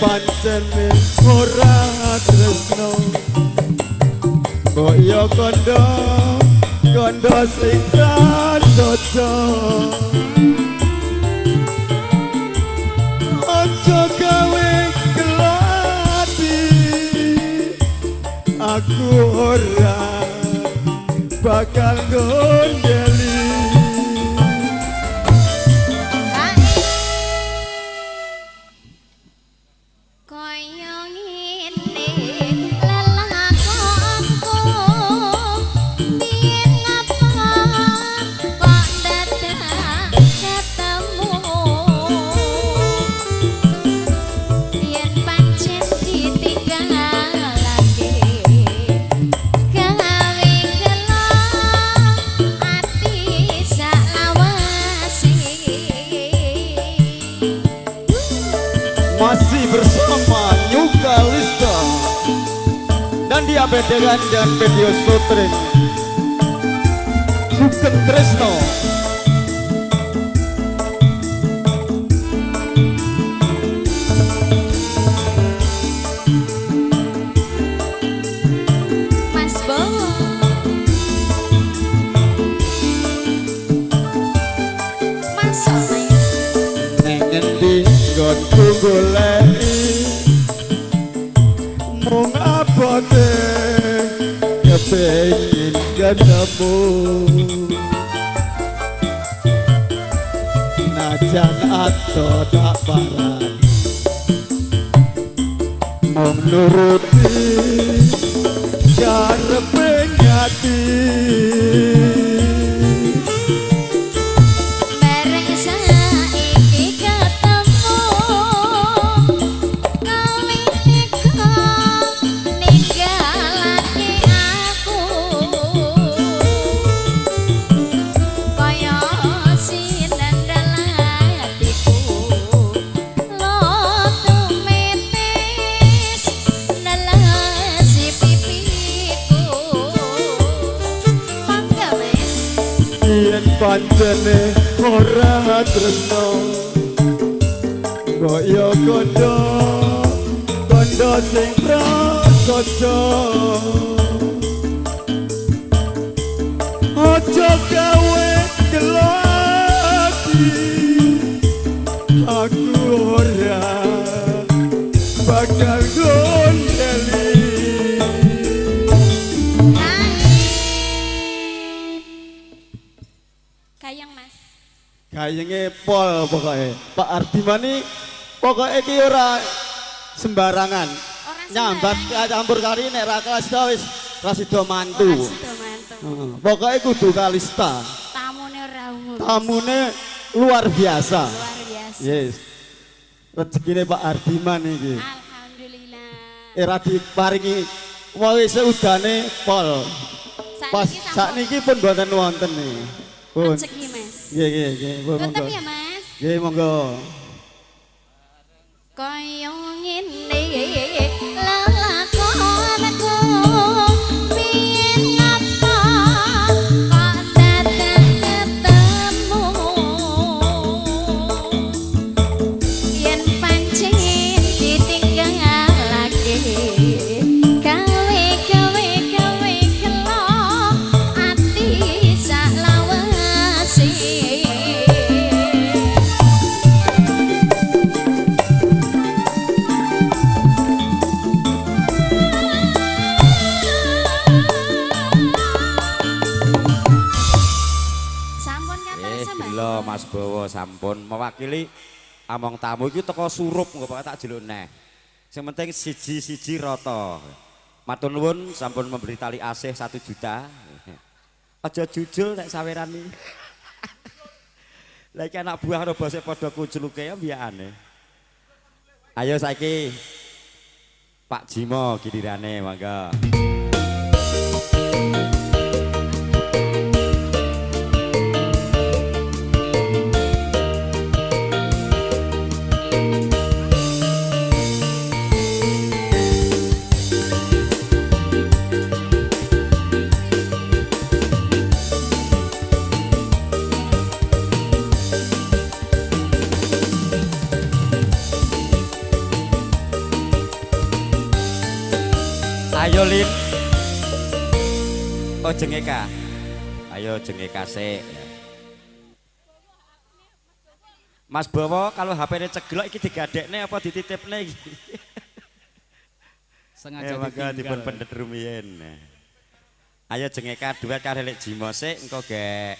pancen ora tresno mbok yo kondo kondo sing radodo ojo gawe kelati aku ora bakal gondeli koyo ngene lelakonku biyen ngapa kok dadak ketemu yen pancen ditinggalake gawe gelo ati salawase masih bersama Nyukalista dan diabedakan dan video shooting Sugeng Tresno Mas Bowo masuk Mas nengen di nggonku goleki mung abote kepengin ketemu najan ato tak parani mung nuruti karepe ngati bareng saiki ketemu kali niko ninggalake aku kaya sinandal hatiku lo tumetes nelasi pipiku mangga wis yen pancene ora tresno kaya kondo kondo sing prasaja aja gawe gelati aku ora bakal gondeli Kayang Mas gayenge pol pokoknya Pak Ardimani pokoknya iki ora sembarangan nyambat campur kari nek ra kalista wis ra sida mantu pokoknya kudu kalista tamune ora umum tamune luar biasa luar biasa yes rezekine Pak Ardiman iki alhamdulillah era diparingi wis udane pol pas sakniki pun mboten wonten nih pun rezeki Mas nggih monggo tutup ya Mas nggih monggo kaya ngene lelakonku biyen ngapa kok dadak ketemu yen pancen ditinggalake gawe gelo ati salawase Gila Mas Bowo sampun mewakili among tamu iki teko surup engko tak jeluk neh. Sing penting siji-siji rata. Matur nuwun sampun memberi tali asih 1 juta. Aja jujul nek saweran iki. Lah iki anak buah karo bose padha kucluke ya mbiyane. Ayo saiki Pak Jimo gilirane monggo. Ayo Lin jengeka. Ayo jengeka sik. Mas Bowo kalau HP-ne ceglok iki digadekne apa dititipne iki? Sengaja dipun pendet rumiyin. Ayo jengeka duet karo Lek Jimo sik engko gek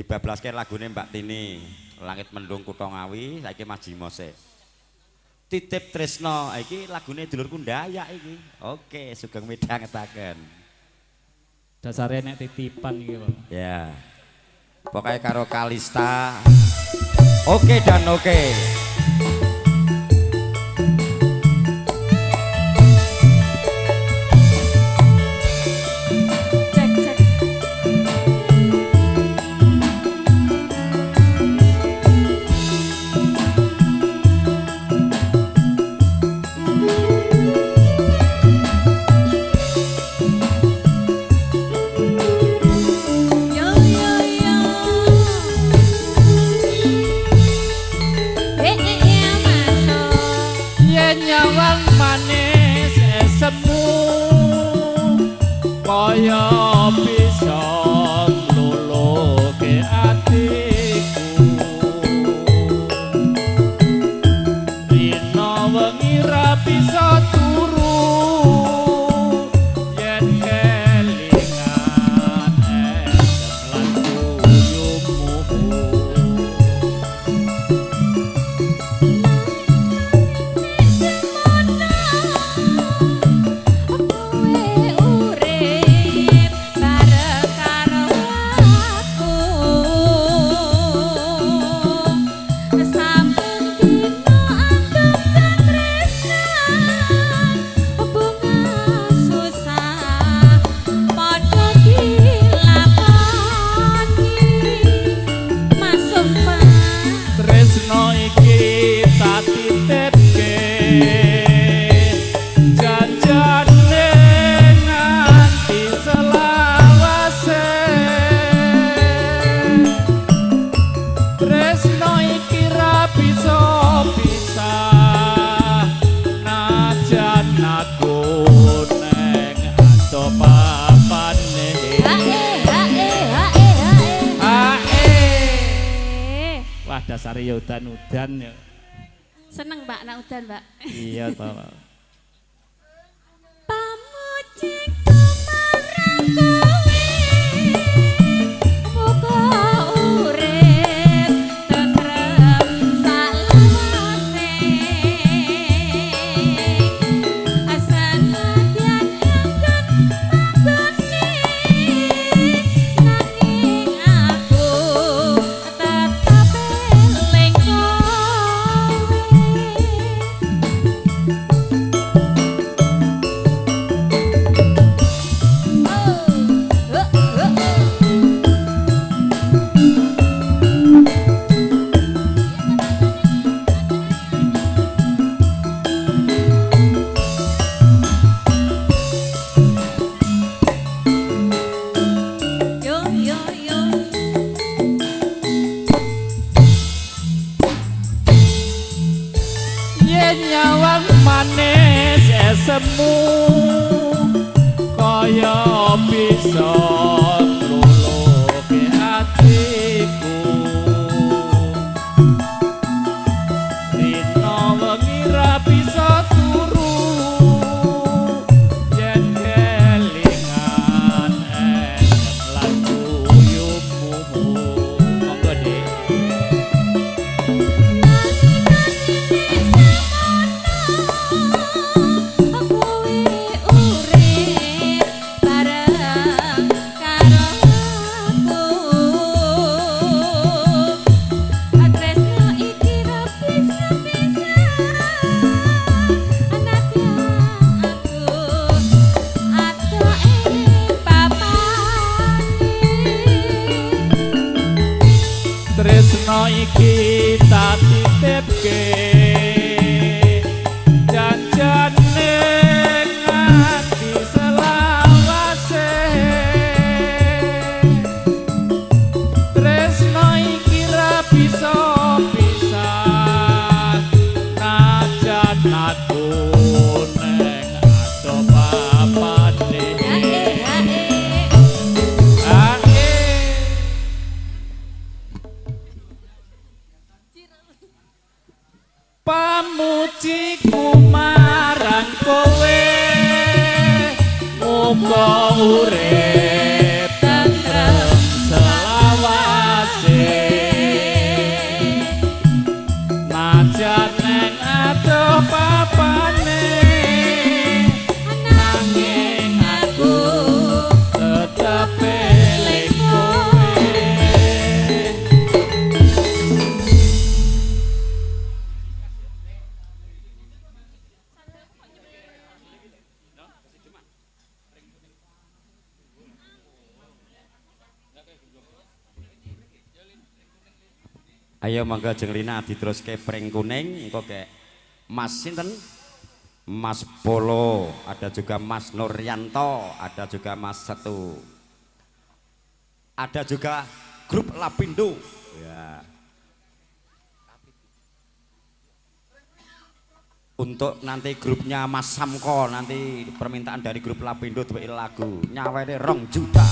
dibablaske lagune Mbak Tini. Langit Mendung Kutha Ngawi saiki Mas Jimo sik. Titip Tresno iki lagune dulurku Ndayak iki. Oke, Sugeng midhangetaken. Dasare nek titipan iki, Pak. Ya. Pokoknya karo Kalista. Oke dan oke. Kaya bisa ngluluke atiku Rina wengi ra bisa turu yen kelingan esem lan guyumu dasare ya udan-udan ya. Seneng Mbak nek udan, Mbak. Iya toh. Pamujiku marang kowe. Muga urip tentrem salawase. Asanadyan anggun panggone. Nanging aku tetep eling nyawang manis esemu kaya bisa ngluluke atiku Rina wengi ra bisa turu yen kelingan esem lan guyumu monggo Dik tresno iki tak titipke janjane nganti selawase tresno iki ra bisa pisah najan aku neng ado papane urip tentrem selawase najan neng adoh papane nanging aku tetep eling kowe. Ayo mangga jeung Lina diteruske pring kuning engko kek Mas sinten? Mas Polo, ada juga Mas Nuryanto, ada juga Mas Setu. Ada juga grup Lapindo. Ya. Untuk nanti grupnya Mas Samko, nanti permintaan dari grup Lapindo duwe lagu nyawene 2 juta.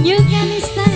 You can stand.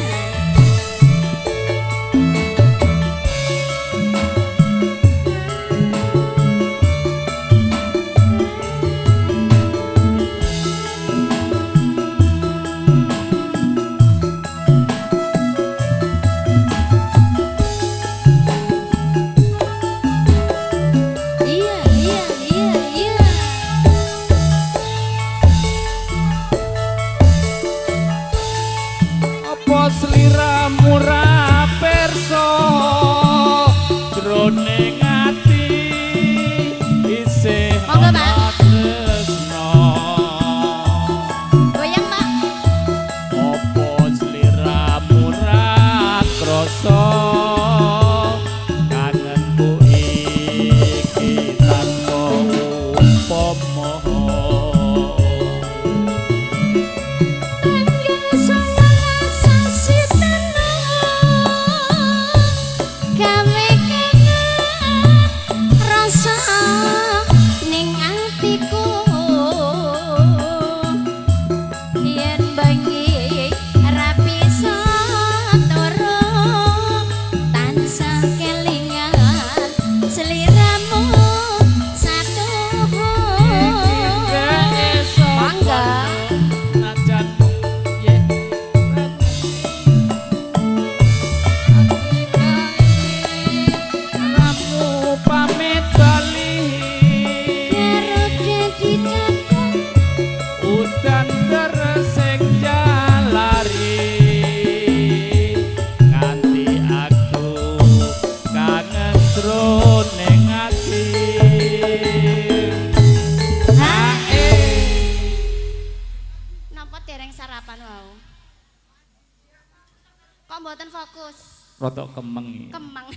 Sliramu ra perso jroning ati isih ana tresno. Goyang, Pak. Opo sliramu ra krasa kangenku iki tanpa upama. Rotok kemeng. Kemang.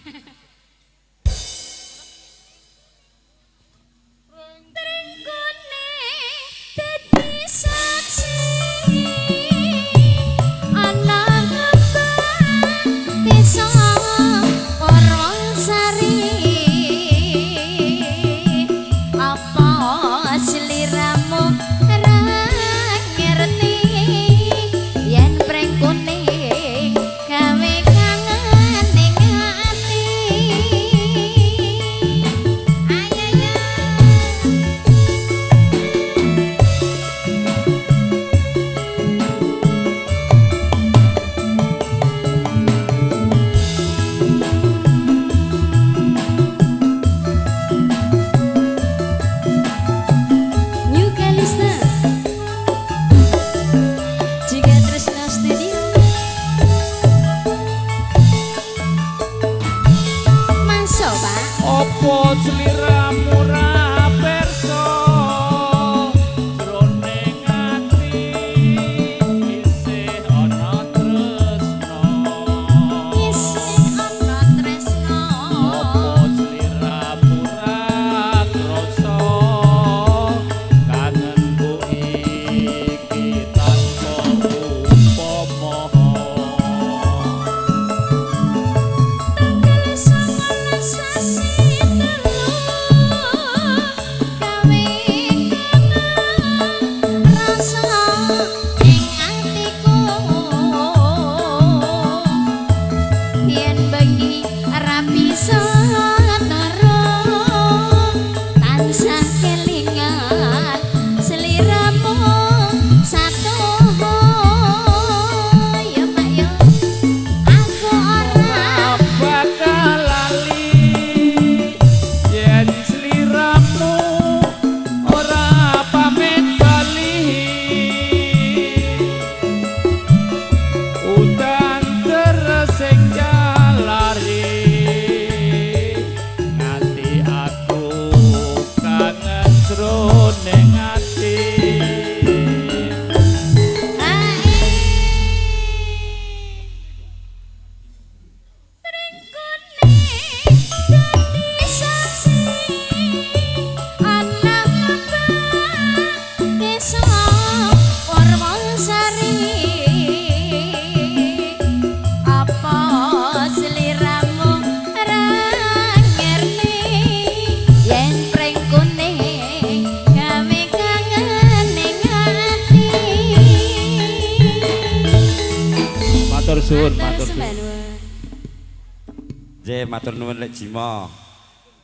Matur nuwun Lek Jimo.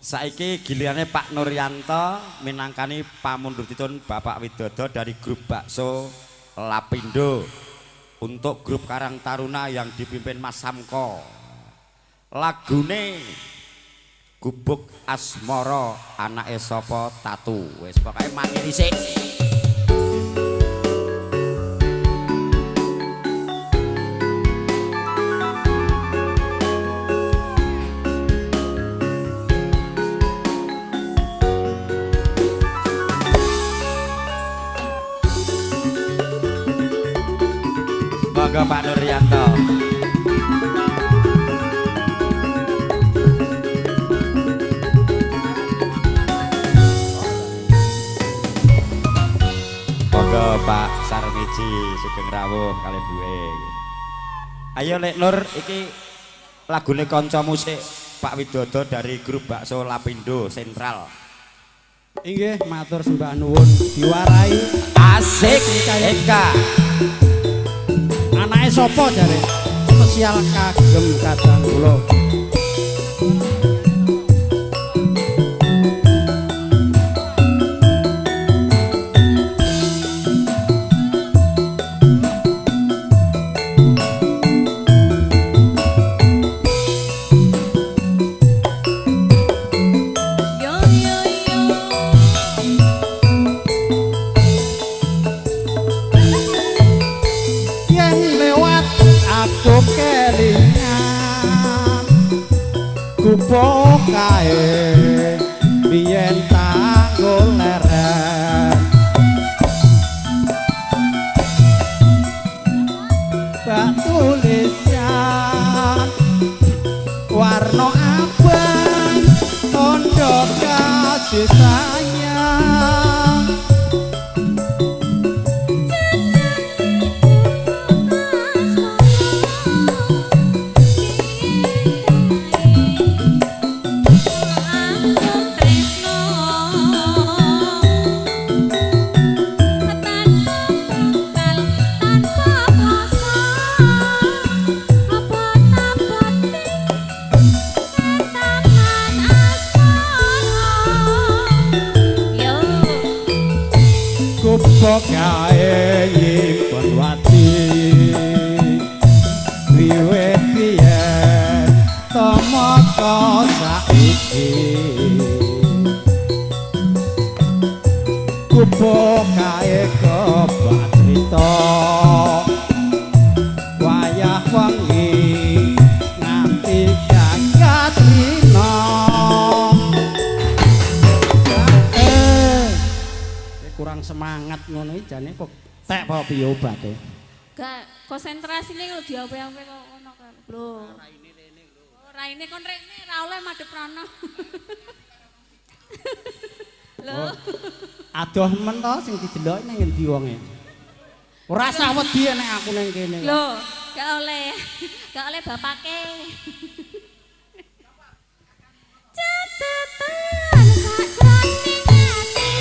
Saiki gilirannya Pak Nuryanto minangkani pamundhutipun Bapak Widodo dari grup Bakso Lapindo untuk grup Karang Taruna yang dipimpin Mas Samko. Lagune Gubuk Asmara anake sapa Tatu. Wis pokoke mangi dhisik. Monggo Pak Nuryanto. Monggo Pak Sarmiji Sugeng Rawuh kalian duwe. Ayo Lek Nur iki lagune kanca musik Pak Widodo dari grup Bakso Lapindo Sentral. Inggih matur sembah nuwun diwarai asik Eka. Anake sapa jare? Spesial kagem kadang kula. Gubuk kae biyen tak goleren bak tulisan warna abang tondo kasih sayang kae nyimpen wati wiwit biyen tomoko saiki kubuk kae kebat crita wayah wengi nganti jagat rina kurang semangat ngono iki jane kok tek apa piye obate. Gak konsentrasine lho diope-ope kok ngono kan. Lho. Raine rene lho. Oh, raine kon rene ra oleh madhep rono. Lho. Adoh men to sing dideloki nang endi wonge. Ora usah wedi nek aku ning kene. Lho, gak oleh. Gak oleh bapake. Catetan sakjroning ati.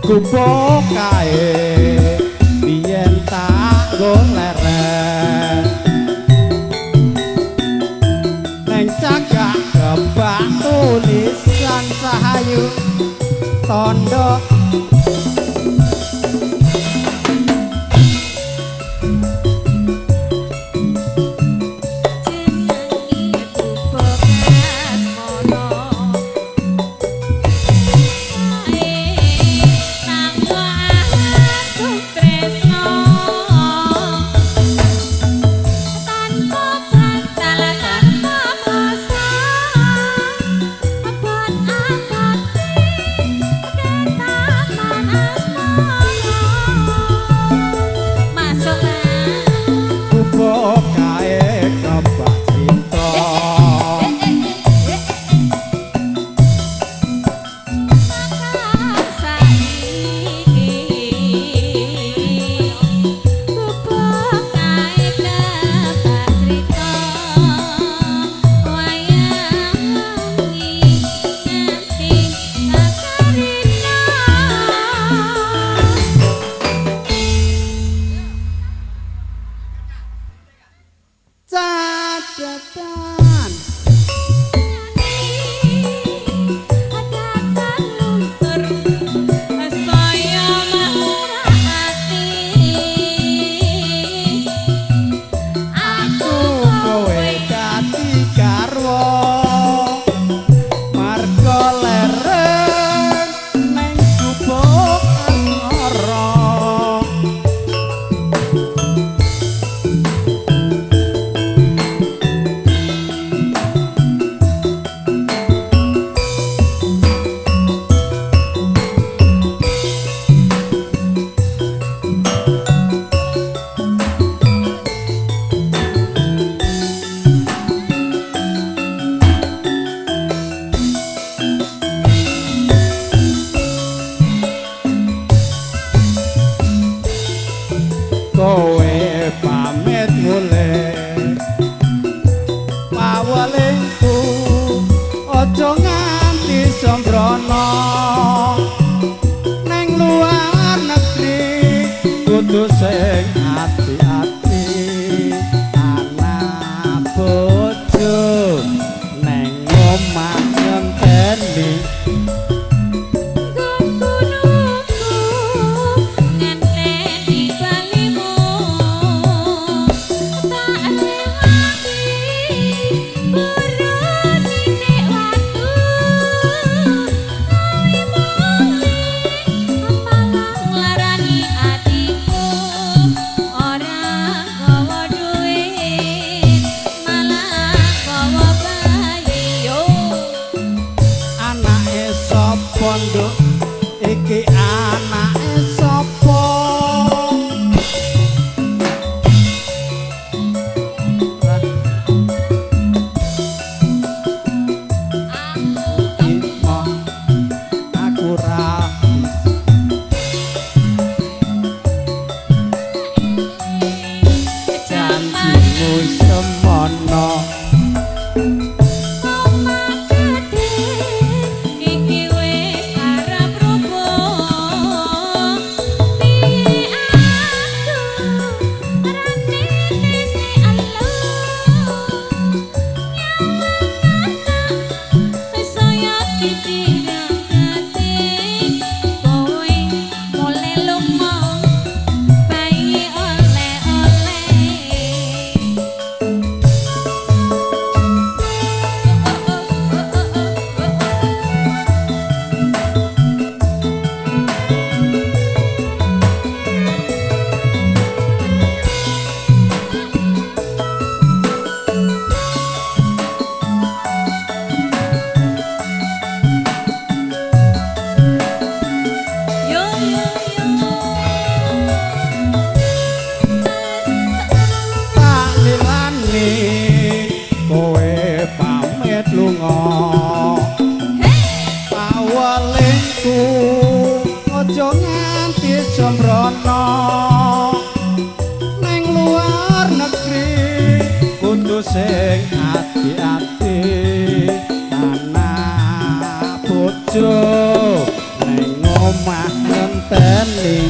Gubuk kae biyen tak goleren neng cagak kebak tulisan sahayu tondo kowe pamit mulih pawalingku aja nganti sembrono neng luar negeri kudu sing ati-ati anak bojo neng omah ngenteni pondok iki anake sapa aku ra janjimu semono pawalingku aja nganti sembrono neng luar negeri kudu sing ati-ati anak bojo neng omah ngenteni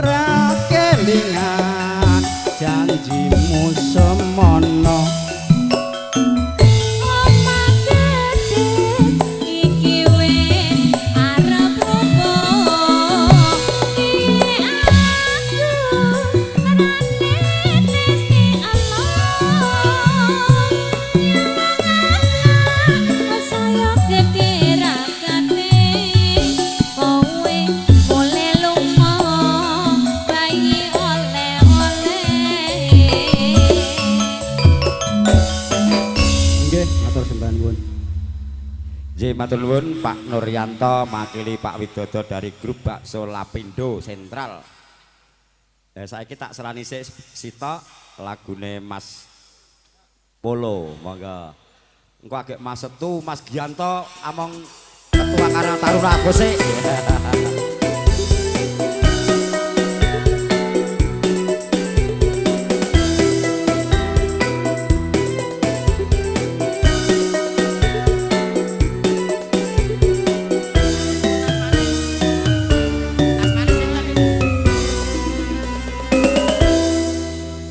ra kelingan janjimu semono. Matur nuwun Pak Nuryanto makili Pak Widodo dari grup Bakso Lapindo Sentral. Saiki tak serani sitok lagune Mas Polo, monggo. Engko agek Mas Setu, Mas Gianto among ketua Karang Taruna Gosik.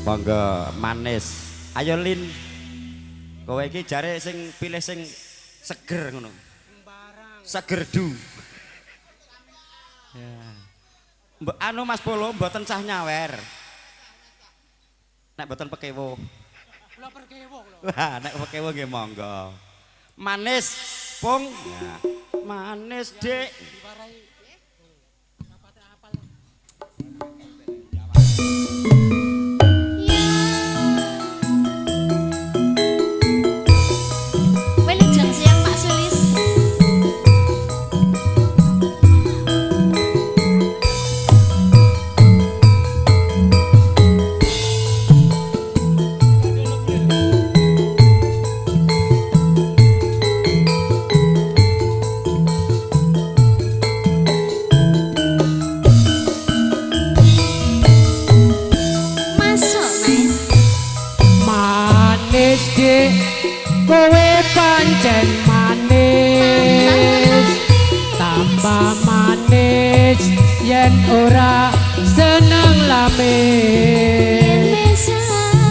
Monggo manis. Ayo Lin. Kowe iki jare sing pilih sing seger ngono. Seger du. Ya. Mbok anu Mas Polo mboten sah nyawer. Nek mboten pekewo. Kula pekewo kula. Wah, nek pekewo nggih monggo. Manis, Pung. Ya. Manis, Dik. Kowe pancen manis, tambah manis yen ora seneng lamis.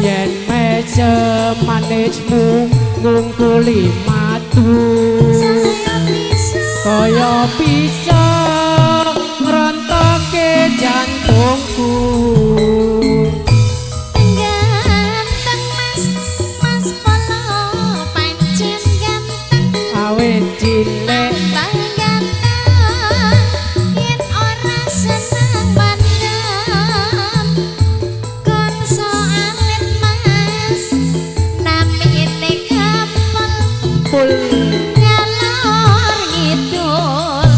Yen meja manismu ngungkuli matu, kaya bisa ngrontoke jantungku. Ngalor ngidul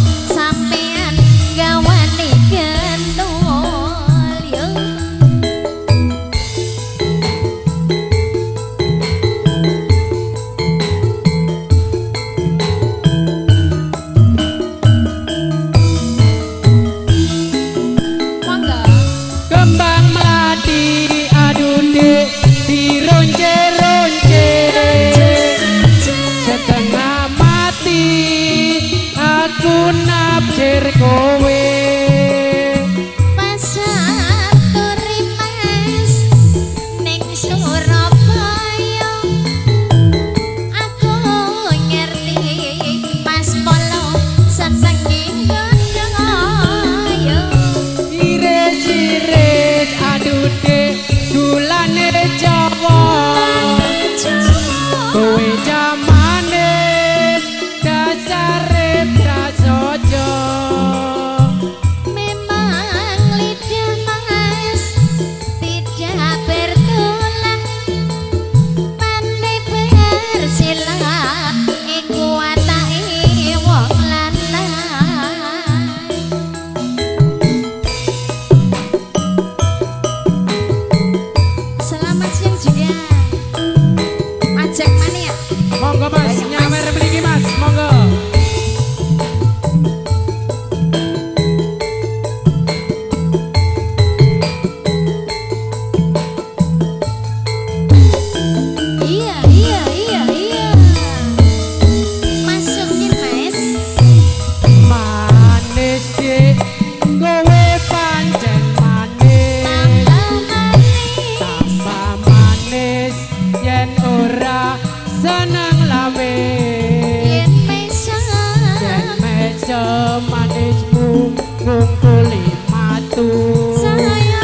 kuli matu saya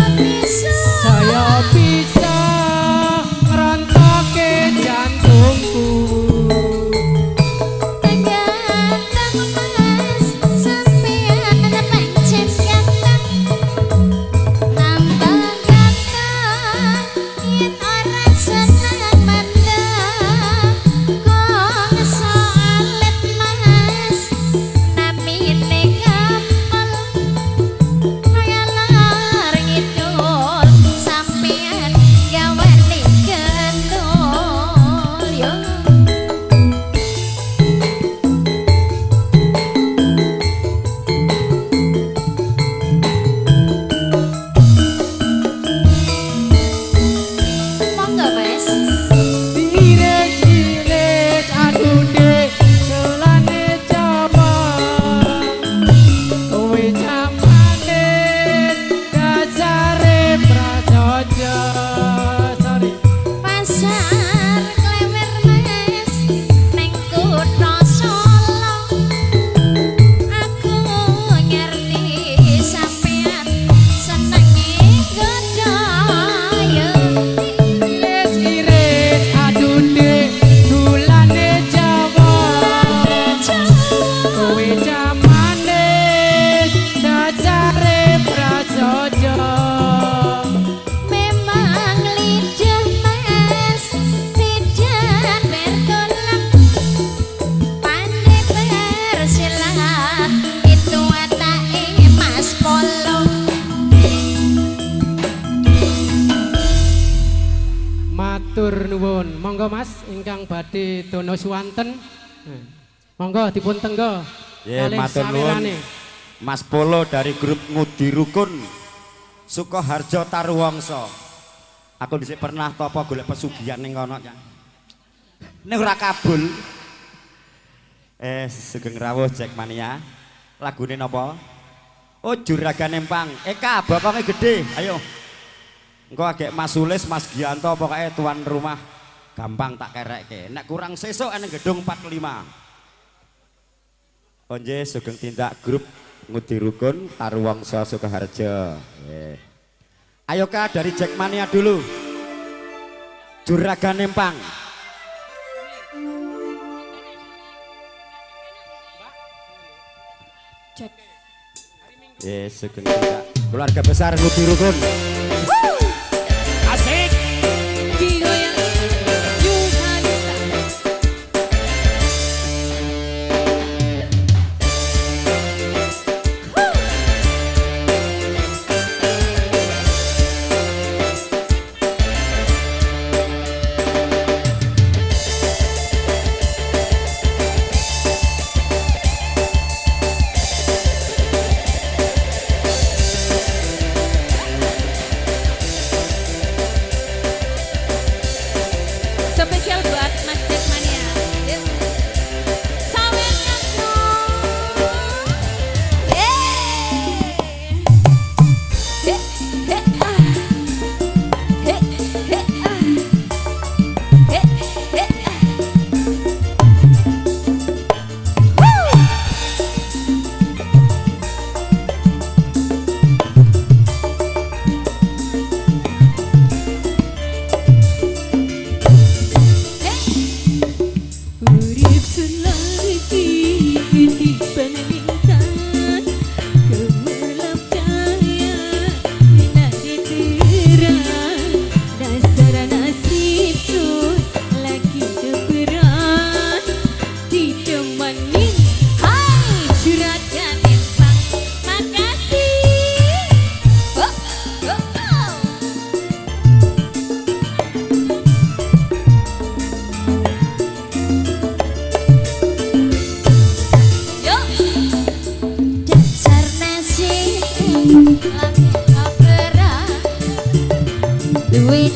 bisa ngerontoke jantungku monggo Mas ingkang badhe dono suwanten monggo dipun tenggo matur nuwun Mas Polo dari grup Ngudi Rukun Sukoharjo Taruwangsa. Aku dhisik pernah topo golek pesugihan ning kono ya ning ora kabul. Sugeng rawuh Jackmania lagune napa? Oh Juragan Empang Eka bokonge gede ayo engko agek Mas Sulis Mas Gianto pokoknya tuan rumah gampang tak kerekke nek kurang sesuk ning gedung 45. Onje sugeng tindak grup Ngudi Rukun Taruwangsa Sukoharjo. Ayo Kak dari Jackmania dulu. Juragan Empang. Sugeng tindak keluarga besar Ngudi Rukun. Asik.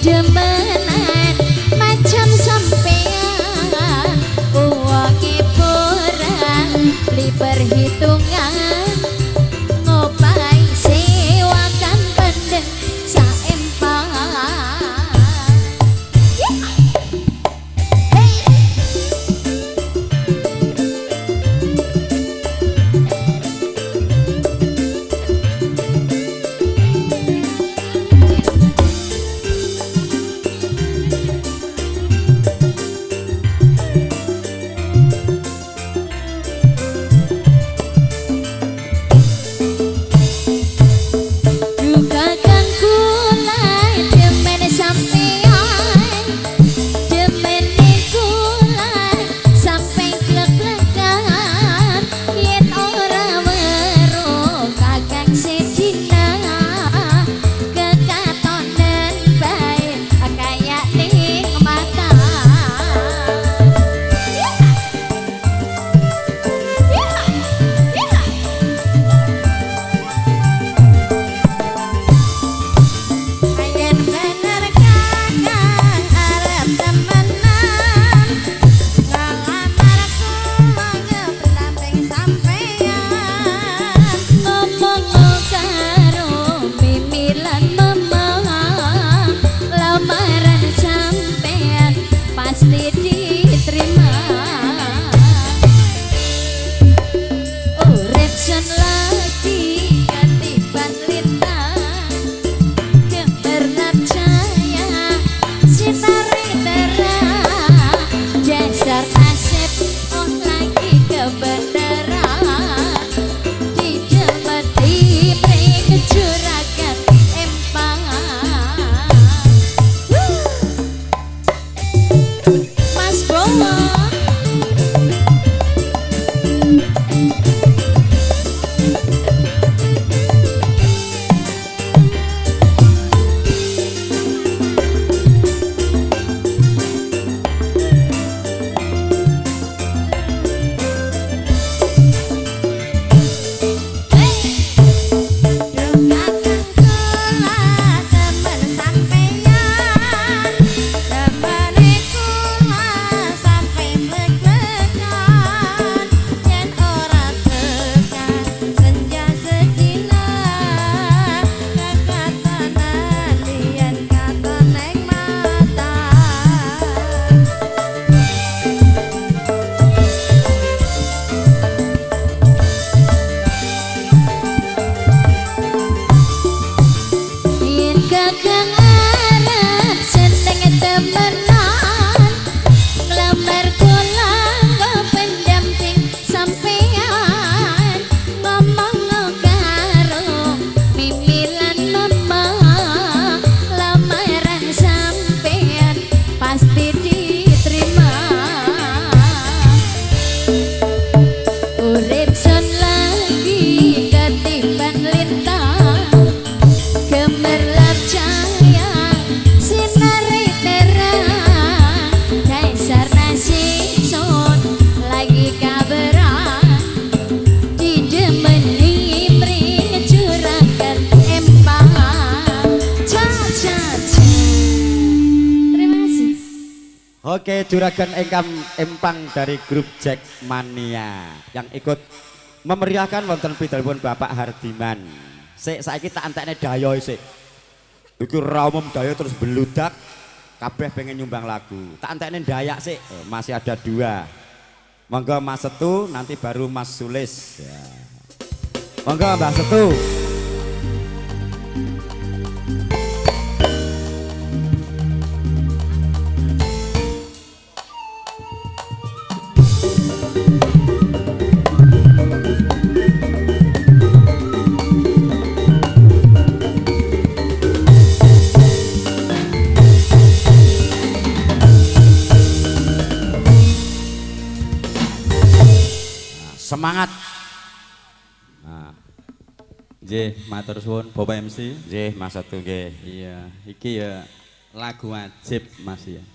demenan macam sampean uangnya kurang li perhitungan ngopai sewakan pendek saempang Oke, juragan ingkang empang dari grup Jackmania yang ikut memeriahkan wonten pidalipun Bapak Hardiman. Saiki tak entekne dayoe sik. Iku ra umum dayo terus beludak kabeh pengen nyumbang lagu. Tak entekne dayak sik. Masih ada 2. Monggo Mas Setu, nanti baru Mas Sulis. Ya. Monggo Mbak Setu. Semangat. Nah. Nggih, matur suwun Bapak MC. Nggih, Mas Setu nggih. Iya, iki ya lagu wajib Mas ya.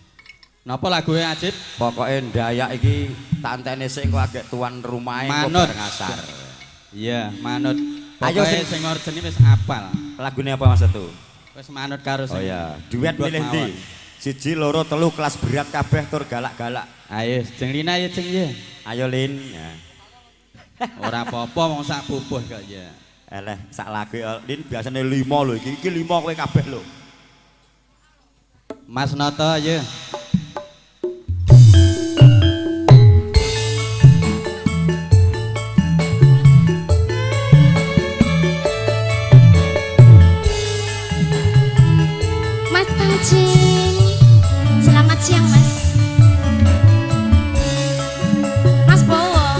Napa lagunya wajib? Pokoknya ndayak iki tak enteni sik kok agek tuan rumahe manut ngasar. Iya, manut. Ayo sing ngorjeni wis apal. Lagune apa Mas Setu? Wis manut karo sing. Oh iya, duet milih ndi? 1, 2, 3 kelas berat kabeh tur galak-galak. Ayo, jeng Lina ya jeng ya. Ayo Lin. Ya. Ora apa-apa wong sak bubuh kok ya. Eleh sak lagu Lin biasane 5 lho iki 5 kowe kabeh lho. Mas Noto ya. Mas Pancing, selamat siang Mas. Mas Bowo,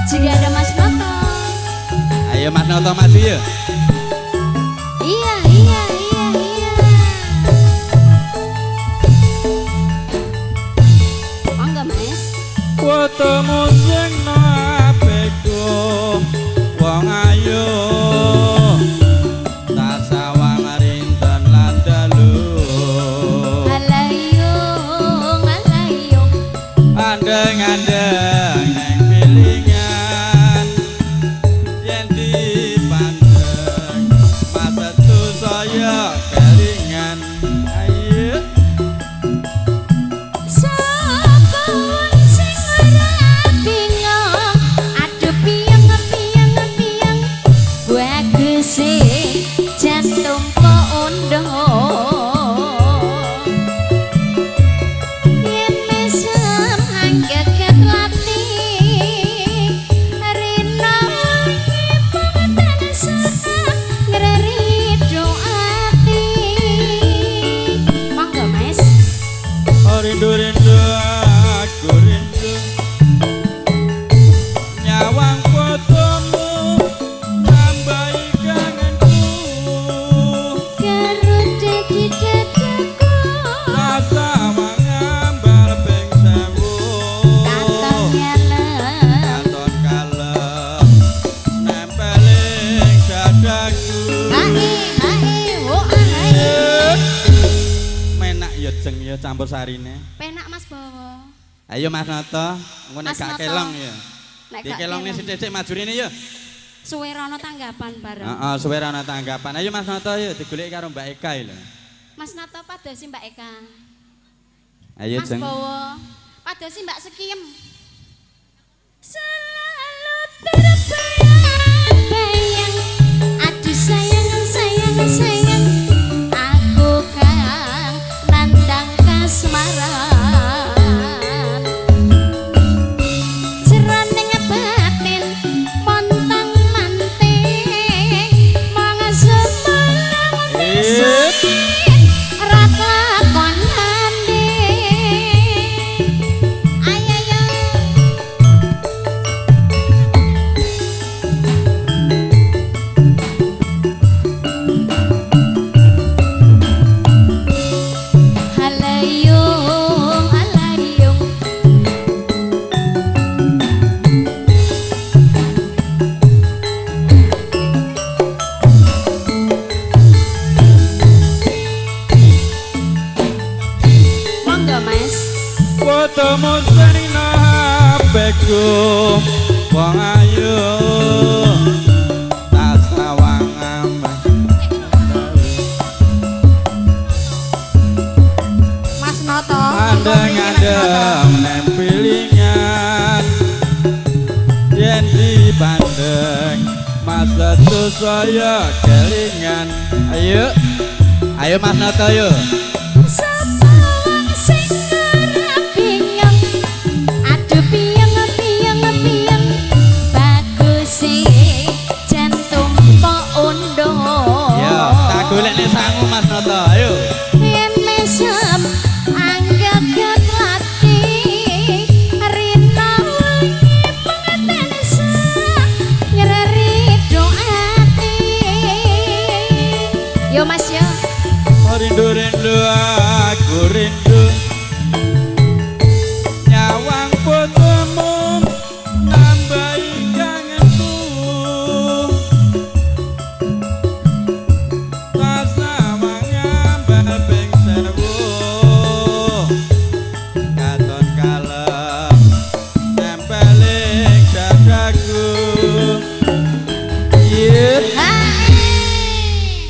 juga ada Mas Noto. Ayo Mas Noto maju ya. Iya. Monggo Mas. Ketemu sing napeku wong ayu tak sawang rinten lan dalu Alayung andeng-andeng neng pilingan yen dipandeng mata tu saya kelingan ayo sapa wong sing ora bingung aduh piang bagus jantung kok undung yen mesem anggeget lati rina pangetan sana ngerido ati monggo Mas. rindu aku rindu nyawang fotomu nambahi kangenku karo dadi dadaku rasa mangambal ping sewu katon nyelem katon kalem nempeling dadaku Menak ya jeng ya campur sarine. Penak Mas Bowo. Ayo Mas Noto, engko nek Mas gak Noto. kelong ya. Nek Di gak kelongne kelong. sithik-sithik maju rene ya. Suwe rono tanggapan bareng. Heeh, suwe ana tanggapan. Ayo Mas Noto ya digoleki karo Mbak Eka lho. Mas Noto padosi Mbak Eka. Ayo Mas jeng. Bowo padosi Mbak Sekiem. selalu terbayang-bayang aduh sayang aku kang nandang kasmaran jroning batin montang manting mangesem rat lakon hande ayo halayung halayung monggo Mas. fotomu sering napeku wong ayu tak sawang ambah satu saya kelingan. Ayo Mas Noto yuk. Sapa wong sing ora bingung, aduh piyeng bagus jantung pok undo. Ya, tak golekne sangu Mas Noto, ayo. Yen mesem angget lati, rina wengi penganten sak nyereri doati. Yo Mas yo. Rindu aku rindu nyawang fotomu nambahi kangenku rasa mangambal ping sewu katon kalem nempeling dadaku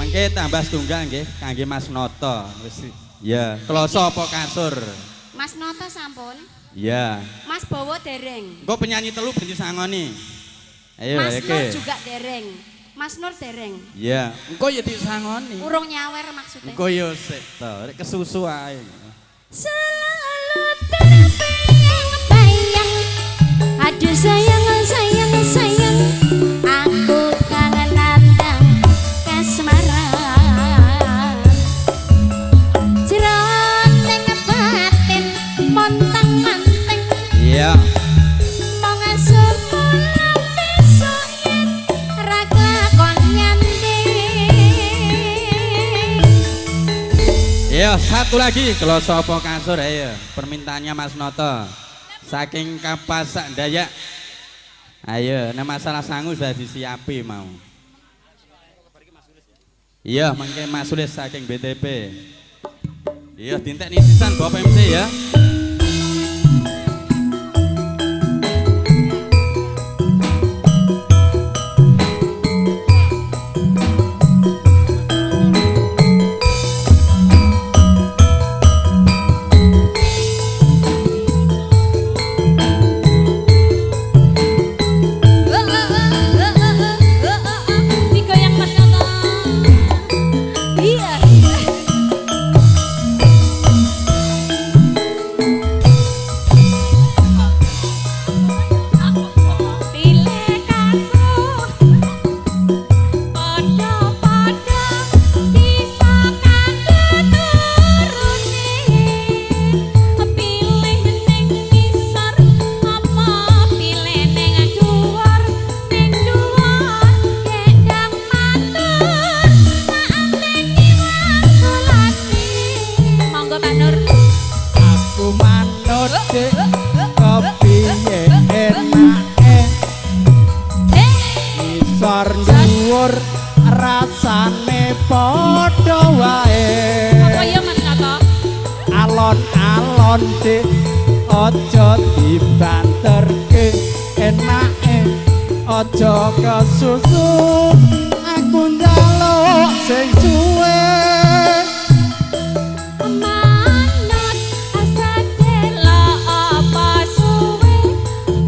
mengke tambah setunggal nggih kangge Mas Noto. Wis ya, kloso apa kasur? Mas Noto sampun. Ya. Mas Bowo dereng. Engko penyanyi telu benci sangoni. Ayo Mas iki. Nur juga dereng. Mas Nur dereng. Ya, engko ya disangoni. Urung nyawer maksudnya. Engko yo sik to, rek kesusu ae. Selalu terbayang, aduh sayang aku kangen nandang kasmaran jroning batin montang-manting. Iya. Mau ngasuh pulang besok yen ra kelakon nyanti. Ya, satu lagi kloso apa kasur ayo. Permintaannya Mas Noto. Saking Kapasak Dayak. Ayo, nek masalah sangu sudah disiapi mau. Iya, mangke Mas Sulis saking BTP. Iya, dintek nisisan Bapak MC ya. Digoyang Mas Noto. Iya. Pilih kasuh padha-padha bisa kanggo turune. Pilih ning ngisor apa pilih ning dhuwur gendang matur saamene wasulati. Monggo Pak Nur. Aku manut dik kepiye enake isor dhuwur rasane padha wae. Apa ya Mas Noto? Alon-alon dik aja dibanterke enake aja kesusu aku njaluk sing suwe. Manut asadelo apa suwe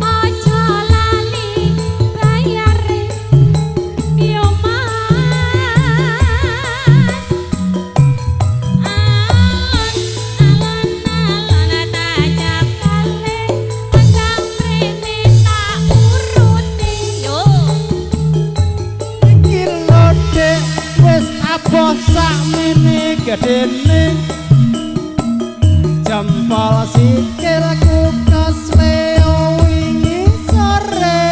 aja lali bayare yo Mas. Alon tajak kale anggang mrene tak uruti yo. Kilo dek wis aboh sakmene gedene jempol sikilku kesleo wingi sore.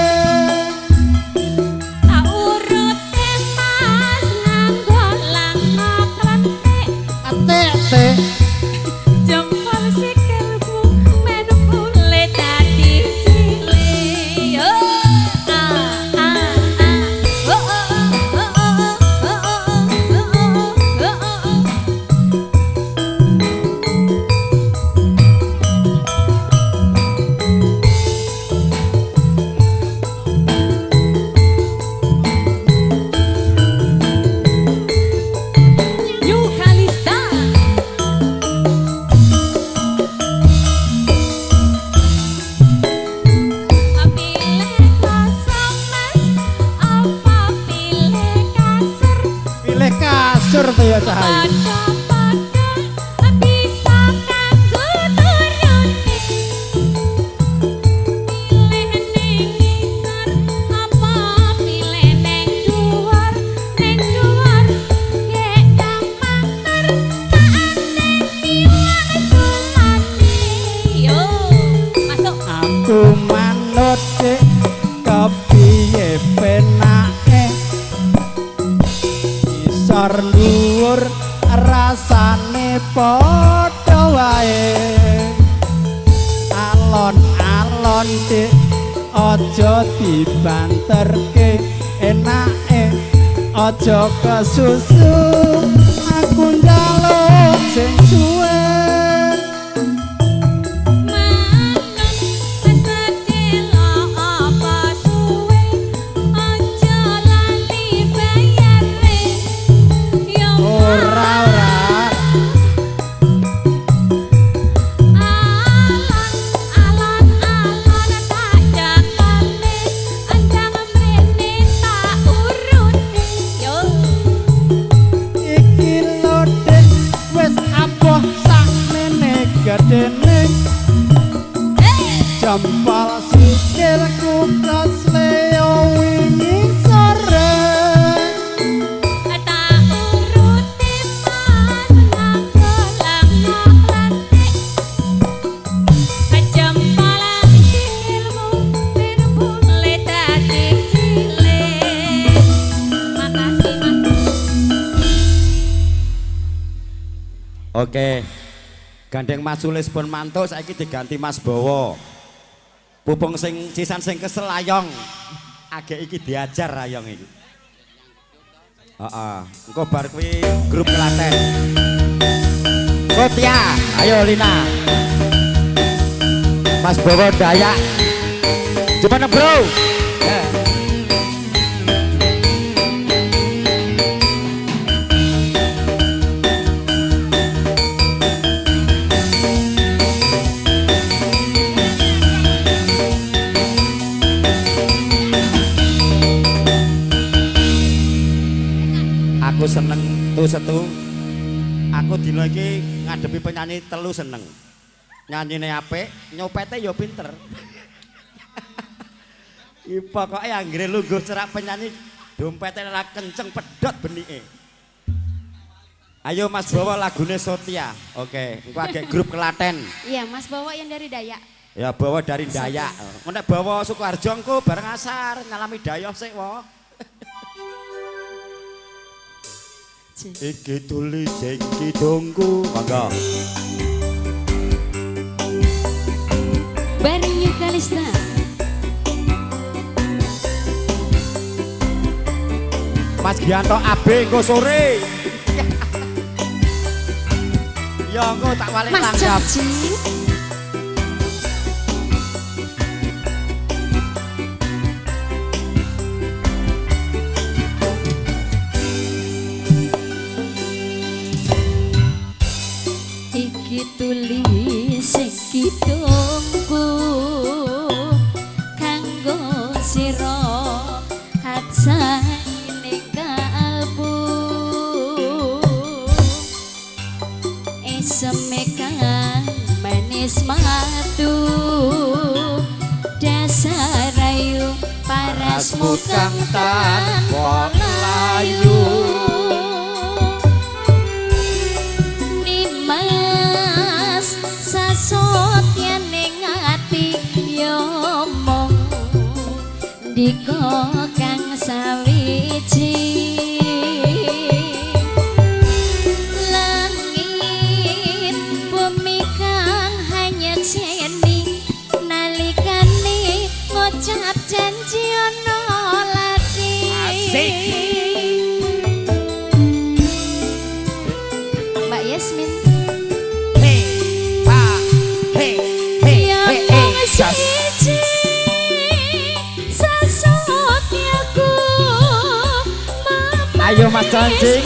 Tak uruti Mas nganggo langkah klenthek Atek-tek jempol sikilku menu kulit dadi cilik. Yo. Yuk Kalista. Setia Cahayu. Aku manut kepiye penake isor dhuwur rasane padha wae alon-alon dik aja dibanterke enake aja kesusu aku njaluk sing suwe jempol sikilku kesleo wingi sore tak uruti mas nganggolang nglantik kejempolan sikilmu ben mulai dadi cilik makasih mas. Oke. Gandeng Mas Sulis pun mantuk saiki diganti Mas Bowo. Pupung sing sisan sing kesel ayong. Agek iki diajar ayong iki. Heeh. Engko bar kuwi grup Klaten. Kotia, ayo Lina. Mas Bowo Dayak. Gimana bro? Aku seneng tuh setu. Aku dino iki ngadepi penyanyi telu seneng. Nyanyine apik, nyopete ya pinter. Iki pokoke anggere lungguh cerak penyanyi dompete ora kenceng pedhot benike. Ayo Mas Bowo lagune Sotia. Oke, engko agek grup Klaten. Iya, Mas Bowo yang dari Dayak. Ya Bowo dari Dayak. Nek Bowo Sukoharjo engko bareng asar ngalami dayoh sik wae. Iki tulis iki dongku mangga Barengnya Kalista Mas Gianto AB engko sore ya engko tak walik langgap tulis iki dongku kanggo sira hatsane kalbu esemekan manis matu dasar ayu parasmu kang tanpa layu sasotya ning ati yo mong diko kang sawiji langit bumi kang hanya jeni nalikane ngucap janji ana lati Mbak Yasmin ayo Mas Cancing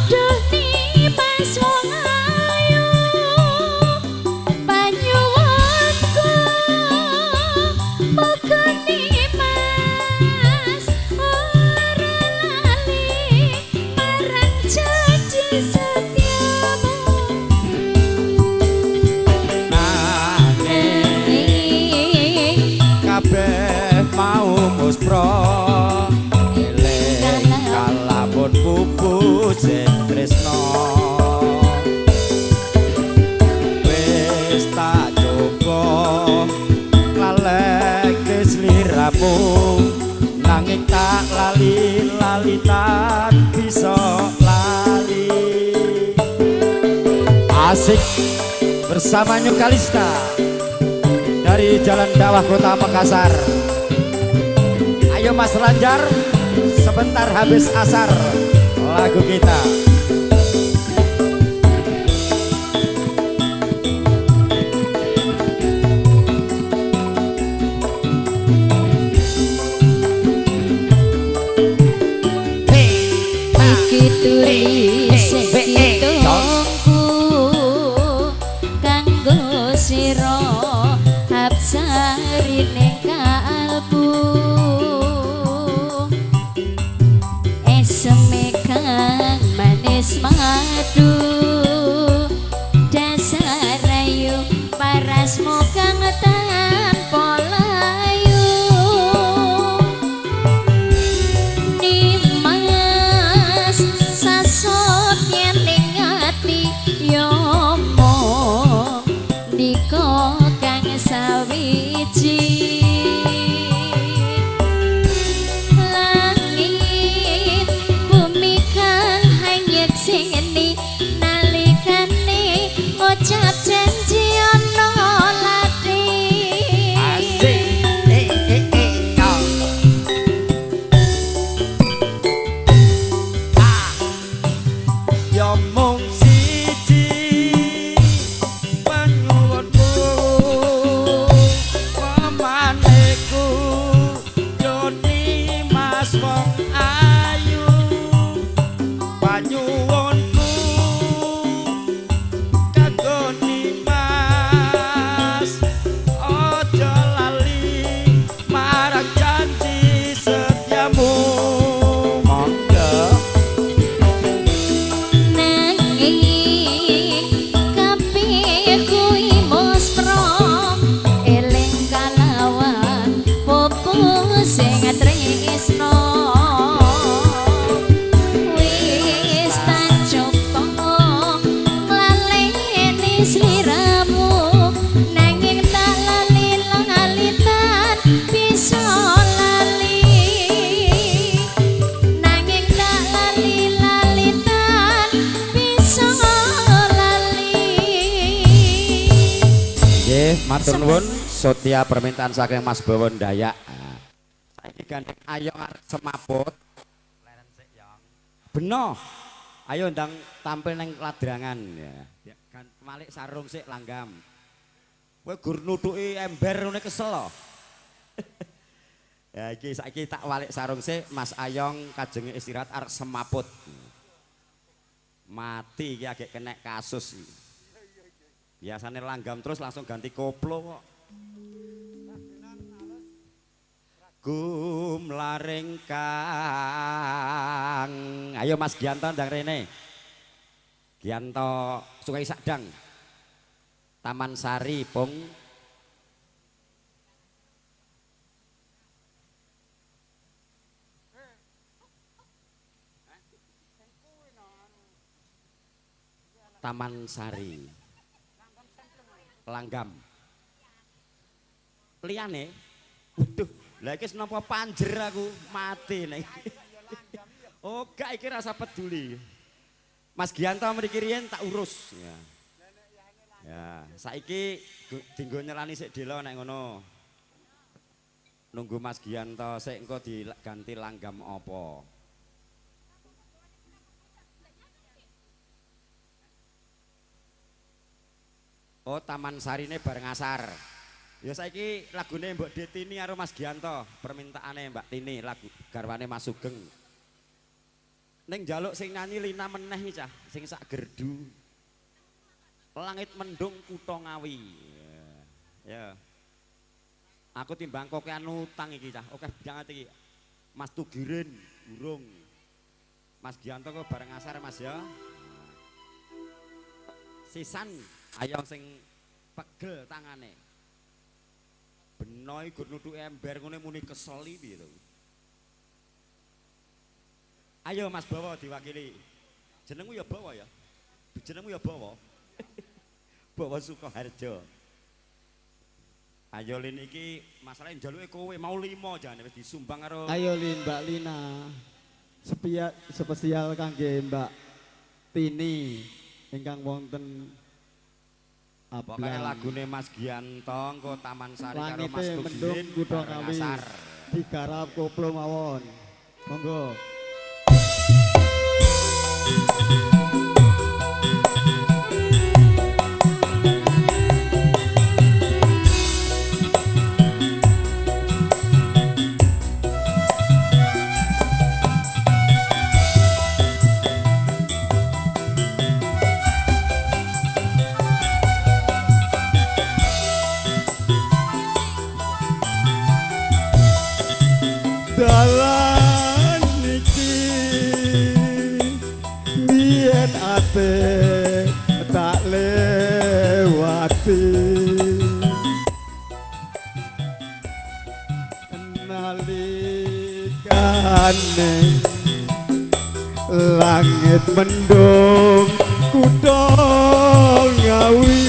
Doni Mas wong ayu panyuwunku pokone Mas ora lali marang sing tresno wis tak coba lalek sliramu nanging tak lali tak bisa lali. Asik bersama Nyukalista dari Jalan Dawah Kota Makassar. Ayo Mas Lanjar, sebentar habis asar lagu kita. Tulis kitungku kanggo sira absarine kalbu esme kang manis madu dasar ayu parasmu kang tanpa layu sasot yen ning ati yo mong diko kang sawiji langit bumi kang hanyek sing nalikane ucap janji ana lati Matur nuwun setia permintaan saking Mas Bawon Dayak. Saiki gandeng ayo arep semaput. Leren sik Yong. Beno. Ayo ndang tampil ning ladrangan ya. Kan malik sarung sik langgam. Kowe gur nuthuki ember ngene kesel lho. Ya iki saiki tak walik sarung sik Mas Ayong kajenge istirahat arep semaput. Mati iki agek kenek kasus iki. Biasanya langgam terus langsung ganti koplo kok. Gumlaring kang. Ayo Mas Gianto ndang rene. Gianto Sungai Sadang. Taman Sari, Pung. Taman Sari. Langgam. Liyane, waduh, lha iki napa panjer aku mati nek. Oh, gak iki rasa peduli. Mas Gianto mriki riyen tak urus ya. Ya, saiki dienggo nyelani sik delo nek ngono. Nunggu Mas Gianto sik engko diganti langgam apa. Oh, Taman Sarine bareng asar. Ya saiki lagune Mbok Detini karo Mas Gianto, permintaane Mbak Tini lagu garwane Mas Sugeng. Ning njaluk sing nyanyi Lina meneh iki cah, sing sak gerdu. Langit mendung kutha Ngawi. Ya. Aku timbang kokean utang iki cah. Oke jangan iki. Mas Tugirin urung. Mas Gianto kok bareng asar Mas ya. Sisan Ayong sing pegel tangane. Benoy gur nuthuki ember ngene muni kesel piye to. Ayo Mas Bawa diwakili. Jenengmu ya Bawa ya? Jenengmu ya Bawa? Bawa Sukoharjo. Ayo Lin iki masalahnya njaluke kowe mau 5 jane wis disumbang karo. Ayo Lin Mbak Lina. Spesial kangge Mbak Tini ingkang wonten Pokoknya lagune Mas Gianto engko Taman Sari karo Mas Langite Tugin mendung kutha Ngawi digarap koplo mawon. Monggo. Dalan iki biyen ate tak lewati nalikane langit mendung kutha Ngawi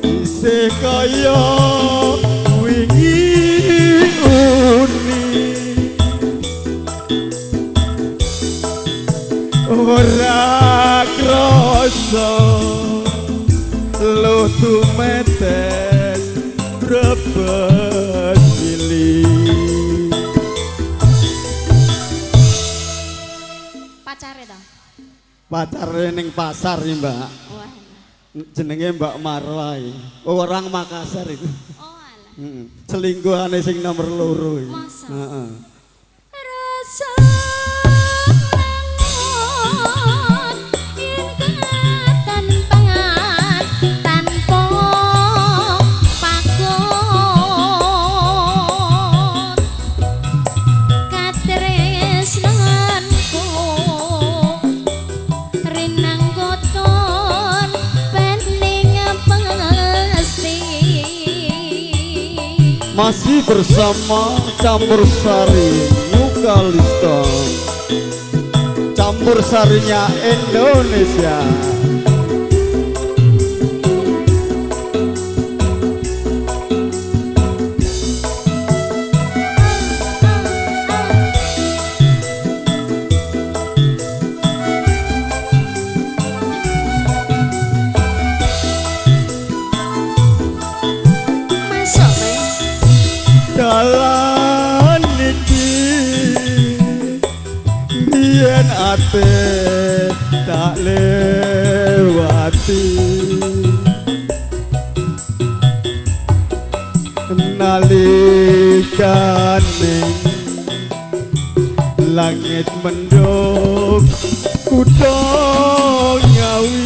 isih kaya wingi uni ora krasa lo tumetes brebes cilik Pacare to? Pacare ning pasar iki Mbak. Jenenge Mbak Marwa iki. Orang Makassar itu. Oh alah. Selingkuhane sing nomor 2 iki. Heeh. Rasa lamun yen katan pangan tanpa pakon katresnanku rinang koton bening pasti Masih bersama Campur Sari Yukalista, campur sarinya Indonesia. Dalan iki biyen ate tak lewati nalikane langit mendung kutha Ngawi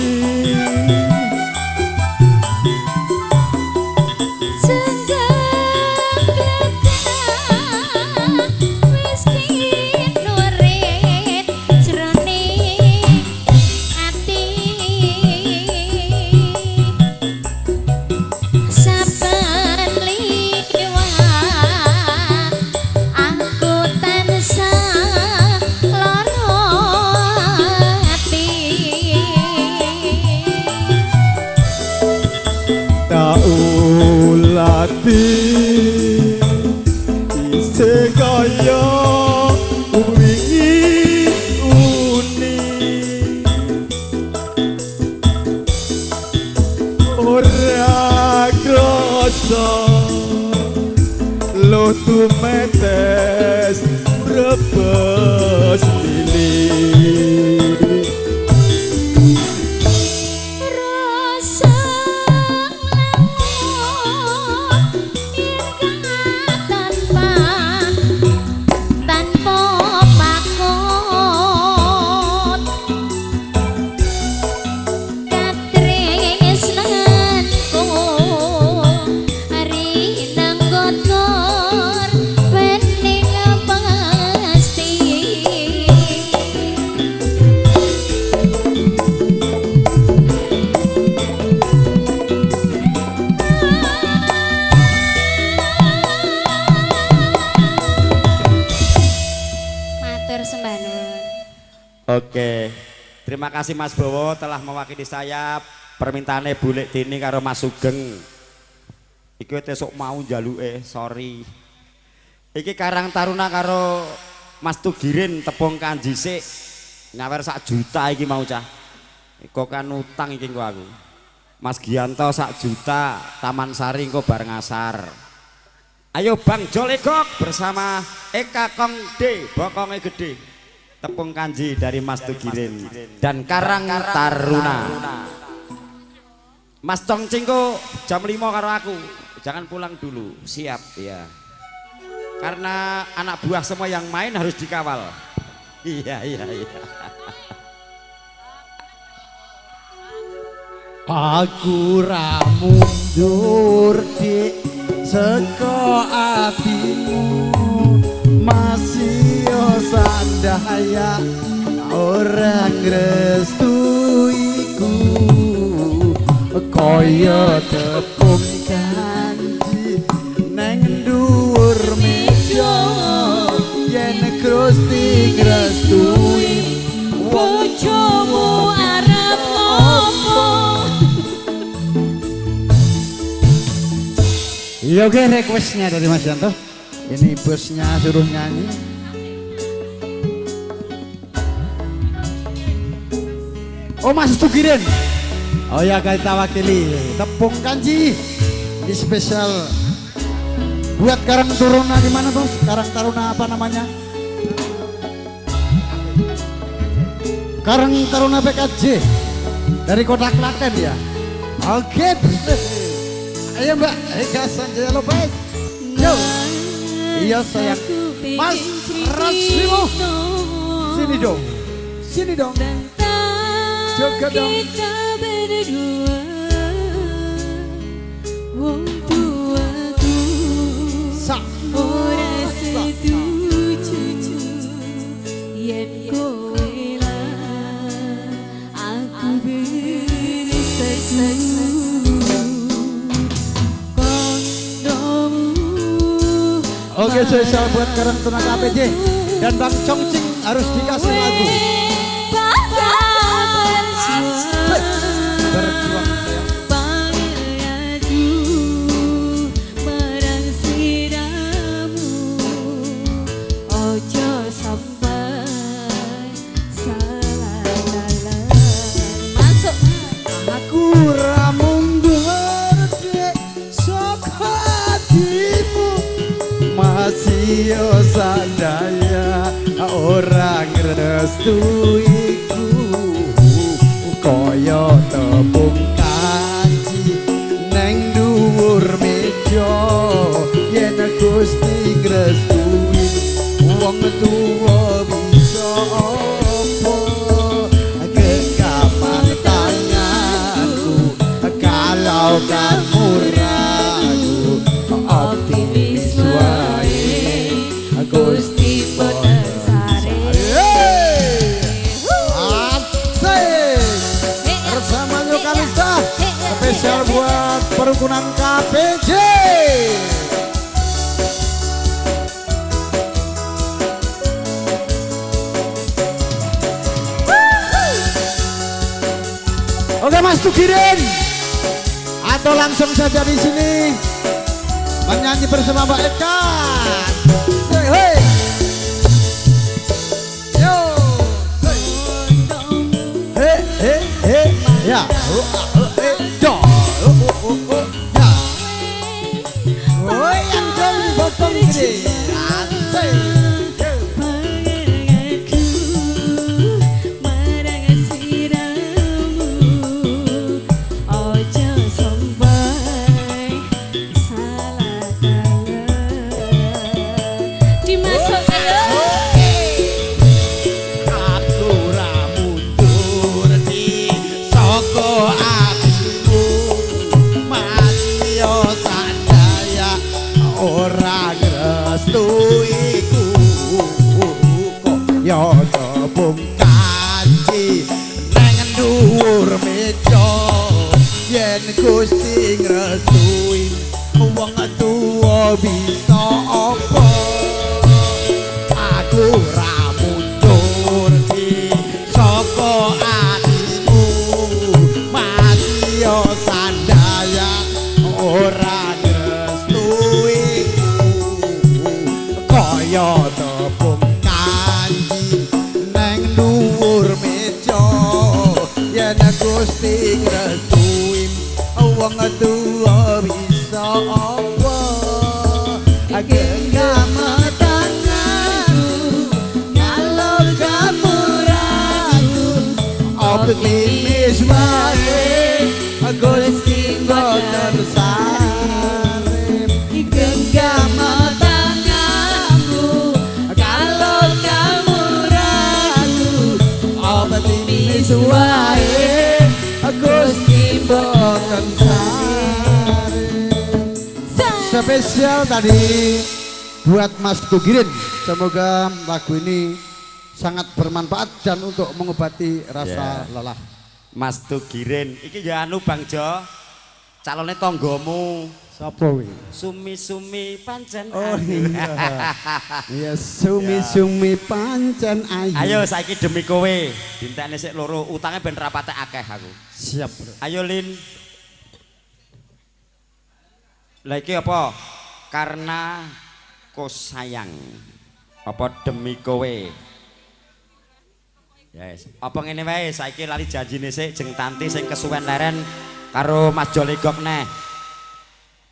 isih kaya wingi uni ora krasa lo tumetes brebes cilik Tan Oke. Terima kasih Mas Bowo telah mewakili saya. Permintaannya Bulek Dini karo Mas Sugeng. Iki esuk mau njaluke, sorry. Iki Karang Taruna karo Mas Tugirin tepung kanji sik. Nyawer 1 juta iki mau cah. Iko kan utang iki engko aku. Mas Gianto 1 juta, Taman Sari engko bareng asar. Ayo Bang Jolegok bersama Eka Kong D, bokonge gede. Tepung kanji dari Mas Tugirin dan Karang Taruna. Mas Congcingko jam 5 karo aku. Jangan pulang dulu, siap ya. Karena anak buah semua yang main harus dikawal. Iya. Aku ra mundur dik seko atimu masih sandaya orang restu iku kaya tepung kanji neng dhuwur meja yen Gusti ngrestuin bojomu arep ngopo. Iya oke, requestnya dari Mas Yanto. Ini bosnya suruh nyanyi. Oh Mas Tugirin. Oh ya kita wakili tepung kanji. Ini spesial buat Karang Taruna di mana bos? Karang Taruna apa namanya? Karang Taruna PKJ dari Kota Klaten ya. Oke. Ayo Mbak, Eka Sanjaya Lopez. Yo. Iya sayang. Mas Rasimo. Sini dong. Sini dong. Juga dong. Kita berdua, wong tuaku, ora setuju yen kowe lan aku bersatu. Oke, spesial buat Karang Taruna KPJ dan Bang Congcing harus dikasih lagu. Berjuang marang siramu, ojo sampai salah dalan. Masuk. Aku ra mundur dek saka atimu masih sadaya orang restuiku kaya tepung kanji neng dhuwur meja yen Gusti ngrestuin wong tuwa bisa apa genggaman tanganku kalau kamu ragu optimis wae Gusti boten sare. Bersama Yokalista spesial buat perukunan KPJ. Oke Mas Tugirin, atau langsung saja di sini menyanyi bersama Mbak Eka. Hey. Yo. Hey. Ya. Do. Ya. Oh, yang dong botong gede. Asik. Yo tepung kanji neng dhuwur meja yen Gusti ngrestuin wong tuwa bisa apa aku ra mundur di ora ngestui kaya tepung kanji neng dhuwur meja yen Gusti ngestui wong tuwa bisa apa genggam tanganku kalau kamu ragu optimis wae Gusti boten sarep genggam tanganku kalau kamu ragu optimis wae Gusti boten sarep. Spesial tadi buat Mas Tugirin. Semoga lagu ini sangat bermanfaat dan untuk mengobati rasa lelah. Mas Tugirin, iki ya anu Bang Jo, calonnya tonggomu. Sapa kuwi? Sumi-sumi pancen. Oh iya. Iya sumi-sumi pancen ayu. Ayo saiki demi kowe, dintekne sik loro, utangnya ben rapate akeh aku. Siap, Bro. Ayo Lin. Lah iki apa? Karena ku sayang. Apa demi kowe? Yes. Apa ngene wae saiki lali janjine sik jeng Tanti sing kesuwen leren karo Mas Joligok neh.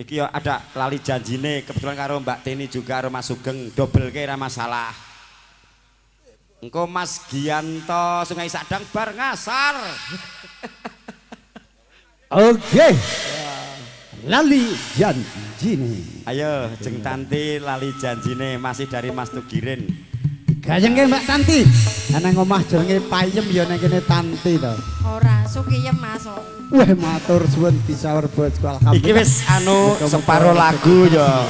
Iki ya ada lali janjine kebetulan karo Mbak Tini juga karo Mas Sugeng dobelke ra masalah. Engko Mas Gianto Sungai Sadang bar ngasar. Oke. Lali janjine. Ayo jeng Tanti lali janjine masih dari Mas Tugirin. Gayenge Mbak Tanti. Ana ngomah jenenge Payem ya ning kene Tanti to. Ora, sukiyem Mas. Wah matur suwun disawer bosku alhamdulillah. Iki wis anu separo lagu ya.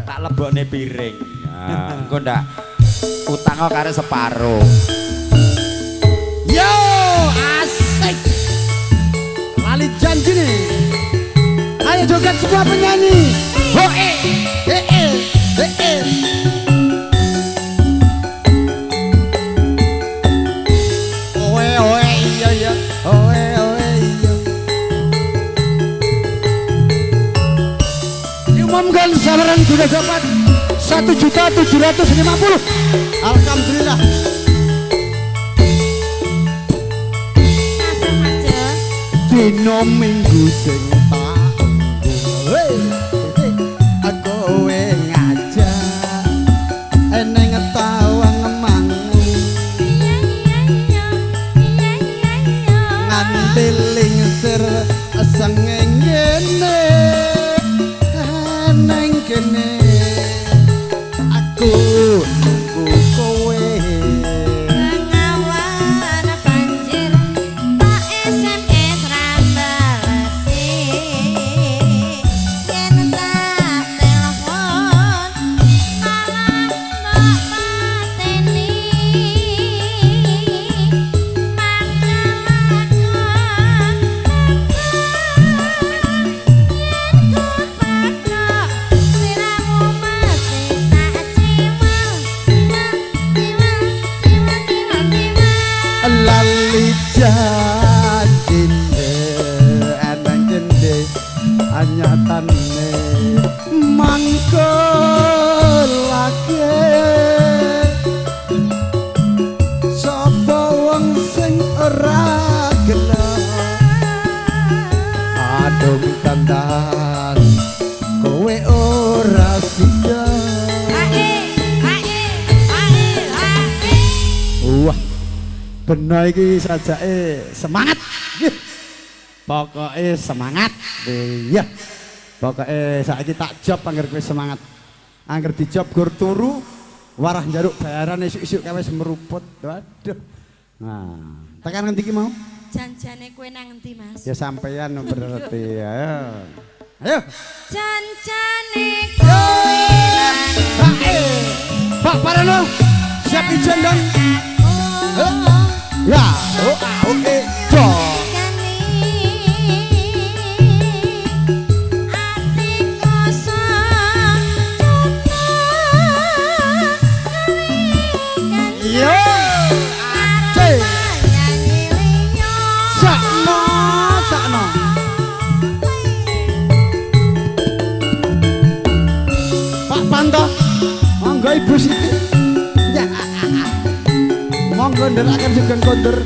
Tak lebokne piring. Nah, engko ndak utang karo separo. Yo asik. Lali janjine. Ayo joget semua penyanyi. Hoe. Diumumkan sabaran sudah dapat 1.750.000. Alhamdulillah. Dino minggu sing aku ngajak eneng tawang mangu nganti lingsir sengengene neng kene aku nunggu kowe ngawan banjir tak SMS rambalesi yen tak telepon malah mbok pateni lali janjine eneng kene anyatane mangko lagi sapa wong sing ora gelem adung kandan kowe ora sida wah bener iki sajake semangat. Pokoknya semangat. Iya. Pokoknya saiki tak job angger kowe semangat. Angger dijob gur turu warah njaruk bayaran esuk-esuk kowe meruput. Waduh. Nah, tekan ngendi ki mau? Janjane kowe nang endi Mas? Ya sampeyan berarti. Ayo. Ayo. Janjane kowe nang Pak Parano. Siap ijen dong. Ya, oke, dong. Yo, sakno. Lho Ibu Siti. Ya. Monggo nderaken Sugeng Kondur.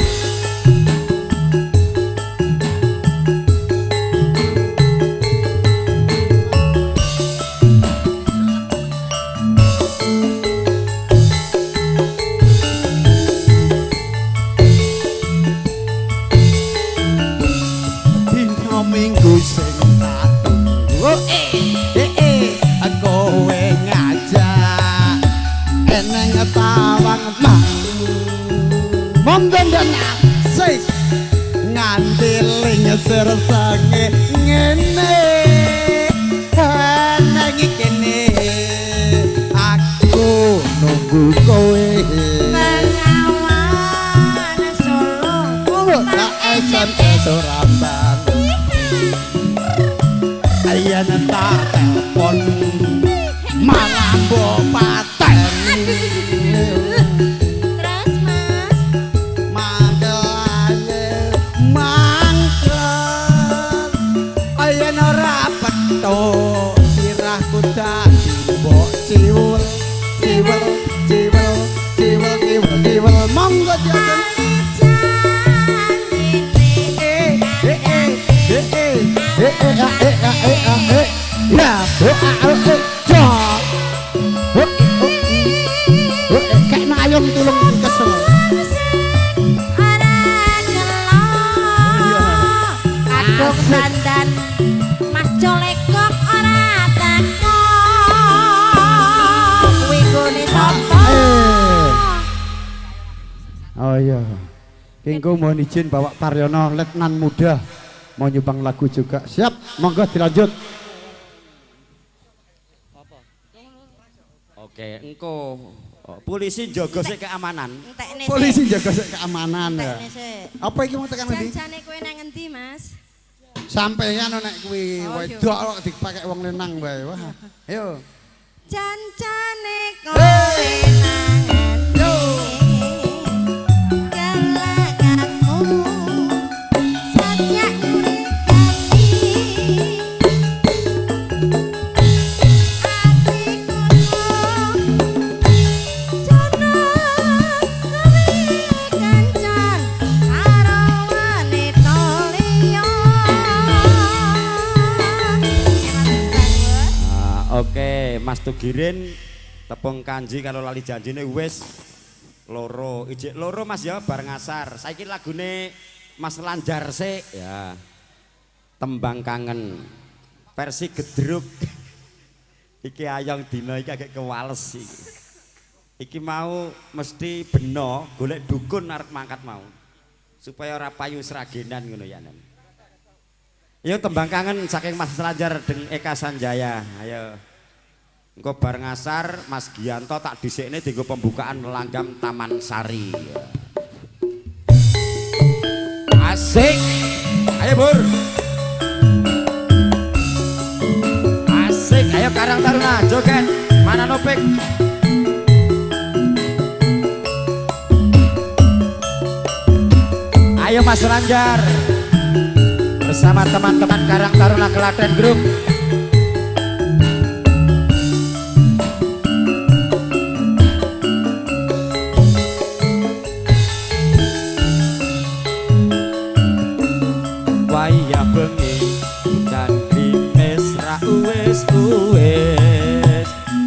Dina Minggu sing tunggu kowe ngajak eneng tawang mang monggo ndak sik nganti ling sersenge ngene nang kene aku nunggu kowe pengawan Solo tak SMS Rambang ayen tak telepon malah bopaten terus Mas mangkel ayen ora petuk sirahku dadi mbok ciwul monggo jajan ya kayak nayong tulung kesel kadung sandan Mas Colekok ora teko kuwi gone sapa oh iya Kengko mohon izin bawa Taryono Letnan Muda mau nyumbang lagu juga siap monggo dilanjut. Oke, engko polisi jaga sik keamanan. Polisi jaga sik keamanan ya. Entekne sik. Apa iki mau tekan endi? Janjane kowe nang endi, Mas? Sampeyan nek kuwi Oh, wedok iya. kok dipake wong lenang bae. Wah. Ayo. Janjane kowe nang endi? Galakanmu sajak nyurigati Oke, Mas Tugirin tepung kanji kalau lali janjine wis loro, ijik loro Mas ya bareng asar. Saiki lagune Mas Lanjar sik ya. Tembang kangen versi gedruk. Iki ayang dina iki agak kewales iki. Iki mau mesti beno golek dukun arep mangkat mau. Supaya ora payu sragenan ngono ya. Ayo tembang kangen saking Mas Lanjar dengan Eka Sanjaya. Ayo. Engko bareng asar Mas Gianto tak dhisikne dienggo pembukaan langgam Taman Sari. Asik. Ayo Bur. Asik, ayo Karang Taruna joget. Mana Nopik? Ayo Mas Lanjar. Bersama teman-teman Karang Taruna Klaten Group. Waya bengi dan mesra uwes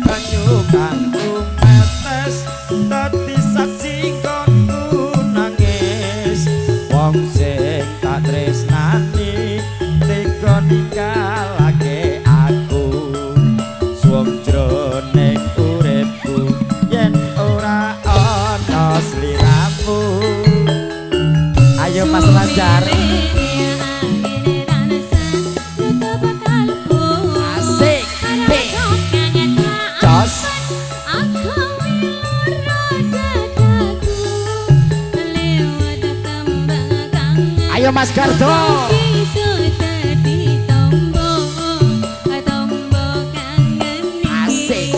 banyu kang umetes dadi saksi konku nangis wong sing tak tresnani tega ninggalake aku suwung jroning uripku yen ora ana sliramu. Ayo Mas Lanjar. Asik. Jos. Ayo Mas Gardo. Asik.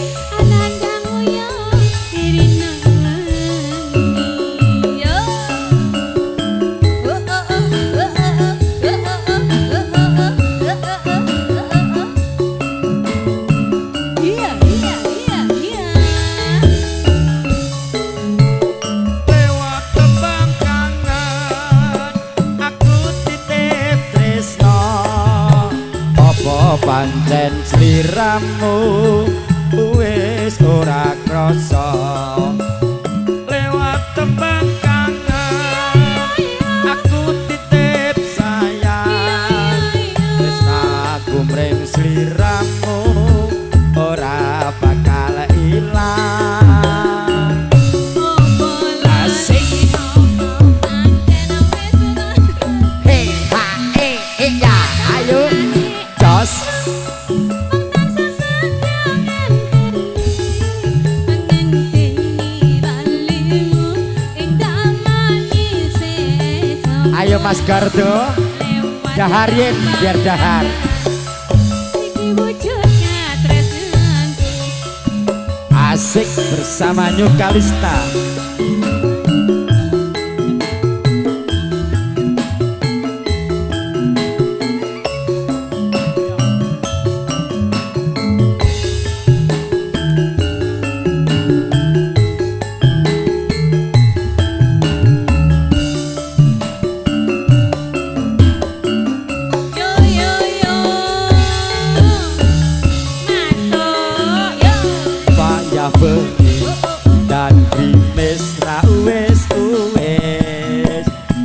pancen sliramu wis ora krasa lewat tembang kangen aku titip sayang tresnaku mring sliramu ora bakal ilang asik hey ha ya ayo jos ayo Mas Gardo daharin biar dahar asik bersama New Kalista dan grimis ra wis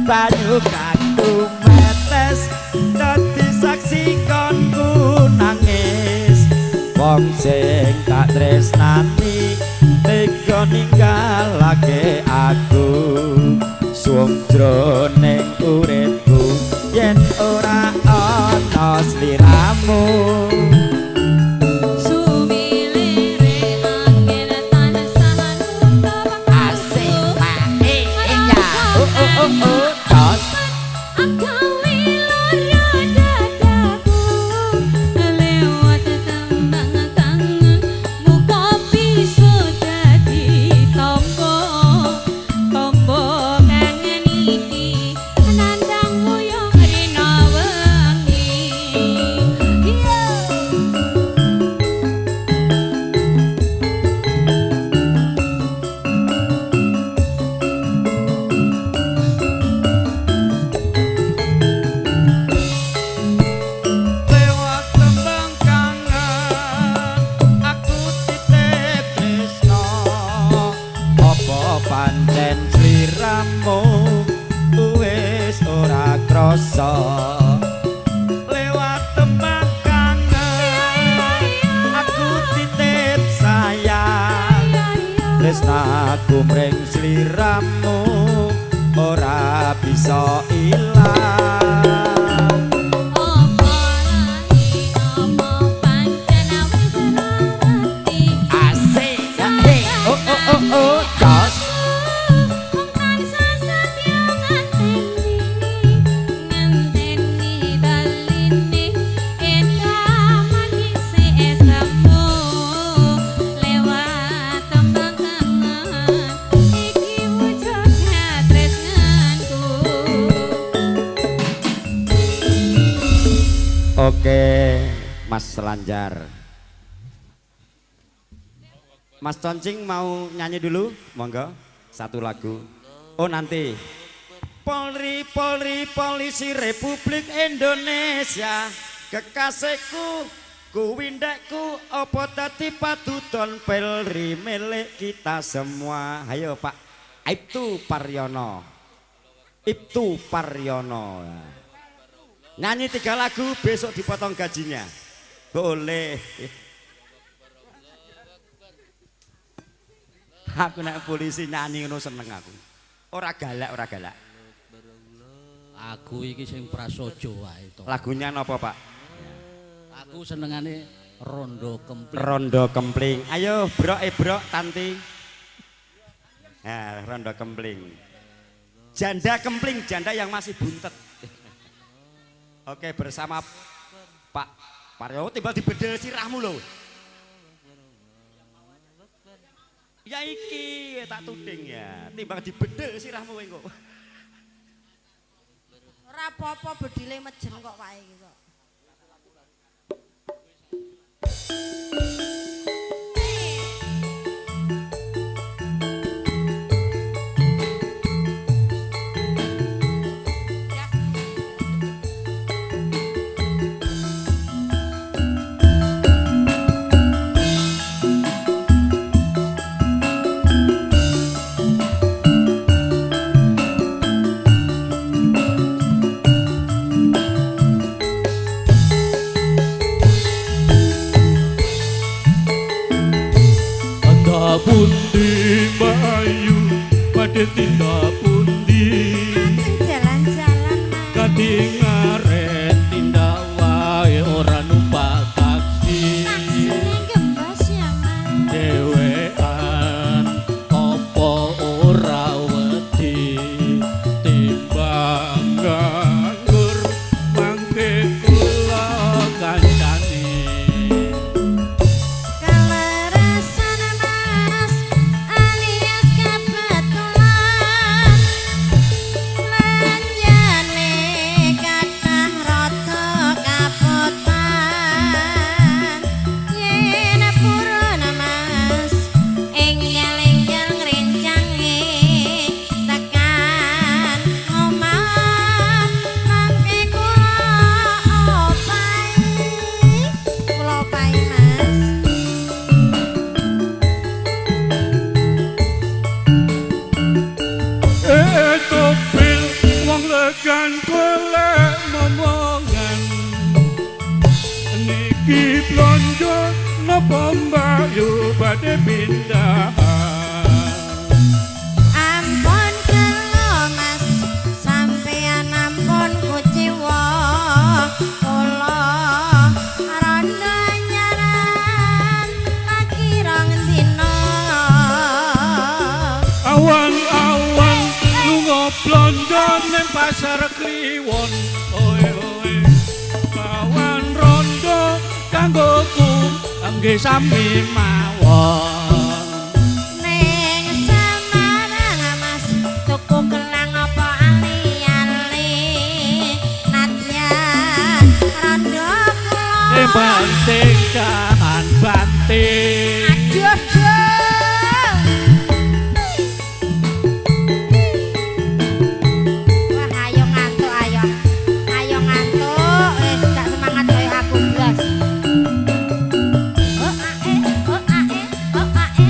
banyu kaku metes dadi saksi konku nangis wong sing tak tresnani tega ninggalake aku suwung jroning uripku yen ora ana sliramu pancen sliramu wis ora krasa lewat tembang kangen aku titip sayang tresnaku mring sliramu ora bisa ilang asik oh jos Oke, Mas Selanjar. Mas Concing mau nyanyi dulu, monggo. Satu lagu. Oh nanti. Polri, Polri, Polisi Republik Indonesia, kekasihku, kuwindekku, opo dadi paduton Polri milik kita semua. Ayo Pak Ibtu Paryono. Ibtu Paryono. Nyanyi 3 lagu, besok dipotong gajinya. Boleh. Aku nek polisi nyanyi ngono seneng aku. Ora galak, ora galak. Aku iki sing prasaja wae to. Lagunya napa, Pak? Aku senengane Rondo Kempling. Rondo Kempling. Ayo, Brok Brok Tanti. Nah, Rondo Kempling. Janda Kempling, janda yang masih buntet. Oke, bersama Pak Paryo timbal dibedel sirahmu lho. Ya iki tak tuding ya, timbang dibedel sirahmu kowe kok. Ora apa-apa bedile mejen kok wae iki kok. tindak pundi jalan-jalan kading arep tindak wae ora numpak taksi gembos ya man dewean apa ora wedi timbang nganggur mangke kula kancane kaleresan mas alias kebetulan lanjane kathah rada kaputan yen purana mas enggal-enggal ngrencange tekan omah mangke kula opahi mas topil wong legan golek momongan niki blonjo napa mbayu badhe pindahan ampun kelo mas sampeyan ampun kuciwa kula randa nyaran lagi rong dina awan-awan lunga blonjo ning pasar kliwon oe oe awan rondo kanggoku angge sami mawon ning Semarang mas tuku gelang apa ali-ali nadyan randa kula banting kahan banting aduh wah ayo ngantuk ayo ngantuk wis gak semangat koyo aku blas oh ae oh ae oh ae oh ae oh ae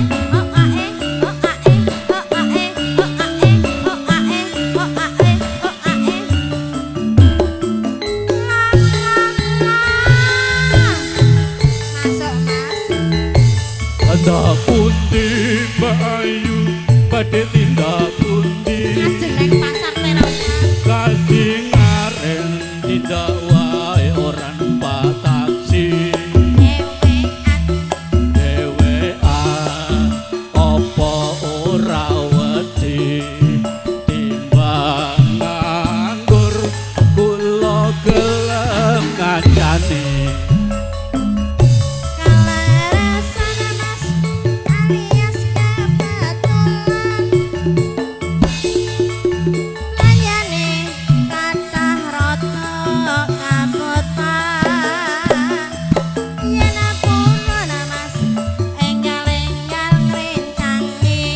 oh ae oh ae oh ae oh ae oh ae masuk mas ada pundi bayu badhe tindak pundi jeneng pasar terus kading aren tindak wae ora numpak taksi dewean apa ora wedi timbang nganggur kula gelem kancane kaleresan mas alias kebetulan lanjane kathah rada kaputan yen purana mas enggal-enggal ngrencangi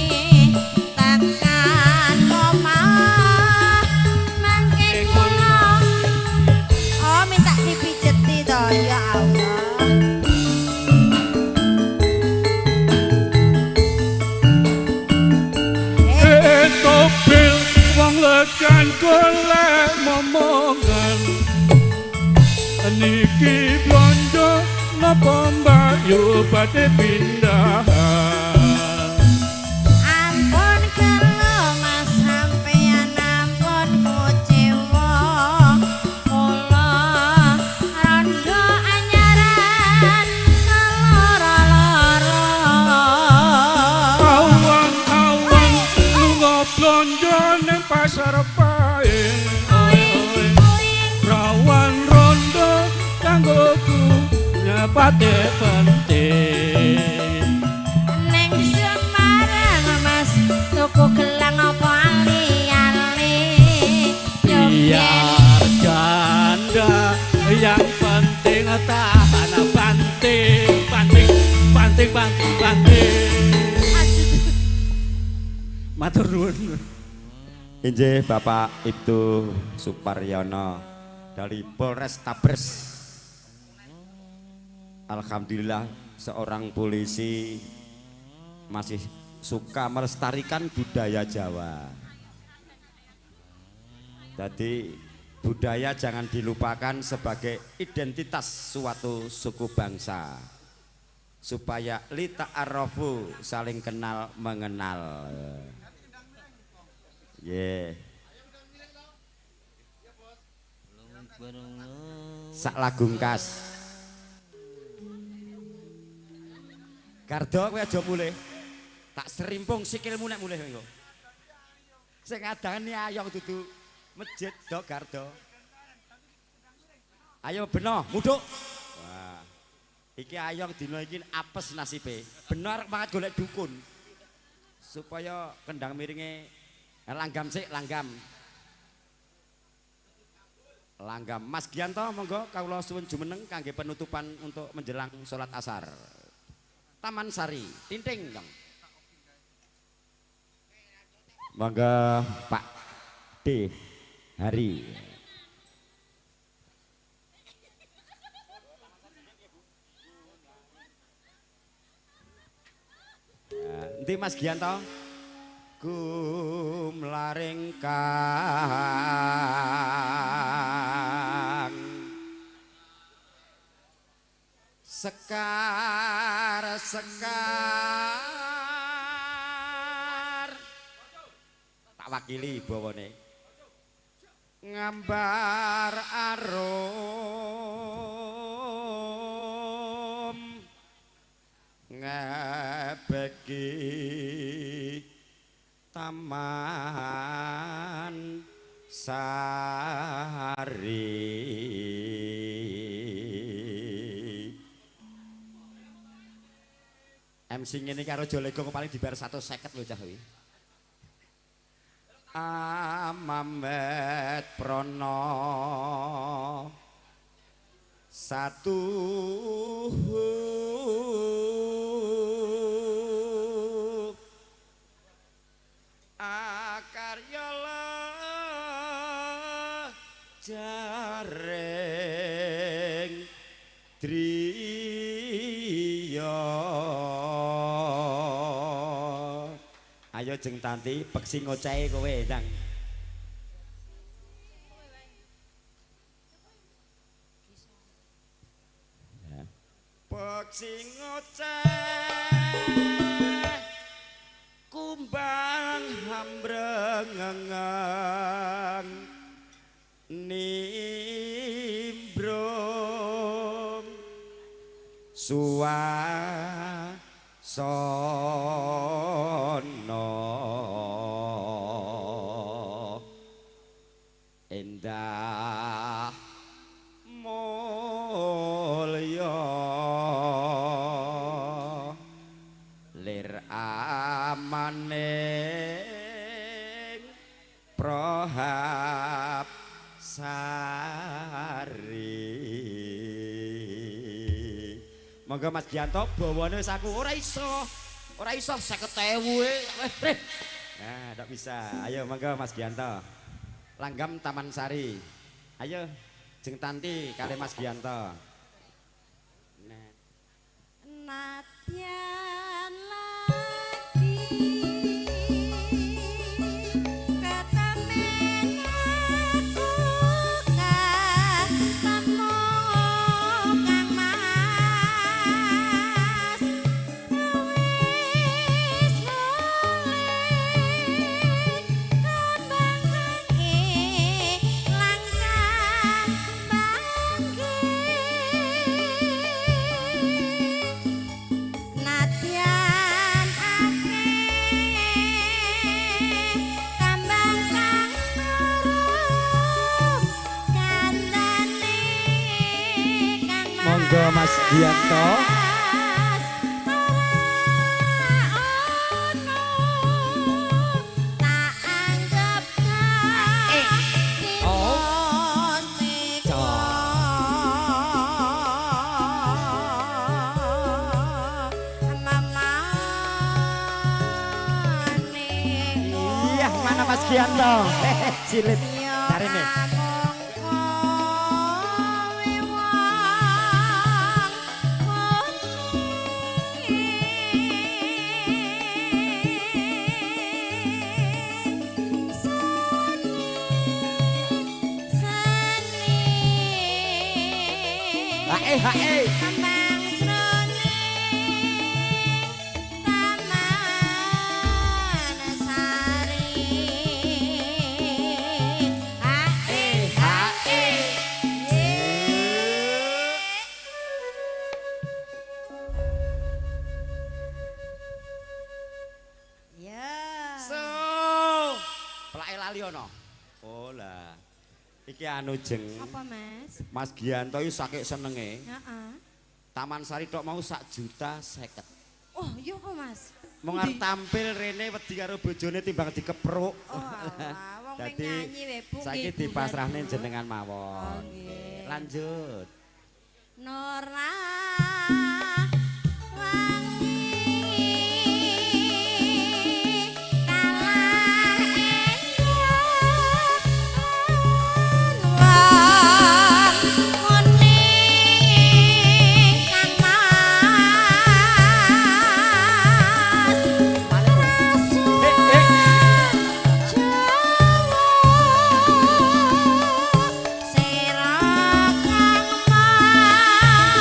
tekan omah mangke kula oh minta dipijeti to ya Allah topil wong legan golek momongan niki blonjo napa mbayu badhe pindahan ampun kelo mas sampeyan ampun kuciwa kula randa anyaran lara-lara awan-awan lunga blonjo ning pasar paing rawan rondo kanggoku nyepate penting ning Semarang mas tuku gelang apa ali-ali biar janda yang penting tahan banting banting banting banting banting matur nuwun Injih Bapak Ibtu Suparyono dari Polres Tabres. Alhamdulillah seorang polisi masih suka melestarikan budaya Jawa. Jadi budaya jangan dilupakan sebagai identitas suatu suku bangsa. Supaya li ta'arrafu saling kenal mengenal. Nggih. Sak lagu kas. Gardo kowe aja mulih. Tak serimpung sikilmu nek mulih engko. Sing ngadani ayong dudu masjid dok gardo. Ayo beno, muduk. Wah. Iki ayong dina iki apes nasibe. Bener banget golek dukun. Supaya kendang miringe langgam sik, langgam. Langgam Mas Gianto monggo kawula suwun jumeneng kangge penutupan untuk menjelang salat asar. Taman Sari, tinting dong. Monggo Pak D Hari. Nanti Mas Gianto kumlaring kang sekar tak wakili bawane ngambar arum ngebeki Taman Sari. MC ngene karo Jolego paling dibayar 150 lho cah kuwi. Amamet Prono satu jaring driya. Ayo jeng Tanti peksi ngocahe kowe ndang. Peksi ngoceh kumbang hambrengeng nimbrung suasana endah mulya lir amaning prohab Sari. Monggo Mas Gianto bawane wis aku ora iso 50.000 nah ndak bisa. Ayo monggo Mas Gianto langgam Taman Sari. Ayo jeng Tanti kali Mas Gianto. Nah. Nadyan monggo Mas Gianto. Iya, mana Mas Gianto? Cilik. Cari nih. Hae Taman Sari lali ana. Oh lah. Iki anu jeng. Apa, Mas? Mas Gianto iki saking senenge. Heeh. Taman Sari tok mau 1.50.000. Oh, iya kok, Mas. Mau ngarep tampil rene wedi karo bojone timbang dikepruk. Oh, alah, wong pengen Dadi nyanyi we, Bu. saiki nggih, Bu, dipasrahne Bu. jenengan mawon. Nggih. Lanjut. Nora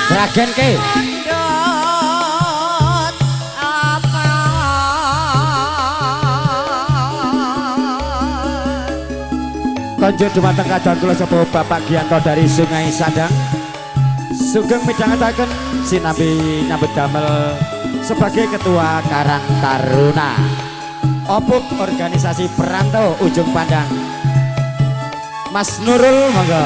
Ragen ke. Konjur dumateng kadang kula sapa Bapak Gianto dari Sungai Sadang. Sugeng midhangetaken sinambi nyambut damel sebagai Ketua Karang Taruna Opuk Organisasi Perantau Ujung Pandang. Mas Nurul monggo.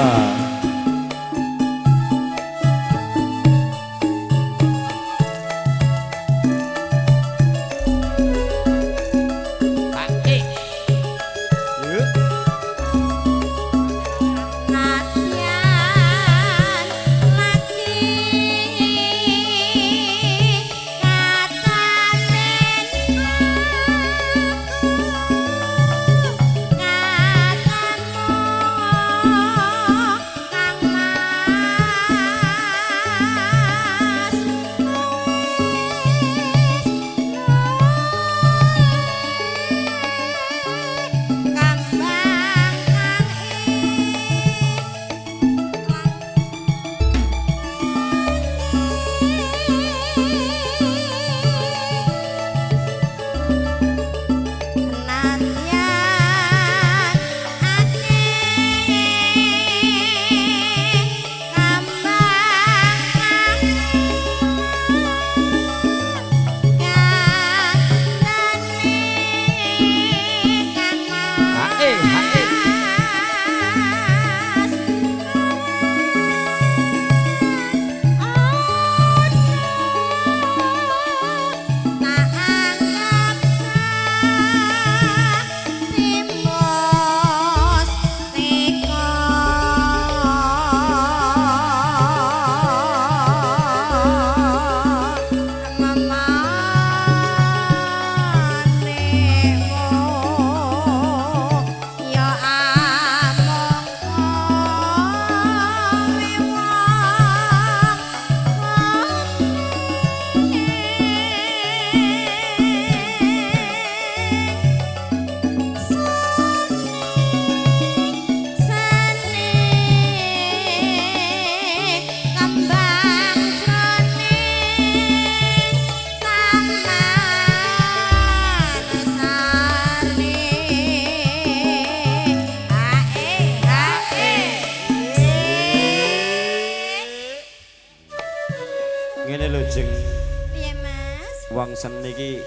Wong seni iki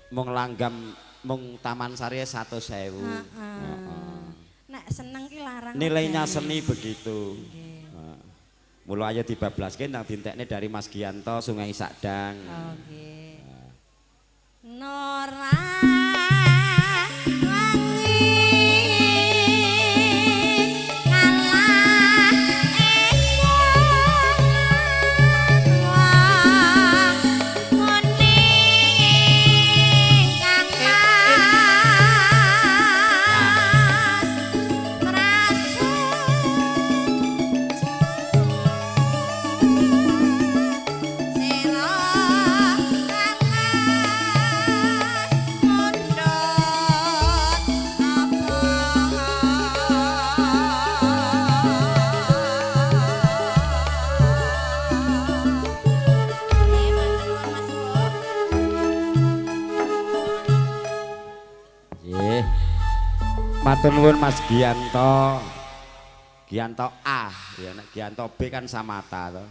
mung langgam mung Taman Sari 100.000. Nek seneng ki larang. Nilainya seni begitu. Mula ayo dibablaske nang dintekne dari Mas Gianto Sungai Sadang. Nggih. Nora matur nuwun Mas Gianto. Gianto A, ya nek Gianto B kan samata to.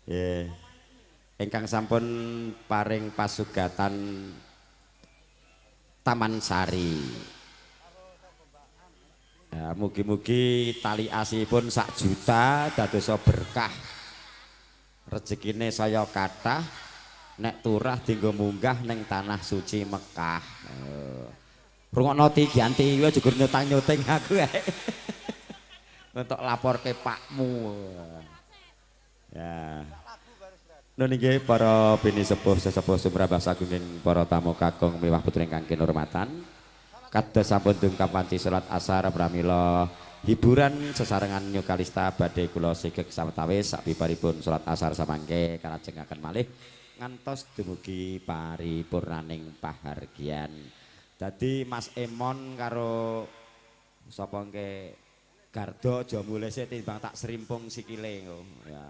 Nggih. Ingkang sampun paring pasugatan Taman Sari. Ya, mugi-mugi tali asipun 1 juta dadosa berkah. Rezekine saya kathah nek turah dienggo munggah ning tanah suci Mekah. Rungokno ti Gianti kowe juga nyutang-nyuting aku ae. Untuk laporke pakmu. Ya. Nun nggih para bini sepuh sesepuh sumrambah sagunging para tamu kakung miwah putra ingkang kinurmatan. Kados sampun dungkap wanci salat asar pramila hiburan sesarengan nyukalista badhe kula sigek sawetawis sabibaripun salat asar samangke kalajengaken malih ngantos dumugi paripurnaning pahargyan. Dadi Mas Emon karo sapa engke Garda aja mulese timbang tak serimpung sikile ya.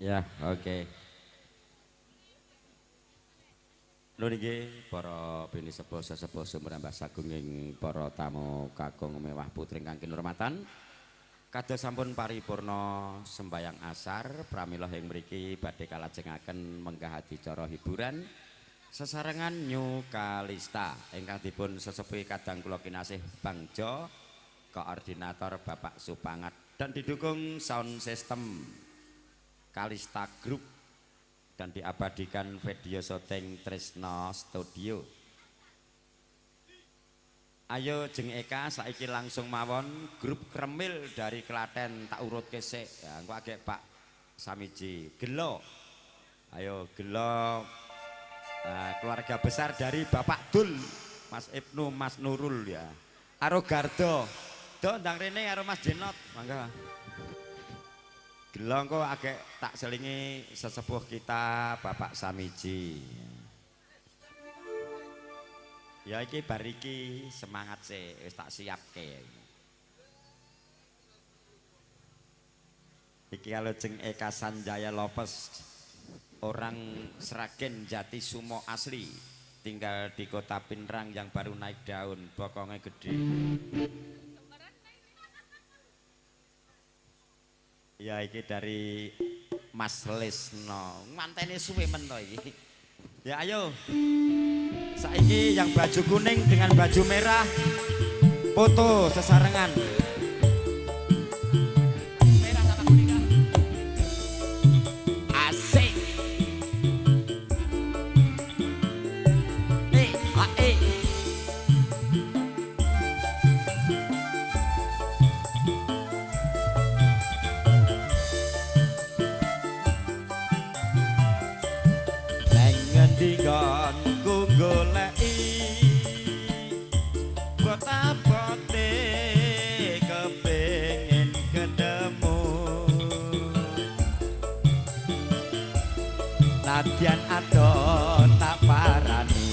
Ya, oke. Lho niki para bini sepuh-sepuh sumrambah sagung ing para tamu kakung mewah putri ingkang kinurmatan. Kados sampun paripurna sembayang asar pramila ing mriki badhe kalajengaken menggah adicara hiburan sesarengan New Kalista ingkang dipun sesepuhi kadang kula kinasih Bangjo, koordinator Bapak Supangat dan didukung sound system Kalista Group dan diabadikan video syuting Tresno Studio. Ayo jeng Eka saiki langsung mawon grup Kremil dari Klaten tak urut kesek ya, engko agek Pak Samiji Gelo. Ayo Gelo keluarga besar dari Bapak Dul Mas Ibnu Mas Nurul ya. Aro Gardo do ndang rene karo Mas Jenot mangga. Gelo engko agek tak selingi sesepuh kita Bapak Samiji. Ya iki bar iki semangat sih wis tak siapke. Iki kalau jeng Eka Sanjaya Lopes orang Sragen Jati Sumo asli tinggal di kota Pinrang yang baru naik daun bokongnya gede. Ya iki dari Mas Lesno mantene suwe men to iki. Ya ayo saiki yang baju kuning dengan baju merah foto sesarengan. Merah sama kuning kan? Asik. Ngendingan ku goleki bote-bote kepengin ketemu nadyan adon tak parani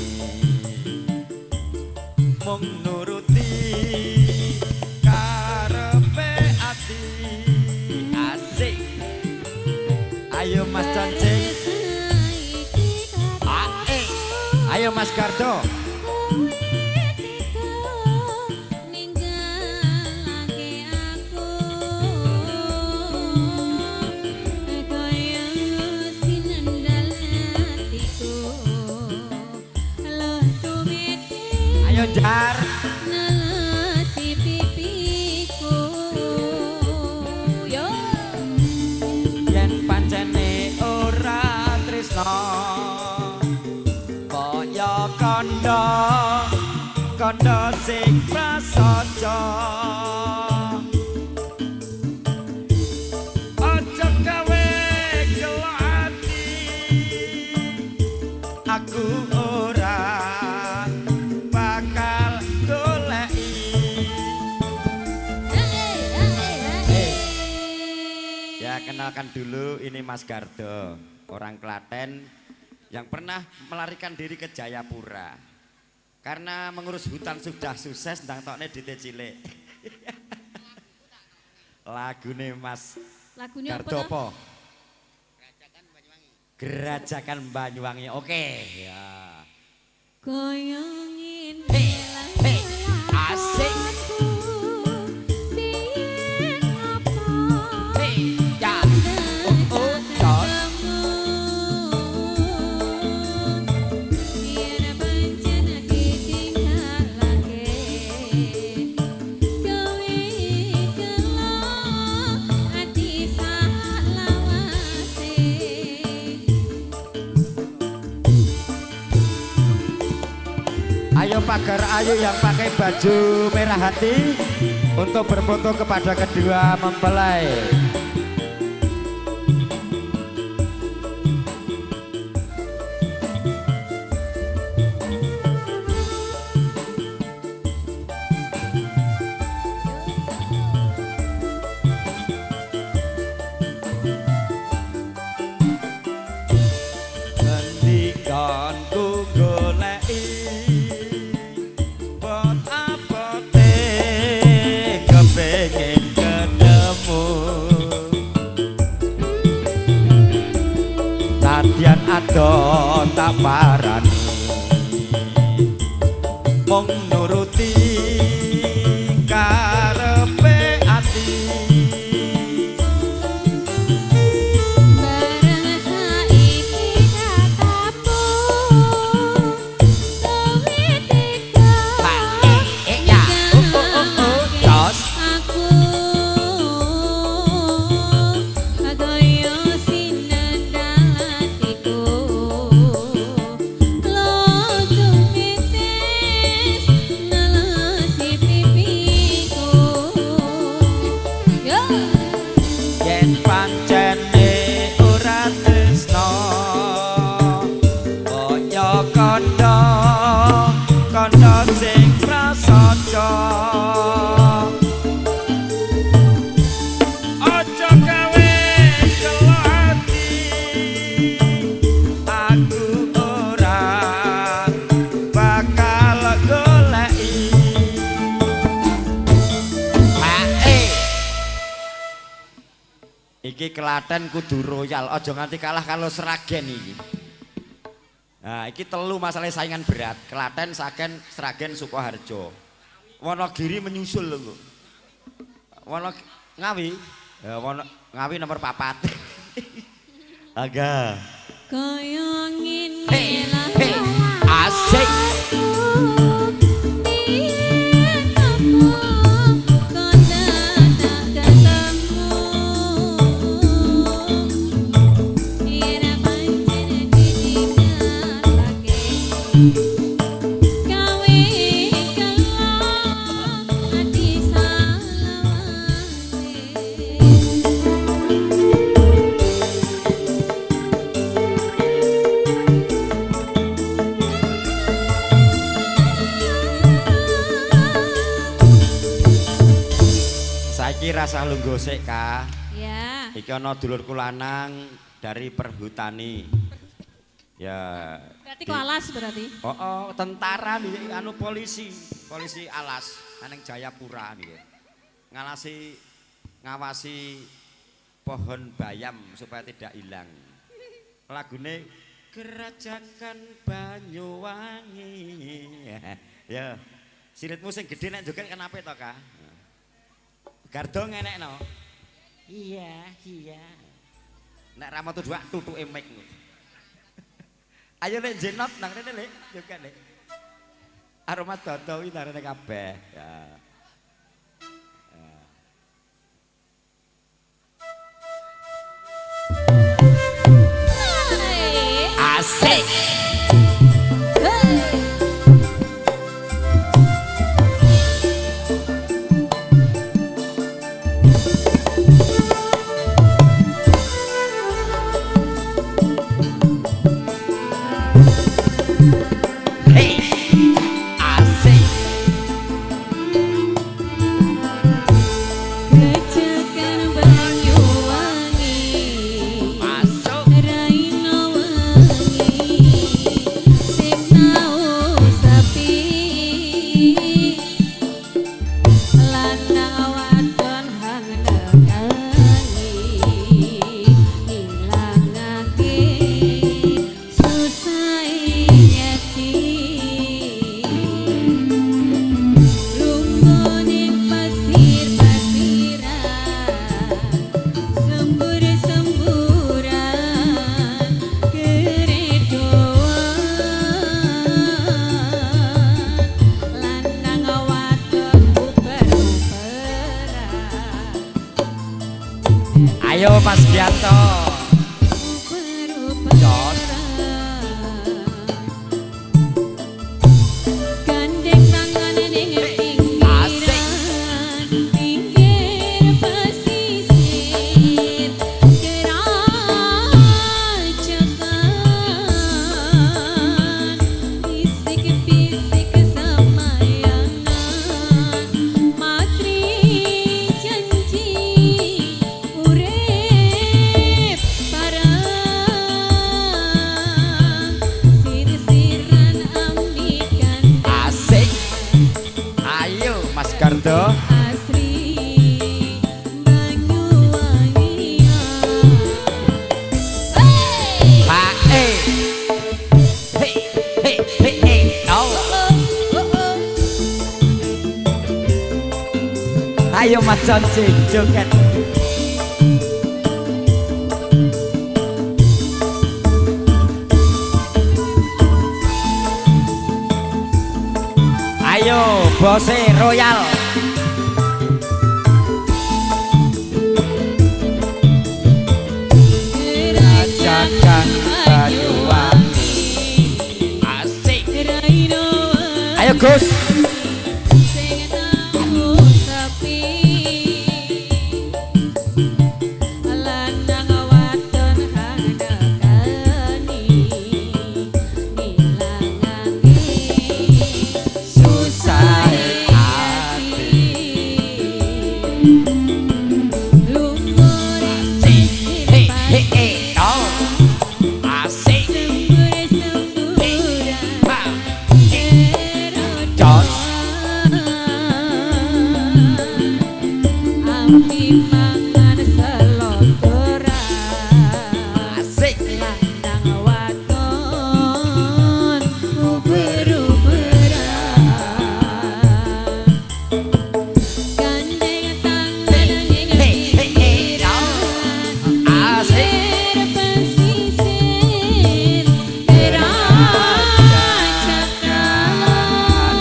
mung nuruti karepe ati asik ayo Mas Cancing. Ayo Mas Gardo. Ayo Jar. Yen pancene ora tresno kondo kondo sing prasaja aja gawe gelo ati aku ora bakal goleki. Ya kenalkan dulu ini Mas Gardo orang Klaten yang pernah melarikan diri ke Jayapura karena mengurus hutan sudah sukses ndang tokne dite cilik. Lagune Mas Gardo apa? Gerajakan Banyuwangi. Oke ya. Goyongin asik. Ayo pagar ayu yang pakai baju merah hati untuk berfoto kepada kedua mempelai. Ngendikan ku goleki kepengin ketemu Yen ado tak parani mung nuruti karepe ati bareng saiki katapung kowe tega ya tos aku kaya sinendang atiku lojong nitis ngelesi pipiku yo yen pancene ora tresno kaya kandha kandha sing prasaja aja gawe kelo ati aku ora bakal goleki iki Klaten kudu royal, aja nganti kalah karo Sragen iki. Nah, iki telu masalah saingan berat. Klaten, Sragen, Sukoharjo. Wonogiri menyusul lho. Ngawi. Ya Ngawi nomor 4. Aga. kaya ngene Asik. Saiki rasah lungguh sik, Kak. Ya. Iki ana dulurku lanang dari perhutani. Ya. Berarti kok alas berarti? Oh, tentara nih, anu polisi alas, aneng Jayapura nih. Ngawasi pohon bayam supaya tidak hilang. Lagune Kerajakan Banyuwangi. Ya. Siritmu sing gedhe nek joget kenapa to, Kak? Gardo ngenekno. Iya. Nek ra metu dhuwak tutuke mic. Ayo nek jenot nang rene Lek, joget Lek. Aroma dodo iki narene kabeh. Ya. Asik. Kerajakan Banyuwangi Raina wangi sing tau sapi lanang wadon hang nekangi ilangake susah nyati lungguning pasir-pasiran sembur-semburan keredoan lanang wadon uber-uberan Ayo Mas Gianto. gandeng tangan ning pinggiran pinggir pesisir kerajakan bisik-bisik semayangan matri janji urip parang sir-siran ambikan Asik. Ayo Mas Gardo. asri Banyuwangi. Pak Mas Joncing joget. Ayo Bose Royal. Kerajaan Banyuwangi. Asik. Ayo Gus.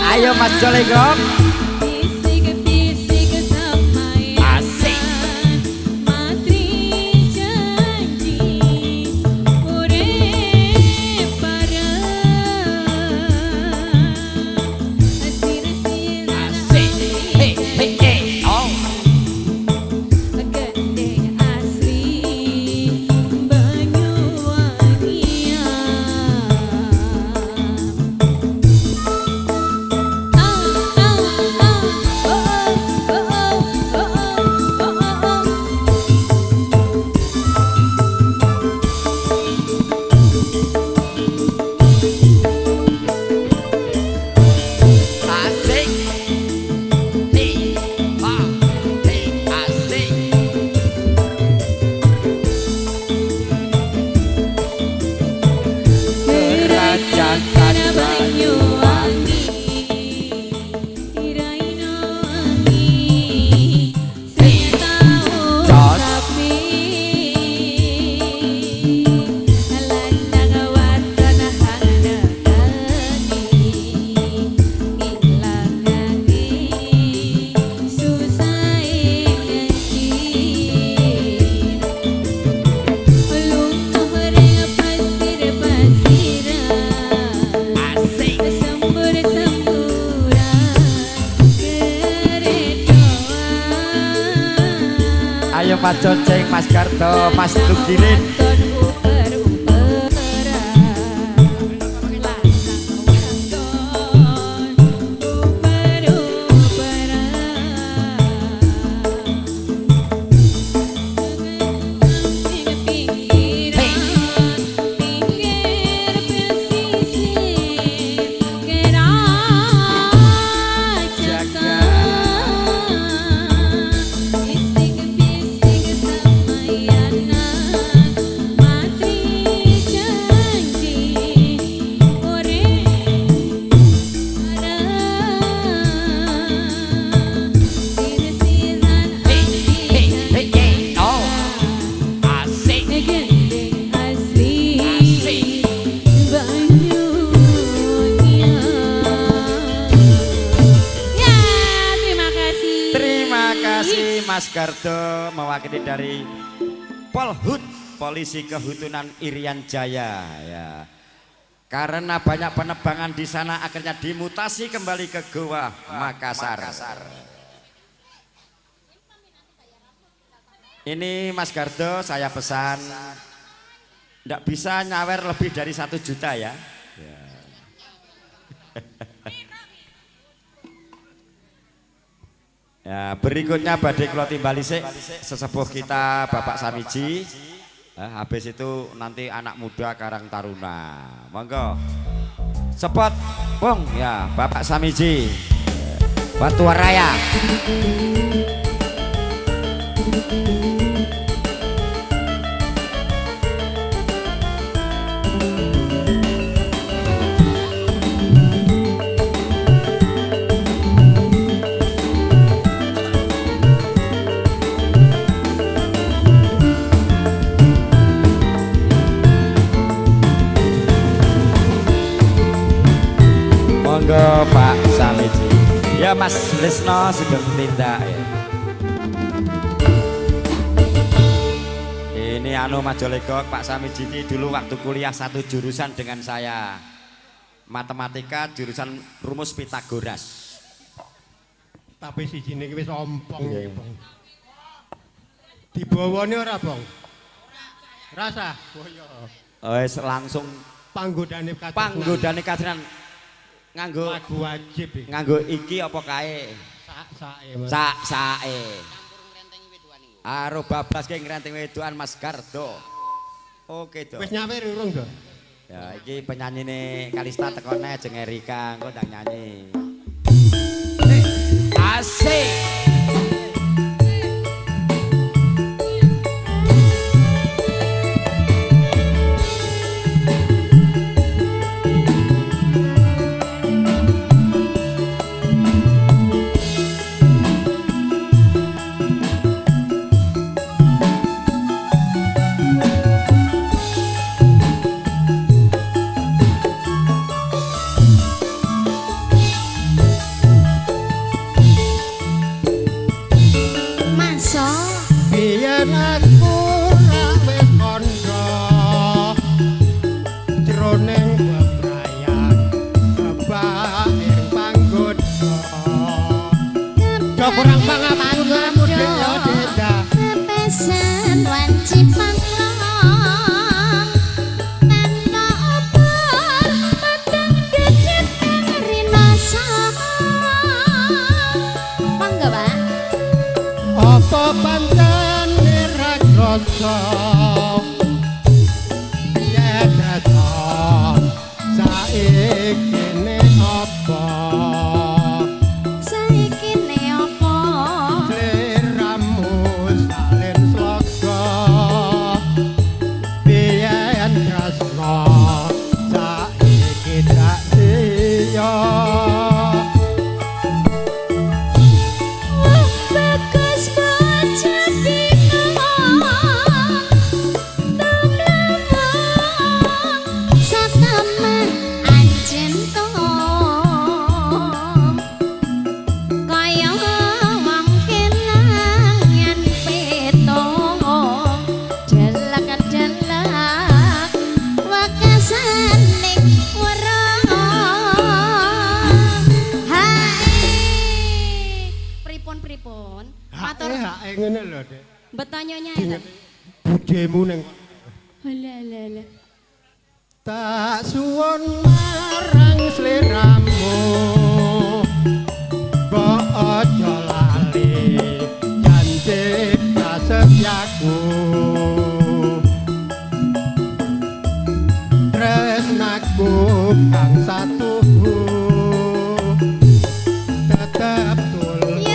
Ayo Mas Jolegong. Asik. Asik. Hey, hey, hey. Oh. Ayo Mas Joncing, Mas Karto, Mas Tugirin. Mas Gardo mewakili dari Polhut, Polisi Kehutunan Irian Jaya ya. Karena banyak penebangan di sana akhirnya dimutasi kembali ke Goa Makassar. Ini Mas Gardo saya pesan tidak bisa nyawer lebih dari 1 juta ya. Ya, berikutnya badai kula timbali sik sesepuh kita Bapak Samiji. Habis itu nanti anak muda Karang Taruna. Monggo. Cepet, Bung ya Bapak Samiji. Batuwaraya. Mas Lesno Sugeng Tindak ya. Ini anu Majalengka Pak Samijiti dulu waktu kuliah satu jurusan dengan saya. Matematika jurusan rumus Pitagoras. Tapi sijine iki wis ompong ya, Bang. Dibawane ora, Bang? Rasa. Oh iya. Wis langsung panggodane kadenan nganggo lagu wajib iki. Nganggo iki apa kae? Sak-sake, Mas. Sak-sake. Aro bablas ke ngrenting wedokan Mas Gardo. Oke, Dok. Wis nyawer urung, Dok? Ya, iki penyanyine Kalista tekone Jeng Erika, engko ndang nyanyi. Asik. Kurang pangapunten Dea Deda. Pepesan wanci panglong tanpa opor padang gedhet rina mangga Pak. Apa pancen ragrasa ya dasa saiki ne apa ngene lho, Dek. Betanyanya itu. Budemu ning. Halah. Tak suwun marang sliramu. Mbok aja lali janji kasetiaku. Tresnaku kang satuhu tetep tulus.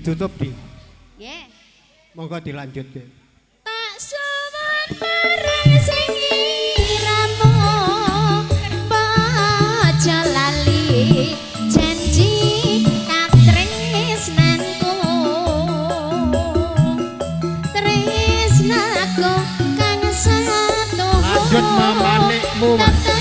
ditutup di. Nggih. Monggo dilanjut nggih. Tak sowan bareng sing iramu aja lali janji katresnanku tresnaku kang satu lanjut mamanikmu Mas